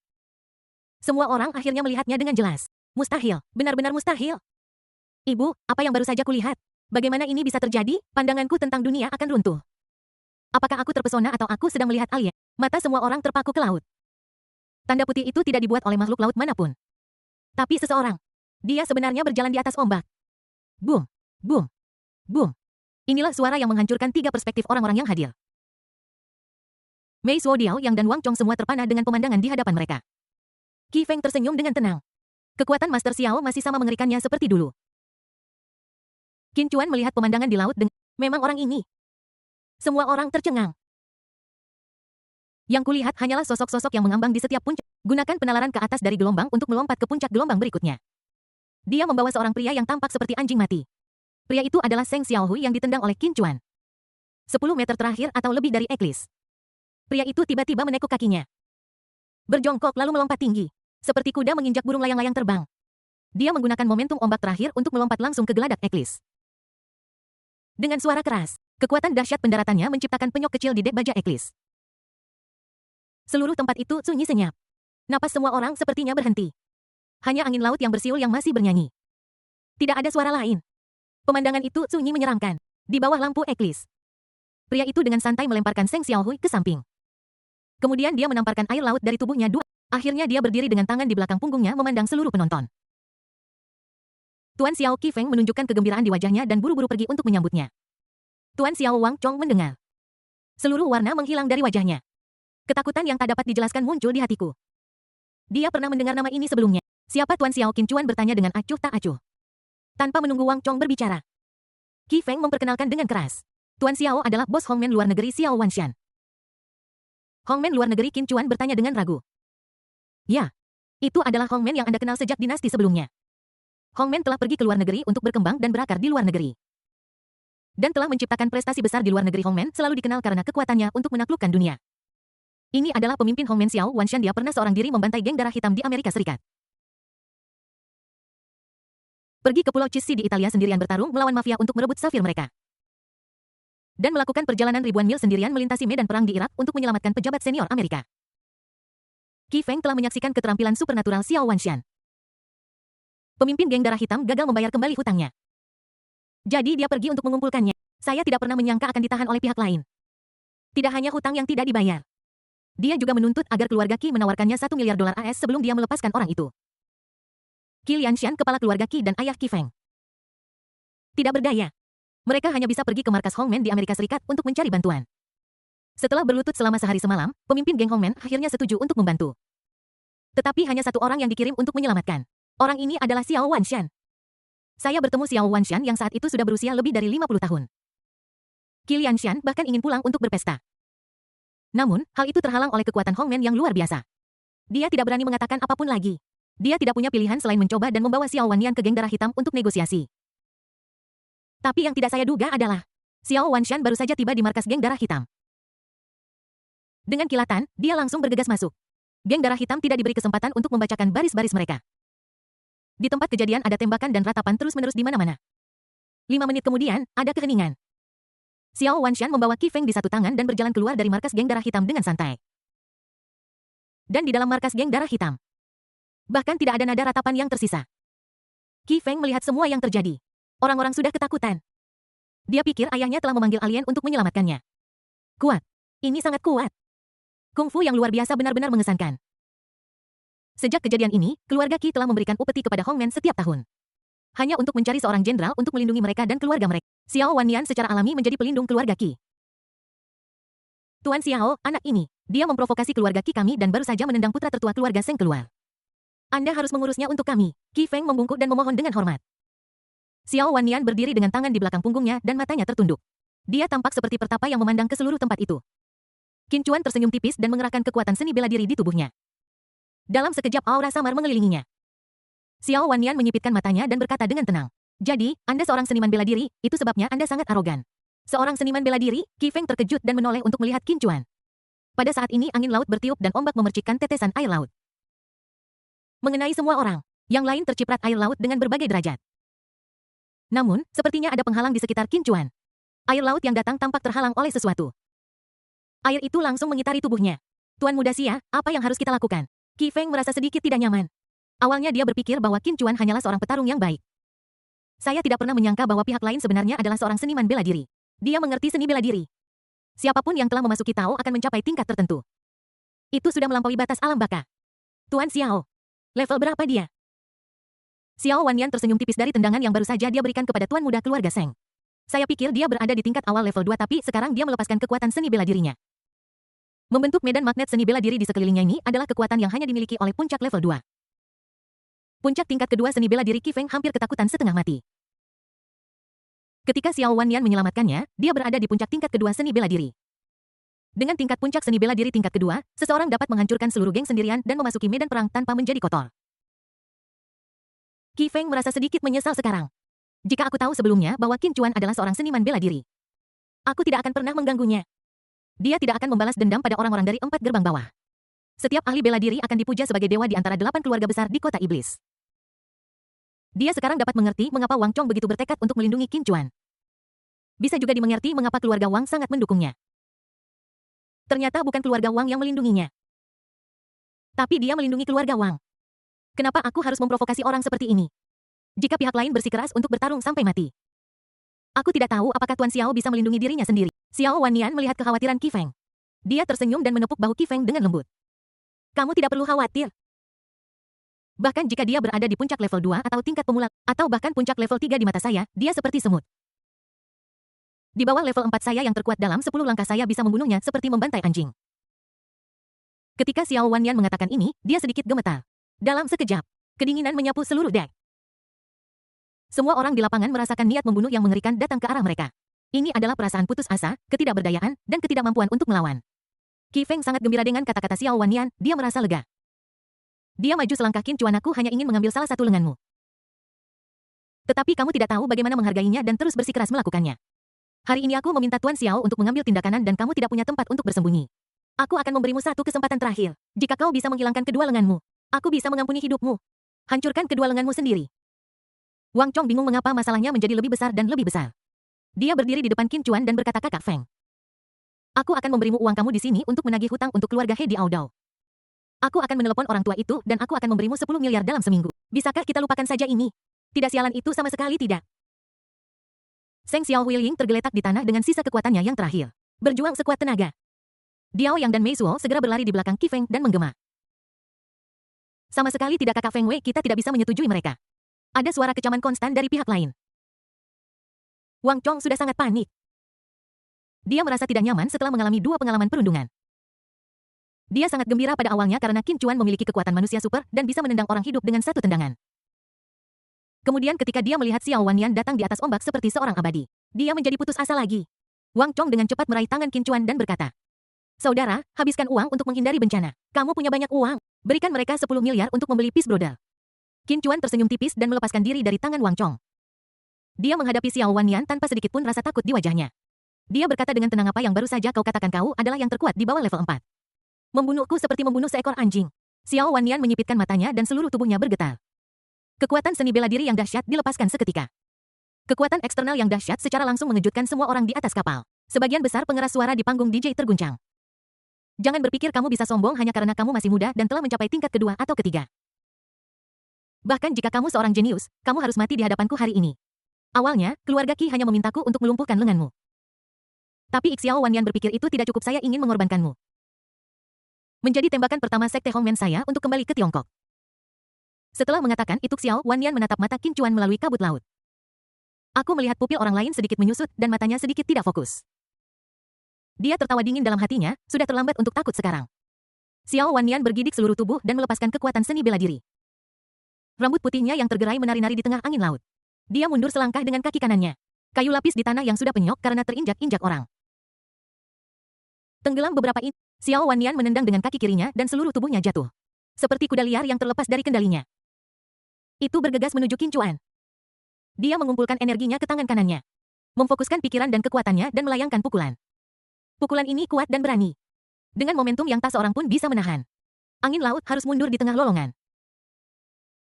Semua orang akhirnya melihatnya dengan jelas. Mustahil. Benar-benar mustahil. Ibu, apa yang baru saja kulihat? Bagaimana ini bisa terjadi? Pandanganku tentang dunia akan runtuh. Apakah aku terpesona atau aku sedang melihat alien? Mata semua orang terpaku ke laut. Tanda putih itu tidak dibuat oleh makhluk laut manapun. Tapi seseorang. Dia sebenarnya berjalan di atas ombak. Boom. Boom. Boom. Inilah suara yang menghancurkan 3 perspektif orang-orang yang hadir. Mei Suo Diao Yang dan Wang Chong semua terpana dengan pemandangan di hadapan mereka. Qi Feng tersenyum dengan tenang. Kekuatan Master Xiao masih sama mengerikannya seperti dulu. Qin Chuan melihat pemandangan di laut dengan, memang orang ini. Semua orang tercengang. Yang kulihat hanyalah sosok-sosok yang mengambang di setiap puncak. Gunakan penalaran ke atas dari gelombang untuk melompat ke puncak gelombang berikutnya. Dia membawa seorang pria yang tampak seperti anjing mati. Pria itu adalah Seng Xiaohui yang ditendang oleh Qin Chuan. 10 meter terakhir atau lebih dari Eklis. Pria itu tiba-tiba menekuk kakinya. Berjongkok lalu melompat tinggi. Seperti kuda menginjak burung layang-layang terbang. Dia menggunakan momentum ombak terakhir untuk melompat langsung ke geladak Eklis. Dengan suara keras, kekuatan dahsyat pendaratannya menciptakan penyok kecil di dek baja Eklis. Seluruh tempat itu sunyi senyap. Napas semua orang sepertinya berhenti. Hanya angin laut yang bersiul yang masih bernyanyi. Tidak ada suara lain. Pemandangan itu sunyi menyeramkan. Di bawah lampu Eklis. Pria itu dengan santai melemparkan Seng Xiaohui ke samping. Kemudian dia menamparkan air laut dari tubuhnya 2. Akhirnya dia berdiri dengan tangan di belakang punggungnya memandang seluruh penonton. Tuan Xiao Qi Feng menunjukkan kegembiraan di wajahnya dan buru-buru pergi untuk menyambutnya. Tuan Xiao Wang Chong mendengar. Seluruh warna menghilang dari wajahnya. Ketakutan yang tak dapat dijelaskan muncul di hatiku. Dia pernah mendengar nama ini sebelumnya. Siapa Tuan Xiao? Qin Chuan bertanya dengan acuh tak acuh. Tanpa menunggu Wang Chong berbicara, Qi Feng memperkenalkan dengan keras. Tuan Xiao adalah bos Hongmen luar negeri Xiao Wanshan. Hongmen luar negeri? Qin Chuan bertanya dengan ragu. Ya, itu adalah Hongmen yang Anda kenal sejak dinasti sebelumnya. Hongmen telah pergi ke luar negeri untuk berkembang dan berakar di luar negeri. Dan telah menciptakan prestasi besar di luar negeri. Hongmen selalu dikenal karena kekuatannya untuk menaklukkan dunia. Ini adalah pemimpin Hongmen Xiao Wanshan. Dia pernah seorang diri membantai geng darah hitam di Amerika Serikat. Pergi ke Pulau Chissi di Italia sendirian bertarung melawan mafia untuk merebut safir mereka. Dan melakukan perjalanan ribuan mil sendirian melintasi medan perang di Irak untuk menyelamatkan pejabat senior Amerika. Qi Feng telah menyaksikan keterampilan supernatural Xiao Wanshan. Pemimpin geng darah hitam gagal membayar kembali hutangnya. Jadi dia pergi untuk mengumpulkannya. Saya tidak pernah menyangka akan ditahan oleh pihak lain. Tidak hanya hutang yang tidak dibayar. Dia juga menuntut agar keluarga Qi menawarkannya $1 miliar AS sebelum dia melepaskan orang itu. Qi Lianshan, kepala keluarga Qi dan ayah Qi Feng. Tidak berdaya. Mereka hanya bisa pergi ke markas Hongmen di Amerika Serikat untuk mencari bantuan. Setelah berlutut selama sehari semalam, pemimpin geng Hongmen akhirnya setuju untuk membantu. Tetapi hanya satu orang yang dikirim untuk menyelamatkan. Orang ini adalah Xiao Wanshan. Saya bertemu Xiao Wanshan yang saat itu sudah berusia lebih dari 50 tahun. Qi Lianshan bahkan ingin pulang untuk berpesta. Namun, hal itu terhalang oleh kekuatan Hongmen yang luar biasa. Dia tidak berani mengatakan apapun lagi. Dia tidak punya pilihan selain mencoba dan membawa Xiao Wanyan ke geng darah hitam untuk negosiasi. Tapi yang tidak saya duga adalah, Xiao Wanshan baru saja tiba di markas geng darah hitam. Dengan kilatan, dia langsung bergegas masuk. Geng darah hitam tidak diberi kesempatan untuk membacakan baris-baris mereka. Di tempat kejadian ada tembakan dan ratapan terus-menerus di mana-mana. 5 menit kemudian, ada keheningan. Xiao Wanshan membawa Qi Feng di satu tangan dan berjalan keluar dari markas geng darah hitam dengan santai. Dan di dalam markas geng darah hitam, bahkan tidak ada nada ratapan yang tersisa. Qi Feng melihat semua yang terjadi. Orang-orang sudah ketakutan. Dia pikir ayahnya telah memanggil alien untuk menyelamatkannya. Kuat. Ini sangat kuat. Kungfu yang luar biasa benar-benar mengesankan. Sejak kejadian ini, keluarga Qi telah memberikan upeti kepada Hongmen setiap tahun. Hanya untuk mencari seorang jenderal untuk melindungi mereka dan keluarga mereka. Xiao Wanyan secara alami menjadi pelindung keluarga Qi. Tuan Xiao, anak ini, dia memprovokasi keluarga Qi kami dan baru saja menendang putra tertua keluarga Seng keluar. Anda harus mengurusnya untuk kami. Qi Feng membungkuk dan memohon dengan hormat. Xiao Wannian berdiri dengan tangan di belakang punggungnya dan matanya tertunduk. Dia tampak seperti pertapa yang memandang ke seluruh tempat itu. Qin Chuan tersenyum tipis dan mengerahkan kekuatan seni bela diri di tubuhnya. Dalam sekejap aura samar mengelilinginya. Xiao Wannian menyipitkan matanya dan berkata dengan tenang. Jadi, Anda seorang seniman bela diri, itu sebabnya Anda sangat arogan. Seorang seniman bela diri, Qi Feng terkejut dan menoleh untuk melihat Qin Chuan. Pada saat ini angin laut bertiup dan ombak memercikkan tetesan air laut. Mengenai semua orang, yang lain terciprat air laut dengan berbagai derajat. Namun, sepertinya ada penghalang di sekitar Qin Chuan. Air laut yang datang tampak terhalang oleh sesuatu. Air itu langsung mengitari tubuhnya. Tuan Muda Xia, apa yang harus kita lakukan? Qi Feng merasa sedikit tidak nyaman. Awalnya dia berpikir bahwa Qin Chuan hanyalah seorang petarung yang baik. Saya tidak pernah menyangka bahwa pihak lain sebenarnya adalah seorang seniman bela diri. Dia mengerti seni bela diri. Siapapun yang telah memasuki Tao akan mencapai tingkat tertentu. Itu sudah melampaui batas alam baka. Tuan Xiao, level berapa dia? Xiao Wannian tersenyum tipis dari tendangan yang baru saja dia berikan kepada tuan muda keluarga Seng. Saya pikir dia berada di tingkat awal level 2 tapi sekarang dia melepaskan kekuatan seni bela dirinya. Membentuk medan magnet seni bela diri di sekelilingnya ini adalah kekuatan yang hanya dimiliki oleh puncak level 2. Puncak tingkat kedua seni bela diri Qi Feng hampir ketakutan setengah mati. Ketika Xiao Wannian menyelamatkannya, dia berada di puncak tingkat kedua seni bela diri. Dengan tingkat puncak seni bela diri tingkat kedua, seseorang dapat menghancurkan seluruh geng sendirian dan memasuki medan perang tanpa menjadi kotor. Qi Feng merasa sedikit menyesal sekarang. Jika aku tahu sebelumnya bahwa Qin Chuan adalah seorang seniman bela diri, aku tidak akan pernah mengganggunya. Dia tidak akan membalas dendam pada orang-orang dari 4 gerbang bawah. Setiap ahli bela diri akan dipuja sebagai dewa di antara 8 keluarga besar di kota iblis. Dia sekarang dapat mengerti mengapa Wang Chong begitu bertekad untuk melindungi Qin Chuan. Bisa juga dimengerti mengapa keluarga Wang sangat mendukungnya. Ternyata bukan keluarga Wang yang melindunginya. Tapi dia melindungi keluarga Wang. Kenapa aku harus memprovokasi orang seperti ini? Jika pihak lain bersikeras untuk bertarung sampai mati. Aku tidak tahu apakah Tuan Xiao bisa melindungi dirinya sendiri. Xiao Wannian melihat kekhawatiran Qi Feng. Dia tersenyum dan menepuk bahu Qi Feng dengan lembut. Kamu tidak perlu khawatir. Bahkan jika dia berada di puncak level 2 atau tingkat pemula, atau bahkan puncak level 3 di mata saya, dia seperti semut. Di bawah level 4 saya yang terkuat dalam 10 langkah saya bisa membunuhnya seperti membantai anjing. Ketika Xiao Wannian mengatakan ini, dia sedikit gemetar. Dalam sekejap, kedinginan menyapu seluruh dek. Semua orang di lapangan merasakan niat membunuh yang mengerikan datang ke arah mereka. Ini adalah perasaan putus asa, ketidakberdayaan, dan ketidakmampuan untuk melawan. Qi Feng sangat gembira dengan kata-kata Xiao Wannian, dia merasa lega. Dia maju selangkah. Qin Chuan, aku hanya ingin mengambil salah satu lenganmu. Tetapi kamu tidak tahu bagaimana menghargainya dan terus bersikeras melakukannya. Hari ini aku meminta Tuan Xiao untuk mengambil tindakan dan kamu tidak punya tempat untuk bersembunyi. Aku akan memberimu satu kesempatan terakhir. Jika kau bisa menghilangkan kedua lenganmu, aku bisa mengampuni hidupmu. Hancurkan kedua lenganmu sendiri. Wang Chong bingung mengapa masalahnya menjadi lebih besar dan lebih besar. Dia berdiri di depan Qin Chuan dan berkata, Kakak Feng. Aku akan memberimu uang kamu di sini untuk menagih hutang untuk keluarga He di Aodao. Aku akan menelepon orang tua itu dan aku akan memberimu 10 miliar dalam seminggu. Bisakah kita lupakan saja ini? Tidak sialan itu sama sekali tidak. Seng Xiao Huiying tergeletak di tanah dengan sisa kekuatannya yang terakhir. Berjuang sekuat tenaga. Diao Yang dan Mei Suo segera berlari di belakang Qi Feng dan menggema. Sama sekali tidak, Kakak Feng Wei, kita tidak bisa menyetujui mereka. Ada suara kecaman konstan dari pihak lain. Wang Chong sudah sangat panik. Dia merasa tidak nyaman setelah mengalami 2 pengalaman perundungan. Dia sangat gembira pada awalnya karena Qin Chuan memiliki kekuatan manusia super dan bisa menendang orang hidup dengan satu tendangan. Kemudian ketika dia melihat Xiao Wannian datang di atas ombak seperti seorang abadi, dia menjadi putus asa lagi. Wang Chong dengan cepat meraih tangan Qin Chuan dan berkata, Saudara, habiskan uang untuk menghindari bencana. Kamu punya banyak uang. Berikan mereka 10 miliar untuk membeli Peace Brother. Qin Chuan tersenyum tipis dan melepaskan diri dari tangan Wang Chong. Dia menghadapi Xiao Wannian tanpa sedikit pun rasa takut di wajahnya. Dia berkata dengan tenang, apa yang baru saja kau katakan, kau adalah yang terkuat di bawah level 4. Membunuhku seperti membunuh seekor anjing. Xiao Wannian menyipitkan matanya dan seluruh tubuhnya bergetar. Kekuatan seni bela diri yang dahsyat dilepaskan seketika. Kekuatan eksternal yang dahsyat secara langsung mengejutkan semua orang di atas kapal. Sebagian besar pengeras suara di panggung DJ terguncang. Jangan berpikir kamu bisa sombong hanya karena kamu masih muda dan telah mencapai tingkat kedua atau ketiga. Bahkan jika kamu seorang jenius, kamu harus mati di hadapanku hari ini. Awalnya, keluarga Qi hanya memintaku untuk melumpuhkan lenganmu. Tapi Xiao Wannian berpikir itu tidak cukup, saya ingin mengorbankanmu. Menjadi tembakan pertama Sekte Hongmen saya untuk kembali ke Tiongkok. Setelah mengatakan itu, Xiao Wannian menatap mata Qin Chuan melalui kabut laut. Aku melihat pupil orang lain sedikit menyusut dan matanya sedikit tidak fokus. Dia tertawa dingin dalam hatinya, sudah terlambat untuk takut sekarang. Xiao Wannian bergidik seluruh tubuh dan melepaskan kekuatan seni bela diri. Rambut putihnya yang tergerai menari-nari di tengah angin laut. Dia mundur selangkah dengan kaki kanannya. Kayu lapis di tanah yang sudah penyok karena terinjak-injak orang. Tenggelam beberapa inci, Xiao Wannian menendang dengan kaki kirinya dan seluruh tubuhnya jatuh. Seperti kuda liar yang terlepas dari kendalinya. Itu bergegas menuju Qin Chuan. Dia mengumpulkan energinya ke tangan kanannya. Memfokuskan pikiran dan kekuatannya dan melayangkan pukulan. Pukulan ini kuat dan berani. Dengan momentum yang tak seorang pun bisa menahan. Angin laut harus mundur di tengah lolongan.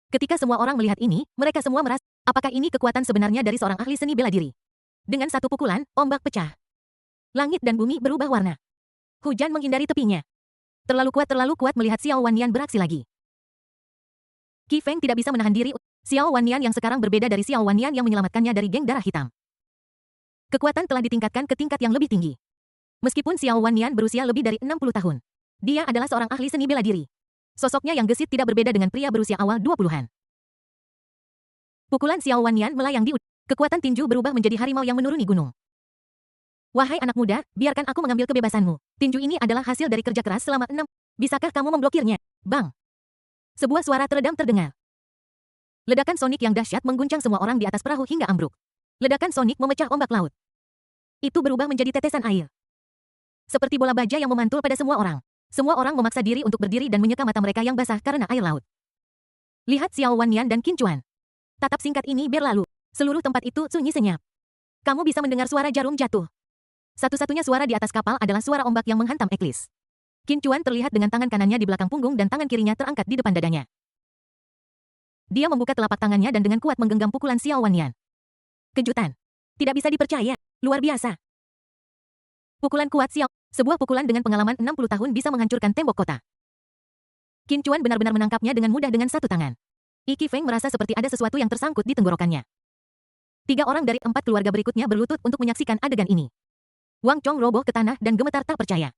Ketika semua orang melihat ini, mereka semua merasa, apakah ini kekuatan sebenarnya dari seorang ahli seni bela diri? Dengan satu pukulan, ombak pecah. Langit dan bumi berubah warna. Hujan menghindari tepinya. Terlalu kuat melihat Xiao Wannian beraksi lagi. Qi Feng tidak bisa menahan diri. Xiao Wannian yang sekarang berbeda dari Xiao Wannian yang menyelamatkannya dari geng darah hitam. Kekuatan telah ditingkatkan ke tingkat yang lebih tinggi. Meskipun Xiao Wannian berusia lebih dari 60 tahun. Dia adalah seorang ahli seni bela diri. Sosoknya yang gesit tidak berbeda dengan pria berusia awal 20-an. Pukulan Xiao Wannian melayang di udara. Kekuatan tinju berubah menjadi harimau yang menuruni gunung. Wahai anak muda, biarkan aku mengambil kebebasanmu. Tinju ini adalah hasil dari kerja keras selama 6. Bisakah kamu memblokirnya? Bang! Sebuah suara teredam terdengar. Ledakan sonik yang dahsyat mengguncang semua orang di atas perahu hingga ambruk. Ledakan sonik memecah ombak laut. Itu berubah menjadi tetesan air. Seperti bola baja yang memantul pada semua orang. Semua orang memaksa diri untuk berdiri dan menyeka mata mereka yang basah karena air laut. Lihat Xiao Wannian dan Qin Chuan. Tatap singkat ini berlalu. Seluruh tempat itu sunyi senyap. Kamu bisa mendengar suara jarum jatuh. Satu-satunya suara di atas kapal adalah suara ombak yang menghantam Eklis. Qin Chuan terlihat dengan tangan kanannya di belakang punggung dan tangan kirinya terangkat di depan dadanya. Dia membuka telapak tangannya dan dengan kuat menggenggam pukulan Xiao Wannian. Kejutan. Tidak bisa dipercaya. Luar biasa. Pukulan kuat Xiao. Sebuah pukulan dengan pengalaman 60 tahun bisa menghancurkan tembok kota. Qin Chuan benar-benar menangkapnya dengan mudah dengan satu tangan. Qi Feng merasa seperti ada sesuatu yang tersangkut di tenggorokannya. 3 orang dari 4 keluarga berikutnya berlutut untuk menyaksikan adegan ini. Wang Chong roboh ke tanah dan gemetar tak percaya.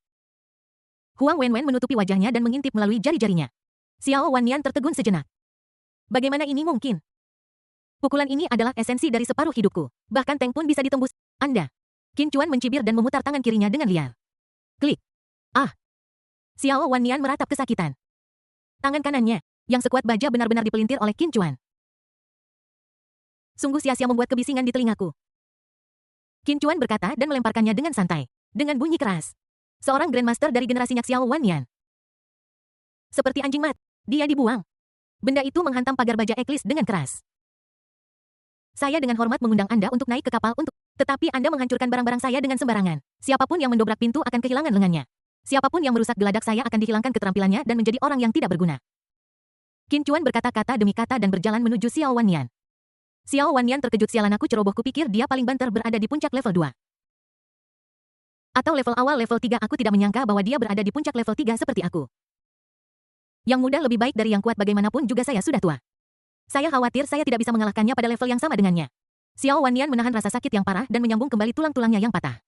Huang Wenwen menutupi wajahnya dan mengintip melalui jari-jarinya. Xiao Wannian tertegun sejenak. Bagaimana ini mungkin? Pukulan ini adalah esensi dari separuh hidupku. Bahkan Teng pun bisa ditembus. Anda. Qin Chuan mencibir dan memutar tangan kirinya dengan liar. Klik. Ah. Xiao Wannian meratap kesakitan. Tangan kanannya, yang sekuat baja benar-benar dipelintir oleh Qin Chuan. Sungguh sia-sia membuat kebisingan di telingaku. Qin Chuan berkata dan melemparkannya dengan santai. Dengan bunyi keras. Seorang Grandmaster dari generasinya Xiao Wannian. Seperti anjing mat. Dia dibuang. Benda itu menghantam pagar baja Eklis dengan keras. Saya dengan hormat mengundang Anda untuk naik ke kapal untuk... Tetapi Anda menghancurkan barang-barang saya dengan sembarangan. Siapapun yang mendobrak pintu akan kehilangan lengannya. Siapapun yang merusak geladak saya akan dihilangkan keterampilannya dan menjadi orang yang tidak berguna. Qin Chuan berkata kata demi kata dan berjalan menuju Xiao Wannian. Xiao Wannian terkejut, sialan aku ceroboh, kupikir dia paling banter berada di puncak level 2. Atau level awal level 3, aku tidak menyangka bahwa dia berada di puncak level 3 seperti aku. Yang muda lebih baik dari yang kuat, bagaimanapun juga saya sudah tua. Saya khawatir saya tidak bisa mengalahkannya pada level yang sama dengannya. Xiao Wannian menahan rasa sakit yang parah dan menyambung kembali tulang-tulangnya yang patah.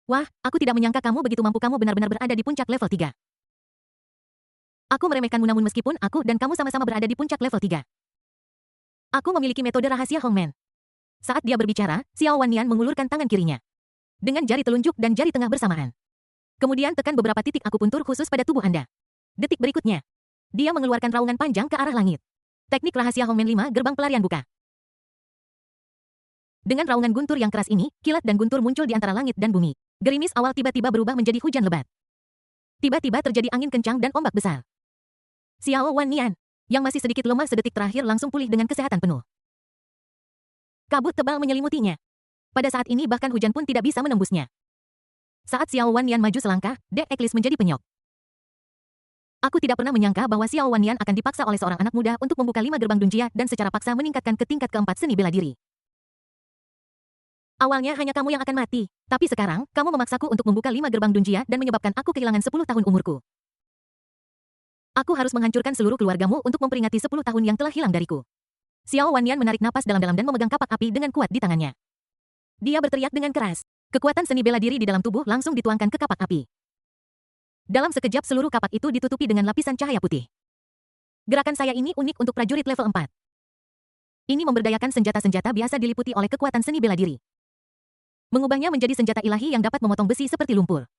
Wah, aku tidak menyangka kamu begitu mampu, kamu benar-benar berada di puncak level 3. Aku meremehkanmu, namun meskipun aku dan kamu sama-sama berada di puncak level 3. Aku memiliki metode rahasia Hongmen. Saat dia berbicara, Xiao Wannian mengulurkan tangan kirinya. Dengan jari telunjuk dan jari tengah bersamaan. Kemudian tekan beberapa titik akupuntur khusus pada tubuh Anda. Detik berikutnya, dia mengeluarkan raungan panjang ke arah langit. Teknik rahasia Hongmen 5, gerbang pelarian buka. Dengan raungan guntur yang keras ini, kilat dan guntur muncul di antara langit dan bumi. Gerimis awal tiba-tiba berubah menjadi hujan lebat. Tiba-tiba terjadi angin kencang dan ombak besar. Xiao Wannian, yang masih sedikit lemah sedetik terakhir, langsung pulih dengan kesehatan penuh. Kabut tebal menyelimutinya. Pada saat ini bahkan hujan pun tidak bisa menembusnya. Saat Xiao Wannian maju selangkah, dek Eklis menjadi penyok. Aku tidak pernah menyangka bahwa Xiao Wannian akan dipaksa oleh seorang anak muda untuk membuka 5 gerbang Dunjia dan secara paksa meningkatkan ke tingkat keempat seni bela diri. Awalnya hanya kamu yang akan mati, tapi sekarang, kamu memaksaku untuk membuka 5 gerbang Dunjia dan menyebabkan aku kehilangan 10 tahun umurku. Aku harus menghancurkan seluruh keluargamu untuk memperingati 10 tahun yang telah hilang dariku. Xiao Wannian menarik napas dalam-dalam dan memegang kapak api dengan kuat di tangannya. Dia berteriak dengan keras. Kekuatan seni bela diri di dalam tubuh langsung dituangkan ke kapak api. Dalam sekejap seluruh kapak itu ditutupi dengan lapisan cahaya putih. Gerakan saya ini unik untuk prajurit level 4. Ini memberdayakan senjata-senjata biasa diliputi oleh kekuatan seni bela diri. Mengubahnya menjadi senjata ilahi yang dapat memotong besi seperti lumpur.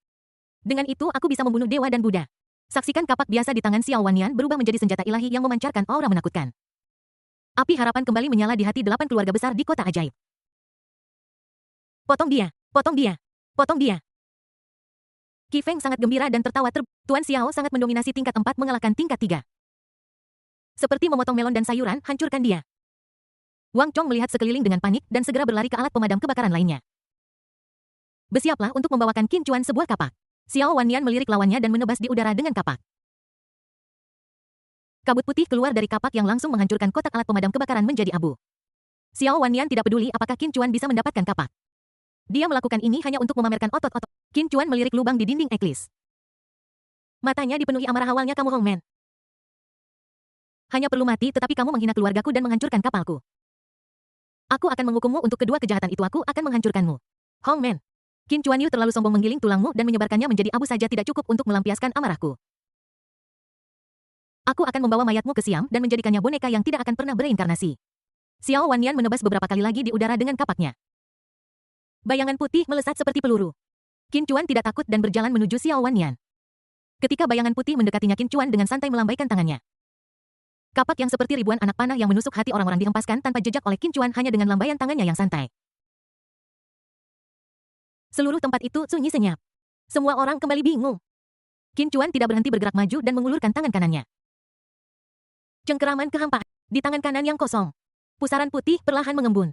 Dengan itu aku bisa membunuh dewa dan Buddha. Saksikan kapak biasa di tangan Xiao Wanyan berubah menjadi senjata ilahi yang memancarkan aura menakutkan. Api harapan kembali menyala di hati 8 keluarga besar di kota ajaib. Potong dia, potong dia, potong dia. Qi Feng sangat gembira dan tertawa Tuan Xiao sangat mendominasi tingkat 4 mengalahkan tingkat 3. Seperti memotong melon dan sayuran, hancurkan dia. Wang Chong melihat sekeliling dengan panik dan segera berlari ke alat pemadam kebakaran lainnya. Bersiaplah untuk membawakan Qin Chuan sebuah kapak. Xiao Wanyan melirik lawannya dan menebas di udara dengan kapak. Kabut putih keluar dari kapak yang langsung menghancurkan kotak alat pemadam kebakaran menjadi abu. Xiao Wanyan tidak peduli apakah Qin Chuan bisa mendapatkan kapak. Dia melakukan ini hanya untuk memamerkan otot-otot. Qin Chuan melirik lubang di dinding eklis. Matanya dipenuhi amarah. Awalnya kamu Hongmen. Hanya perlu mati tetapi kamu menghina keluargaku dan menghancurkan kapalku. Aku akan menghukummu untuk kedua kejahatan itu. Aku akan menghancurkanmu. Hongmen. Qin Chuan Yu terlalu sombong menggiling tulangmu dan menyebarkannya menjadi abu saja tidak cukup untuk melampiaskan amarahku. Aku akan membawa mayatmu ke Siam dan menjadikannya boneka yang tidak akan pernah bereinkarnasi. Xiao Wanyan menebas beberapa kali lagi di udara dengan kapaknya. Bayangan putih melesat seperti peluru. Qin Chuan tidak takut dan berjalan menuju Xiao Wanyan. Ketika bayangan putih mendekatinya, Qin Chuan dengan santai melambaikan tangannya. Kapak yang seperti ribuan anak panah yang menusuk hati orang-orang dihempaskan tanpa jejak oleh Qin Chuan hanya dengan lambaian tangannya yang santai. Seluruh tempat itu sunyi senyap. Semua orang kembali bingung. Qin Chuan tidak berhenti bergerak maju dan mengulurkan tangan kanannya. Cengkeraman kehampaan. Di tangan kanan yang kosong. Pusaran putih perlahan mengembun.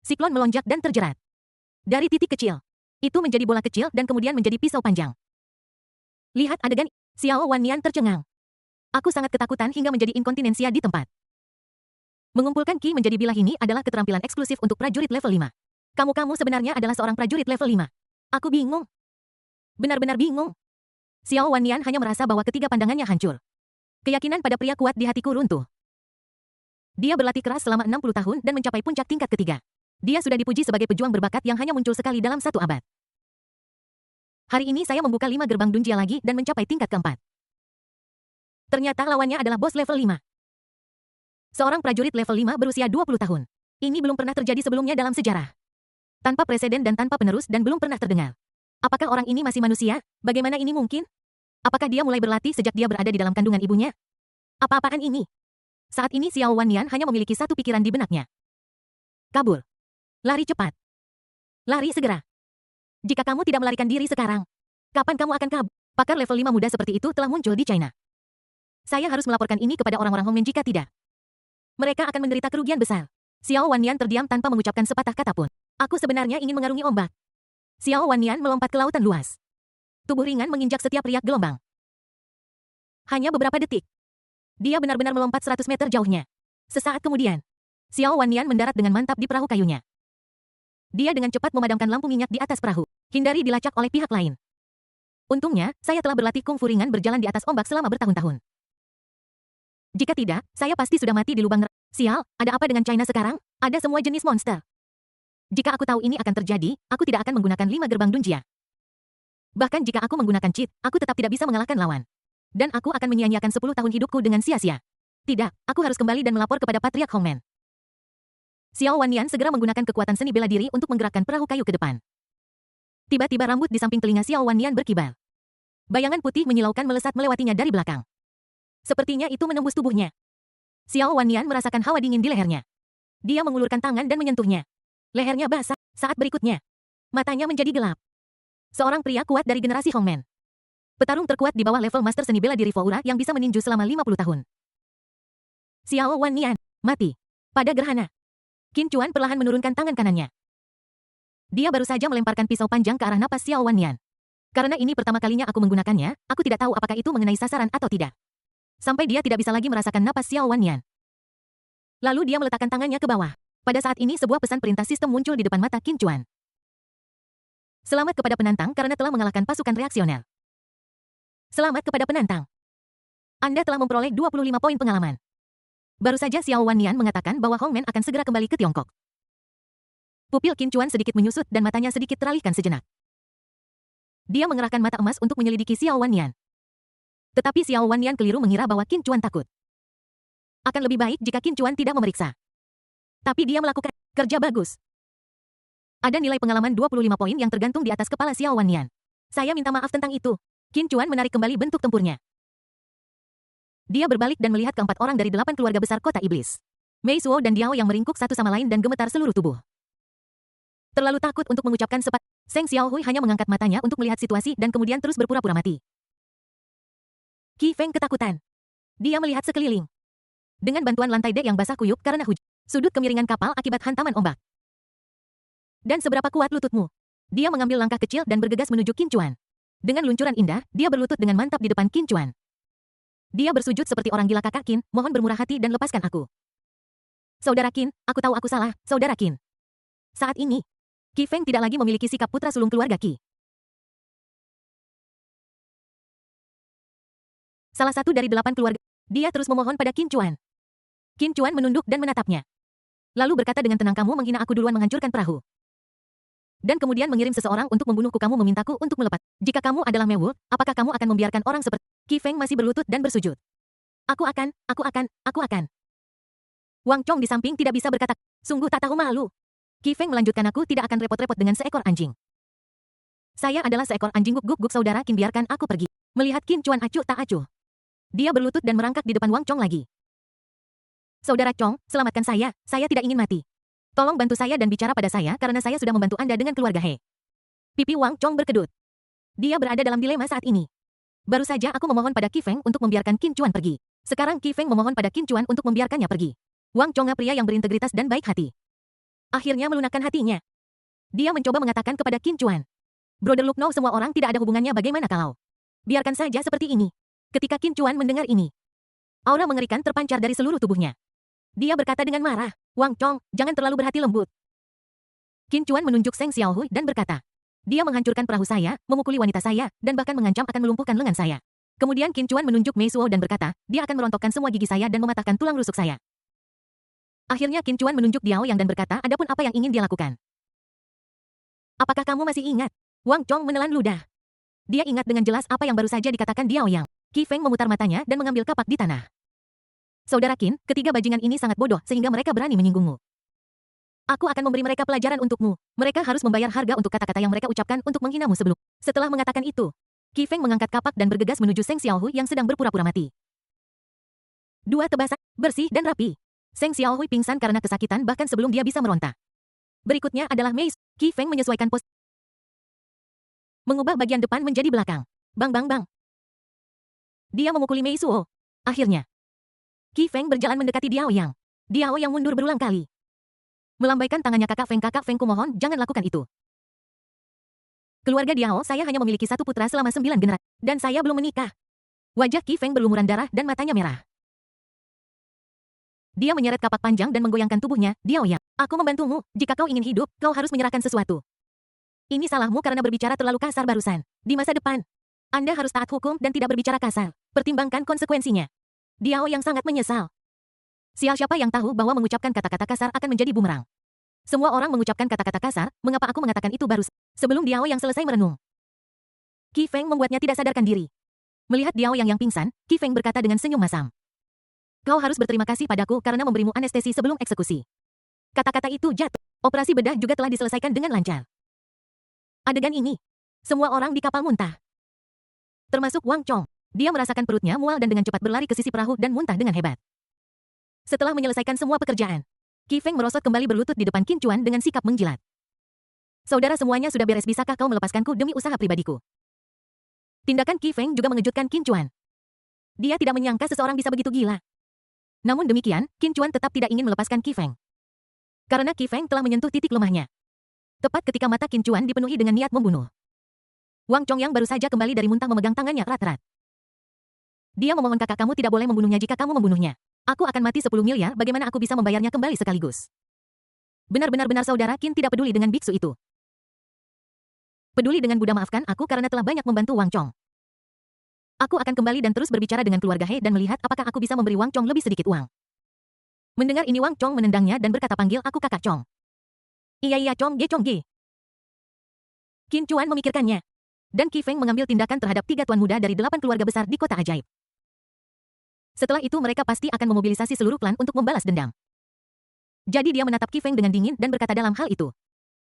Siklon melonjak dan terjerat. Dari titik kecil. Itu menjadi bola kecil dan kemudian menjadi pisau panjang. Lihat adegan. Xiao Wanyan tercengang. Aku sangat ketakutan hingga menjadi inkontinensia di tempat. Mengumpulkan Qi menjadi bilah ini adalah keterampilan eksklusif untuk prajurit level 5. Kamu sebenarnya adalah seorang prajurit level 5. Aku bingung. Benar-benar bingung. Xiao Wanyan hanya merasa bahwa ketiga pandangannya hancur. Keyakinan pada pria kuat di hatiku runtuh. Dia berlatih keras selama 60 tahun dan mencapai puncak tingkat ketiga. Dia sudah dipuji sebagai pejuang berbakat yang hanya muncul sekali dalam 1 abad. Hari ini saya membuka 5 gerbang Dunjia lagi dan mencapai tingkat keempat. Ternyata lawannya adalah bos level 5. Seorang prajurit level 5 berusia 20 tahun. Ini belum pernah terjadi sebelumnya dalam sejarah. Tanpa preseden dan tanpa penerus dan belum pernah terdengar. Apakah orang ini masih manusia? Bagaimana ini mungkin? Apakah dia mulai berlatih sejak dia berada di dalam kandungan ibunya? Apa-apaan ini? Saat ini Xiao Wanyan hanya memiliki satu pikiran di benaknya. Kabur. Lari cepat. Lari segera. Jika kamu tidak melarikan diri sekarang, kapan kamu akan kabur? Pakar level 5 muda seperti itu telah muncul di China. Saya harus melaporkan ini kepada orang-orang Hongmen jika tidak. Mereka akan menderita kerugian besar. Xiao Wanyan terdiam tanpa mengucapkan sepatah kata pun. Aku sebenarnya ingin mengarungi ombak. Xiao Wanyan melompat ke lautan luas. Tubuh ringan menginjak setiap riak gelombang. Hanya beberapa detik. Dia benar-benar melompat 100 meter jauhnya. Sesaat kemudian, Xiao Wanyan mendarat dengan mantap di perahu kayunya. Dia dengan cepat memadamkan lampu minyak di atas perahu, hindari dilacak oleh pihak lain. Untungnya, saya telah berlatih kungfu ringan berjalan di atas ombak selama bertahun-tahun. Jika tidak, saya pasti sudah mati di lubang neraka. Sial, ada apa dengan China sekarang? Ada semua jenis monster. Jika aku tahu ini akan terjadi, aku tidak akan menggunakan 5 gerbang Dunjia. Bahkan jika aku menggunakan cheat, aku tetap tidak bisa mengalahkan lawan. Dan aku akan menyia-nyiakan 10 tahun hidupku dengan sia-sia. Tidak, aku harus kembali dan melapor kepada Patriark Hongmen. Xiao Wanyan segera menggunakan kekuatan seni bela diri untuk menggerakkan perahu kayu ke depan. Tiba-tiba rambut di samping telinga Xiao Wanyan berkibar. Bayangan putih menyilaukan melesat melewatinya dari belakang. Sepertinya itu menembus tubuhnya. Xiao Wanyan merasakan hawa dingin di lehernya. Dia mengulurkan tangan dan menyentuhnya. Lehernya basah. Saat berikutnya, matanya menjadi gelap. Seorang pria kuat dari generasi Hongmen. Petarung terkuat di bawah level master seni bela diri Foura yang bisa meninju selama 50 tahun. Xiao Wanyan mati. Pada gerhana. Qin Chuan perlahan menurunkan tangan kanannya. Dia baru saja melemparkan pisau panjang ke arah napas Xiao Wanyan. Karena ini pertama kalinya aku menggunakannya, aku tidak tahu apakah itu mengenai sasaran atau tidak. Sampai dia tidak bisa lagi merasakan napas Xiao Wanyan. Lalu dia meletakkan tangannya ke bawah. Pada saat ini sebuah pesan perintah sistem muncul di depan mata Qin Chuan. Selamat kepada penantang karena telah mengalahkan pasukan reaksioner. Selamat kepada penantang. Anda telah memperoleh 25 poin pengalaman. Baru saja Xiao Wanyan mengatakan bahwa Hongmen akan segera kembali ke Tiongkok. Pupil Qin Chuan sedikit menyusut dan matanya sedikit teralihkan sejenak. Dia mengerahkan mata emas untuk menyelidiki Xiao Wanyan. Tetapi Xiao Wanyan keliru mengira bahwa Qin Chuan takut. Akan lebih baik jika Qin Chuan tidak memeriksa. Tapi dia melakukan kerja bagus. Ada nilai pengalaman 25 poin yang tergantung di atas kepala Xiao Wannian. Saya minta maaf tentang itu. Qin Chuan menarik kembali bentuk tempurnya. Dia berbalik dan melihat keempat orang dari 8 keluarga besar kota iblis. Mei Suo dan Diao yang meringkuk satu sama lain dan gemetar seluruh tubuh. Terlalu takut untuk mengucapkan Seng Xiaohui hanya mengangkat matanya untuk melihat situasi dan kemudian terus berpura-pura mati. Qi Feng ketakutan. Dia melihat sekeliling. Dengan bantuan lantai dek yang basah kuyup karena hujan, sudut kemiringan kapal akibat hantaman ombak. Dan seberapa kuat lututmu? Dia mengambil langkah kecil dan bergegas menuju Qin Chuan. Dengan luncuran indah, dia berlutut dengan mantap di depan Qin Chuan. Dia bersujud seperti orang gila. Kakak Qin, mohon bermurah hati dan lepaskan aku. Saudara Qin, aku tahu aku salah, saudara Qin. Saat ini, Qi Feng tidak lagi memiliki sikap putra sulung keluarga Qi. Salah satu dari 8 keluarga, dia terus memohon pada Qin Chuan. Qin Chuan menunduk dan menatapnya. Lalu berkata dengan tenang, kamu menghina aku duluan menghancurkan perahu. Dan kemudian mengirim seseorang untuk membunuhku. Kamu memintaku untuk melepas. Jika kamu adalah Mei Wu, apakah kamu akan membiarkan orang seperti... Qi Feng masih berlutut dan bersujud. Aku akan. Wang Chong di samping tidak bisa berkata, sungguh tak tahu malu. Qi Feng melanjutkan, aku tidak akan repot-repot dengan seekor anjing. Saya adalah seekor anjing. Guk saudara Qin, biarkan aku pergi. Melihat Qin Chuan acuh tak acuh. Dia berlutut dan merangkak di depan Wang Chong lagi. Saudara Chong, selamatkan saya tidak ingin mati. Tolong bantu saya dan bicara pada saya karena saya sudah membantu Anda dengan keluarga He. Pipi Wang Chong berkedut. Dia berada dalam dilema saat ini. Baru saja aku memohon pada Qi Feng untuk membiarkan Qin Chuan pergi. Sekarang Qi Feng memohon pada Qin Chuan untuk membiarkannya pergi. Wang Chong, pria yang berintegritas dan baik hati, akhirnya melunakkan hatinya. Dia mencoba mengatakan kepada Qin Chuan, Brother Luke No, semua orang tidak ada hubungannya, bagaimana kalau biarkan saja seperti ini. Ketika Qin Chuan mendengar ini, aura mengerikan terpancar dari seluruh tubuhnya. Dia berkata dengan marah, Wang Chong, jangan terlalu berhati lembut. Qin Chuan menunjuk Seng Xiaohui dan berkata, dia menghancurkan perahu saya, memukuli wanita saya, dan bahkan mengancam akan melumpuhkan lengan saya. Kemudian Qin Chuan menunjuk Mei Suo dan berkata, dia akan merontokkan semua gigi saya dan mematahkan tulang rusuk saya. Akhirnya Qin Chuan menunjuk Diao Yang dan berkata, adapun apa yang ingin dia lakukan. Apakah kamu masih ingat? Wang Chong menelan ludah. Dia ingat dengan jelas apa yang baru saja dikatakan Diao Yang. Qi Feng memutar matanya dan mengambil kapak di tanah. Saudara Qin, ketiga bajingan ini sangat bodoh sehingga mereka berani menyinggungmu. Aku akan memberi mereka pelajaran untukmu. Mereka harus membayar harga untuk kata-kata yang mereka ucapkan untuk menghinamu sebelum. Setelah mengatakan itu, Qi Feng mengangkat kapak dan bergegas menuju Seng Xiaohui yang sedang berpura-pura mati. Dua tebasan, bersih dan rapi. Seng Xiaohui pingsan karena kesakitan bahkan sebelum dia bisa meronta. Berikutnya adalah Mei. Qi Feng menyesuaikan pos. Mengubah bagian depan menjadi belakang. Bang bang bang. Dia memukuli Mei Suo. Akhirnya, Qi Feng berjalan mendekati Diao Yang. Diao Yang mundur berulang kali. Melambaikan tangannya, kakak Feng, kumohon, jangan lakukan itu. Keluarga Diao, saya hanya memiliki satu putra selama 9 generasi, dan saya belum menikah. Wajah Qi Feng berlumuran darah dan matanya merah. Dia menyeret kapak panjang dan menggoyangkan tubuhnya, Diao Yang. Aku membantumu, jika kau ingin hidup, kau harus menyerahkan sesuatu. Ini salahmu karena berbicara terlalu kasar barusan. Di masa depan, Anda harus taat hukum dan tidak berbicara kasar. Pertimbangkan konsekuensinya. Diao Yang sangat menyesal. Siapa yang tahu bahwa mengucapkan kata-kata kasar akan menjadi bumerang. Semua orang mengucapkan kata-kata kasar, mengapa aku mengatakan itu baru sebelum Diao Yang selesai merenung. Qi Feng membuatnya tidak sadarkan diri. Melihat Diao Yang pingsan, Qi Feng berkata dengan senyum masam. Kau harus berterima kasih padaku karena memberimu anestesi sebelum eksekusi. Kata-kata itu jatuh. Operasi bedah juga telah diselesaikan dengan lancar. Adegan ini, semua orang di kapal muntah. Termasuk Wang Chong. Dia merasakan perutnya mual dan dengan cepat berlari ke sisi perahu dan muntah dengan hebat. Setelah menyelesaikan semua pekerjaan, Qi Feng merosot kembali berlutut di depan Qin Chuan dengan sikap menjilat. Saudara, semuanya sudah beres, bisakah kau melepaskanku demi usaha pribadiku? Tindakan Qi Feng juga mengejutkan Qin Chuan. Dia tidak menyangka seseorang bisa begitu gila. Namun demikian, Qin Chuan tetap tidak ingin melepaskan Qi Feng. Karena Qi Feng telah menyentuh titik lemahnya. Tepat ketika mata Qin Chuan dipenuhi dengan niat membunuh. Wang Chong yang baru saja kembali dari muntah memegang tangannya erat-erat. Dia memohon, kakak, kamu tidak boleh membunuhnya. Jika kamu membunuhnya, aku akan mati 10 miliar, bagaimana aku bisa membayarnya kembali sekaligus? Benar-benar saudara Qin tidak peduli dengan biksu itu. Peduli dengan Buddha, maafkan aku karena telah banyak membantu Wang Chong. Aku akan kembali dan terus berbicara dengan keluarga He dan melihat apakah aku bisa memberi Wang Chong lebih sedikit uang. Mendengar ini Wang Chong menendangnya dan berkata, panggil aku kakak Chong. Iya Chong Ge. Qin Chuan memikirkannya. Dan Qi Feng mengambil tindakan terhadap 3 tuan muda dari 8 keluarga besar di kota ajaib. Setelah itu mereka pasti akan memobilisasi seluruh klan untuk membalas dendam. Jadi dia menatap Qi Feng dengan dingin dan berkata dalam hal itu.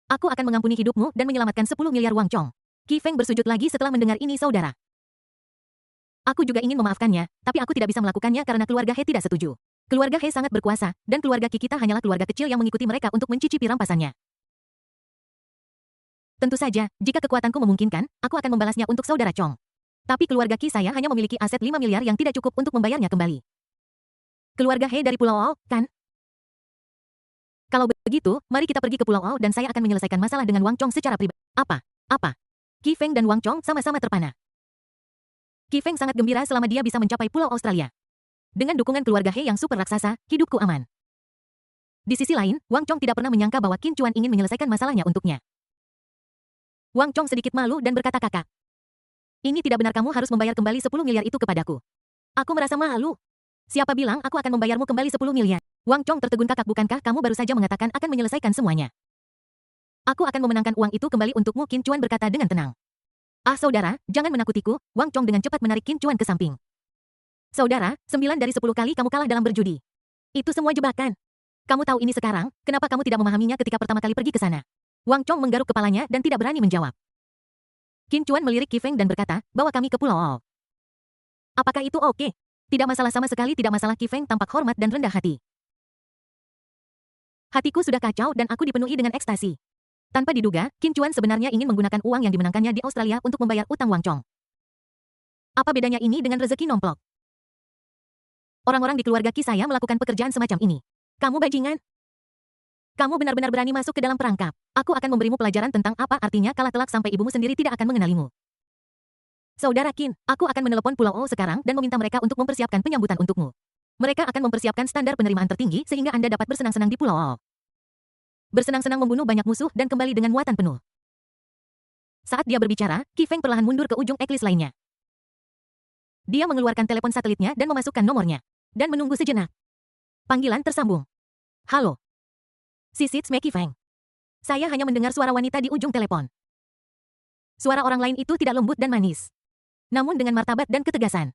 Aku akan mengampuni hidupmu dan menyelamatkan 10 miliar Wang Chong. Qi Feng bersujud lagi setelah mendengar ini saudara. Aku juga ingin memaafkannya, tapi aku tidak bisa melakukannya karena keluarga He tidak setuju. Keluarga He sangat berkuasa, dan keluarga Qi kita hanyalah keluarga kecil yang mengikuti mereka untuk mencicipi rampasannya. Tentu saja, jika kekuatanku memungkinkan, aku akan membalasnya untuk saudara Chong. Tapi keluarga Qi saya hanya memiliki aset 5 miliar yang tidak cukup untuk membayarnya kembali. Keluarga He dari Pulau Ao, kan? Kalau begitu, mari kita pergi ke Pulau Ao dan saya akan menyelesaikan masalah dengan Wang Chong secara pribadi. Apa? Apa? Qi Feng dan Wang Chong sama-sama terpana. Qi Feng sangat gembira selama dia bisa mencapai Pulau Australia. Dengan dukungan keluarga He yang super raksasa, hidupku aman. Di sisi lain, Wang Chong tidak pernah menyangka bahwa Qin Chuan ingin menyelesaikan masalahnya untuknya. Wang Chong sedikit malu dan berkata, kakak. Ini tidak benar, kamu harus membayar kembali 10 miliar itu kepadaku. Aku merasa malu. Siapa bilang aku akan membayarmu kembali 10 miliar? Wang Chong tertegun, kakak, bukankah kamu baru saja mengatakan akan menyelesaikan semuanya? Aku akan memenangkan uang itu kembali untukmu, Qin Chuan berkata dengan tenang. Ah saudara, jangan menakutiku, Wang Chong dengan cepat menarik Qin Chuan ke samping. Saudara, 9 dari 10 kali kamu kalah dalam berjudi. Itu semua jebakan. Kamu tahu ini sekarang, kenapa kamu tidak memahaminya ketika pertama kali pergi ke sana? Wang Chong menggaruk kepalanya dan tidak berani menjawab. Qin Chuan melirik Qi Feng dan berkata, bawa kami ke Pulau Ao. Apakah itu oke? Tidak masalah, sama sekali tidak masalah. Qi Feng tampak hormat dan rendah hati. Hatiku sudah kacau dan aku dipenuhi dengan ekstasi. Tanpa diduga, Qin Chuan sebenarnya ingin menggunakan uang yang dimenangkannya di Australia untuk membayar utang Wang Chong. Apa bedanya ini dengan rezeki nomplok? Orang-orang di keluarga Qi saya melakukan pekerjaan semacam ini. Kamu bajingan? Kamu benar-benar berani masuk ke dalam perangkap. Aku akan memberimu pelajaran tentang apa artinya kalah telak sampai ibumu sendiri tidak akan mengenalimu. Saudara Qin, aku akan menelepon Pulau O sekarang dan meminta mereka untuk mempersiapkan penyambutan untukmu. Mereka akan mempersiapkan standar penerimaan tertinggi sehingga Anda dapat bersenang-senang di Pulau O. Bersenang-senang membunuh banyak musuh dan kembali dengan muatan penuh. Saat dia berbicara, Qi Feng perlahan mundur ke ujung eklis lainnya. Dia mengeluarkan telepon satelitnya dan memasukkan nomornya. Dan menunggu sejenak. Panggilan tersambung. Halo. Sisit Qi Feng. Saya hanya mendengar suara wanita di ujung telepon. Suara orang lain itu tidak lembut dan manis. Namun dengan martabat dan ketegasan.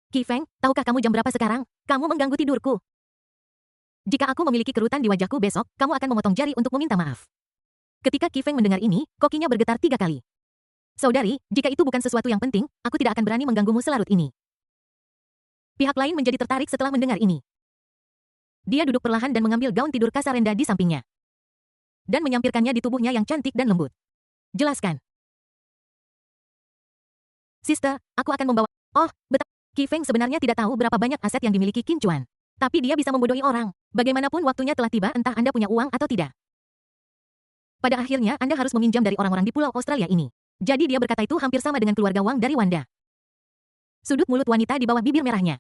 Qi Feng, tahukah kamu jam berapa sekarang? Kamu mengganggu tidurku. Jika aku memiliki kerutan di wajahku besok, kamu akan memotong jari untuk meminta maaf. Ketika Qi Feng mendengar ini, kokinya bergetar 3 kali. Saudari, jika itu bukan sesuatu yang penting, aku tidak akan berani mengganggumu selarut ini. Pihak lain menjadi tertarik setelah mendengar ini. Dia duduk perlahan dan mengambil gaun tidur Kasarenda di sampingnya. Dan menyampirkannya di tubuhnya yang cantik dan lembut. Jelaskan. Sister, aku akan membawa... Oh, betul. Qi Feng sebenarnya tidak tahu berapa banyak aset yang dimiliki Qin Chuan. Tapi dia bisa membodohi orang. Bagaimanapun waktunya telah tiba, entah Anda punya uang atau tidak. Pada akhirnya Anda harus meminjam dari orang-orang di Pulau Australia ini. Jadi dia berkata itu hampir sama dengan keluarga Wang dari Wanda. Sudut mulut wanita di bawah bibir merahnya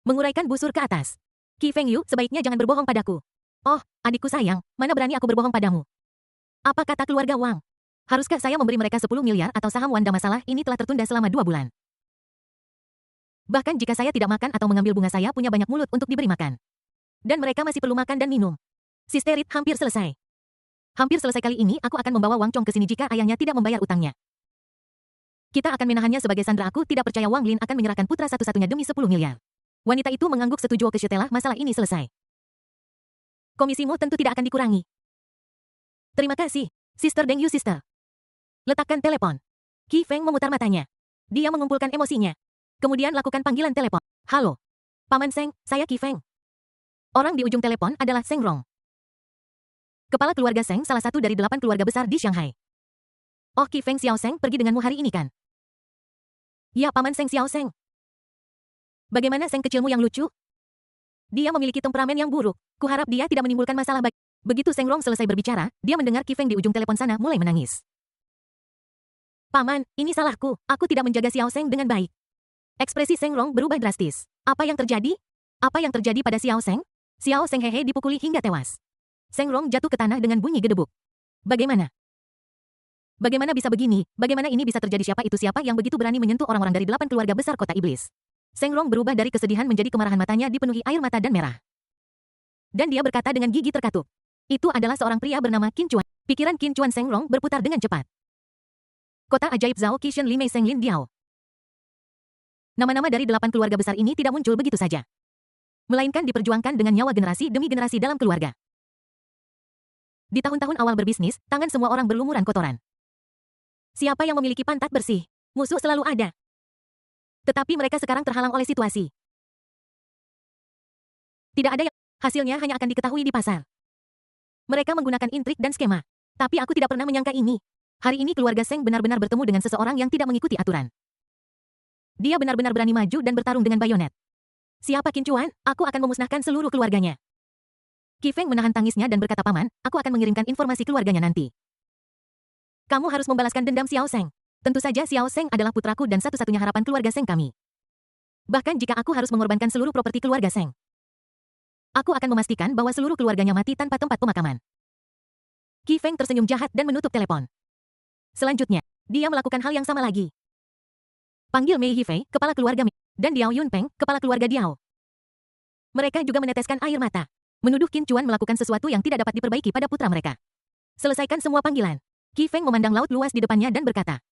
menguraikan busur ke atas. Qi Feng Yu, sebaiknya jangan berbohong padaku. Oh, adikku sayang, mana berani aku berbohong padamu? Apa kata keluarga Wang? Haruskah saya memberi mereka 10 miliar atau saham Wanda? Masalah ini telah tertunda selama 2 bulan. Bahkan jika saya tidak makan atau mengambil bunga, saya punya banyak mulut untuk diberi makan. Dan mereka masih perlu makan dan minum. Sisterit hampir selesai. Hampir selesai kali ini aku akan membawa Wang Chong ke sini jika ayahnya tidak membayar utangnya. Kita akan menahannya sebagai sandera. Aku tidak percaya Wang Lin akan menyerahkan putra satu-satunya demi 10 miliar. Wanita itu mengangguk setuju. Oke, setelah masalah ini selesai, komisimu tentu tidak akan dikurangi. Terima kasih, Sister Deng Yu. Sister. Letakkan telepon. Qi Feng memutar matanya. Dia mengumpulkan emosinya. Kemudian lakukan panggilan telepon. Halo. Paman Seng, saya Qi Feng. Orang di ujung telepon adalah Seng Rong. Kepala keluarga Seng, salah satu dari 8 keluarga besar di Shanghai. Oh, Qi Feng Xiao Seng pergi denganmu hari ini kan? Ya, Paman Seng Xiao Seng. Bagaimana Seng kecilmu yang lucu? Dia memiliki temperamen yang buruk. Kuharap dia tidak menimbulkan masalah bagi... Begitu Seng Rong selesai berbicara, dia mendengar Qi Feng di ujung telepon sana mulai menangis. Paman, ini salahku. Aku tidak menjaga Xiao Seng dengan baik. Ekspresi Seng Rong berubah drastis. Apa yang terjadi? Apa yang terjadi pada Xiao Seng? Xiao Seng hehe dipukuli hingga tewas. Seng Rong jatuh ke tanah dengan bunyi gedebuk. Bagaimana? Bagaimana bisa begini? Bagaimana ini bisa terjadi? Siapa itu? Siapa yang begitu berani menyentuh orang-orang dari 8 keluarga besar kota iblis? Seng Rong berubah dari kesedihan menjadi kemarahan, matanya dipenuhi air mata dan merah. Dan dia berkata dengan gigi terkatup. Itu adalah seorang pria bernama Qin Chuan. Pikiran Qin Chuan Seng Rong berputar dengan cepat. Kota ajaib Zhao Qishan Li Mei Seng Lin Diao. Nama-nama dari 8 keluarga besar ini tidak muncul begitu saja. Melainkan diperjuangkan dengan nyawa generasi demi generasi dalam keluarga. Di tahun-tahun awal berbisnis, tangan semua orang berlumuran kotoran. Siapa yang memiliki pantat bersih? Musuh selalu ada. Tetapi mereka sekarang terhalang oleh situasi. Tidak ada yang hasilnya hanya akan diketahui di pasar. Mereka menggunakan intrik dan skema. Tapi aku tidak pernah menyangka ini. Hari ini keluarga Seng benar-benar bertemu dengan seseorang yang tidak mengikuti aturan. Dia benar-benar berani maju dan bertarung dengan bayonet. Siapa Qin Chuan? Aku akan memusnahkan seluruh keluarganya. Qi Feng menahan tangisnya dan berkata, Paman, aku akan mengirimkan informasi keluarganya nanti. Kamu harus membalaskan dendam Xiao Seng. Tentu saja Xiao Seng adalah putraku dan satu-satunya harapan keluarga Seng kami. Bahkan jika aku harus mengorbankan seluruh properti keluarga Seng, aku akan memastikan bahwa seluruh keluarganya mati tanpa tempat pemakaman. Qi Feng tersenyum jahat dan menutup telepon. Selanjutnya, dia melakukan hal yang sama lagi. Panggil Mei Hifei, kepala keluarga Mei, dan Diao Yunpeng, kepala keluarga Diao. Mereka juga meneteskan air mata, menuduh Qin Chuan melakukan sesuatu yang tidak dapat diperbaiki pada putra mereka. Selesaikan semua panggilan. Qi Feng memandang laut luas di depannya dan berkata,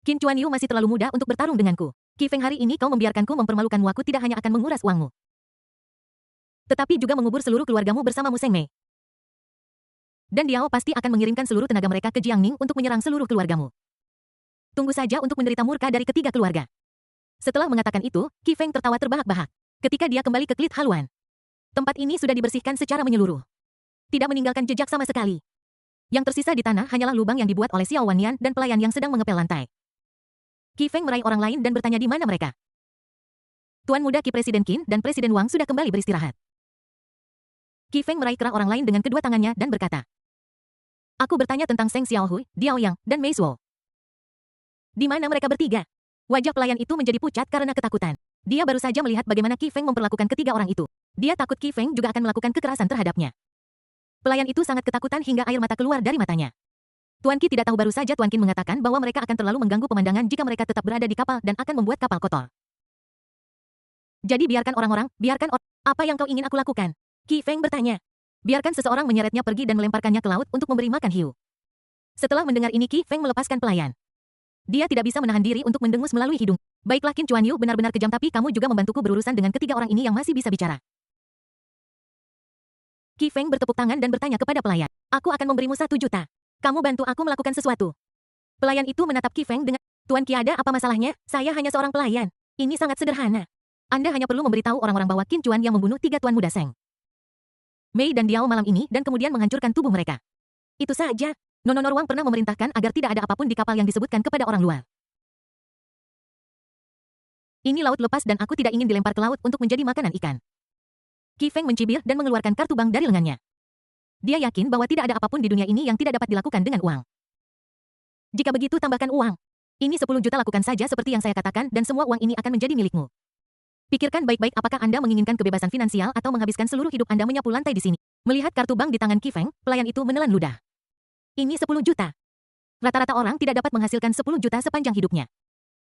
Qin Chuan Yu masih terlalu muda untuk bertarung denganku. Qi Feng, hari ini kau membiarkanku mempermalukan Waku tidak hanya akan menguras uangmu, tetapi juga mengubur seluruh keluargamu bersama Mu Seng Mei. Dan Diao pasti akan mengirimkan seluruh tenaga mereka ke Jiangning untuk menyerang seluruh keluargamu. Tunggu saja untuk menderita murka dari ketiga keluarga. Setelah mengatakan itu, Qi Feng tertawa terbahak-bahak. Ketika dia kembali ke Klit Haluan, tempat ini sudah dibersihkan secara menyeluruh. Tidak meninggalkan jejak sama sekali. Yang tersisa di tanah hanyalah lubang yang dibuat oleh Xiao Wanyan dan pelayan yang sedang mengepel lantai. Qi Feng meraih orang lain dan bertanya di mana mereka. Tuan muda Qi Presiden Qin dan Presiden Wang sudah kembali beristirahat. Qi Feng meraih kerah orang lain dengan kedua tangannya dan berkata, Aku bertanya tentang Seng Xiaohui, Diao Yang, dan Mei Zuo. Di mana mereka bertiga? Wajah pelayan itu menjadi pucat karena ketakutan. Dia baru saja melihat bagaimana Qi Feng memperlakukan ketiga orang itu. Dia takut Qi Feng juga akan melakukan kekerasan terhadapnya. Pelayan itu sangat ketakutan hingga air mata keluar dari matanya. Tuan Qi tidak tahu, baru saja Tuan Qin mengatakan bahwa mereka akan terlalu mengganggu pemandangan jika mereka tetap berada di kapal dan akan membuat kapal kotor. Jadi biarkan orang-orang, apa yang kau ingin aku lakukan? Qi Feng bertanya. Biarkan seseorang menyeretnya pergi dan melemparkannya ke laut untuk memberi makan hiu. Setelah mendengar ini Qi Feng melepaskan pelayan. Dia tidak bisa menahan diri untuk mendengus melalui hidung. Baiklah Qin Chuan Yu benar-benar kejam, tapi kamu juga membantuku berurusan dengan ketiga orang ini yang masih bisa bicara. Qi Feng bertepuk tangan dan bertanya kepada pelayan. Aku akan memberimu 1 juta. Kamu bantu aku melakukan sesuatu. Pelayan itu menatap Qi Feng dengan, Tuan Qi, ada apa masalahnya? Saya hanya seorang pelayan. Ini sangat sederhana. Anda hanya perlu memberitahu orang-orang bahwa Qin Chuan yang membunuh 3 tuan muda Seng Mei dan Diao malam ini dan kemudian menghancurkan tubuh mereka. Itu saja. Nononor Wang pernah memerintahkan agar tidak ada apapun di kapal yang disebutkan kepada orang luar. Ini laut lepas dan aku tidak ingin dilempar ke laut untuk menjadi makanan ikan. Qi Feng mencibir dan mengeluarkan kartu bank dari lengannya. Dia yakin bahwa tidak ada apapun di dunia ini yang tidak dapat dilakukan dengan uang. Jika begitu tambahkan uang. Ini 10 juta, lakukan saja seperti yang saya katakan dan semua uang ini akan menjadi milikmu. Pikirkan baik-baik apakah Anda menginginkan kebebasan finansial atau menghabiskan seluruh hidup Anda menyapu lantai di sini. Melihat kartu bank di tangan Qi Feng, pelayan itu menelan ludah. Ini 10 juta. Rata-rata orang tidak dapat menghasilkan 10 juta sepanjang hidupnya.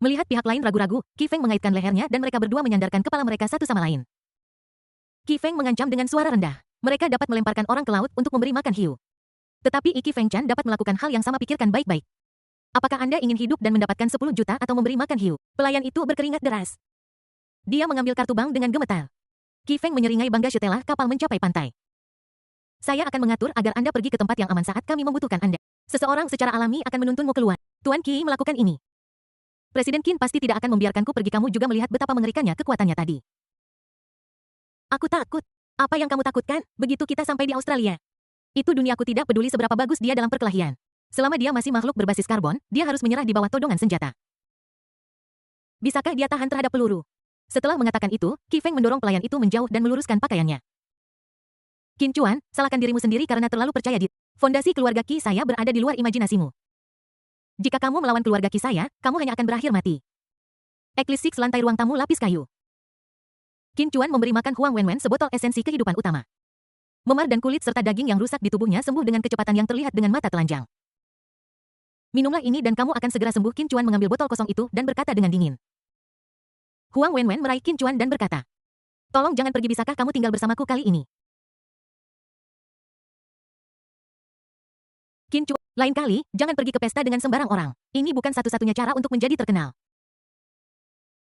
Melihat pihak lain ragu-ragu, Qi Feng mengaitkan lehernya dan mereka berdua menyandarkan kepala mereka satu sama lain. Qi Feng mengancam dengan suara rendah. Mereka dapat melemparkan orang ke laut untuk memberi makan hiu. Tetapi Qi Feng Chan dapat melakukan hal yang sama, pikirkan baik-baik. Apakah Anda ingin hidup dan mendapatkan 10 juta atau memberi makan hiu? Pelayan itu berkeringat deras. Dia mengambil kartu bank dengan gemetar. Qi Feng menyeringai bangga setelah kapal mencapai pantai. Saya akan mengatur agar Anda pergi ke tempat yang aman saat kami membutuhkan Anda. Seseorang secara alami akan menuntunmu keluar. Tuan Qi melakukan ini. Presiden Qin pasti tidak akan membiarkanku pergi. Kamu juga melihat betapa mengerikannya kekuatannya tadi. Aku takut. Apa yang kamu takutkan? Begitu kita sampai di Australia. Itu dunia, aku tidak peduli seberapa bagus dia dalam perkelahian. Selama dia masih makhluk berbasis karbon, dia harus menyerah di bawah todongan senjata. Bisakah dia tahan terhadap peluru? Setelah mengatakan itu, Qi Feng mendorong pelayan itu menjauh dan meluruskan pakaiannya. Qin Chuan, salahkan dirimu sendiri karena terlalu percaya diri. Fondasi keluarga Qi saya berada di luar imajinasimu. Jika kamu melawan keluarga Qi saya, kamu hanya akan berakhir mati. Eclipse 6, lantai ruang tamu lapis kayu. Qin Chuan memberi makan Huang Wenwen sebotol esensi kehidupan utama. Memar dan kulit serta daging yang rusak di tubuhnya sembuh dengan kecepatan yang terlihat dengan mata telanjang. Minumlah ini dan kamu akan segera sembuh. Qin Chuan mengambil botol kosong itu dan berkata dengan dingin. Huang Wenwen meraih Qin Chuan dan berkata, Tolong jangan pergi, bisakah kamu tinggal bersamaku kali ini? Qin Chuan, lain kali, jangan pergi ke pesta dengan sembarang orang. Ini bukan satu-satunya cara untuk menjadi terkenal.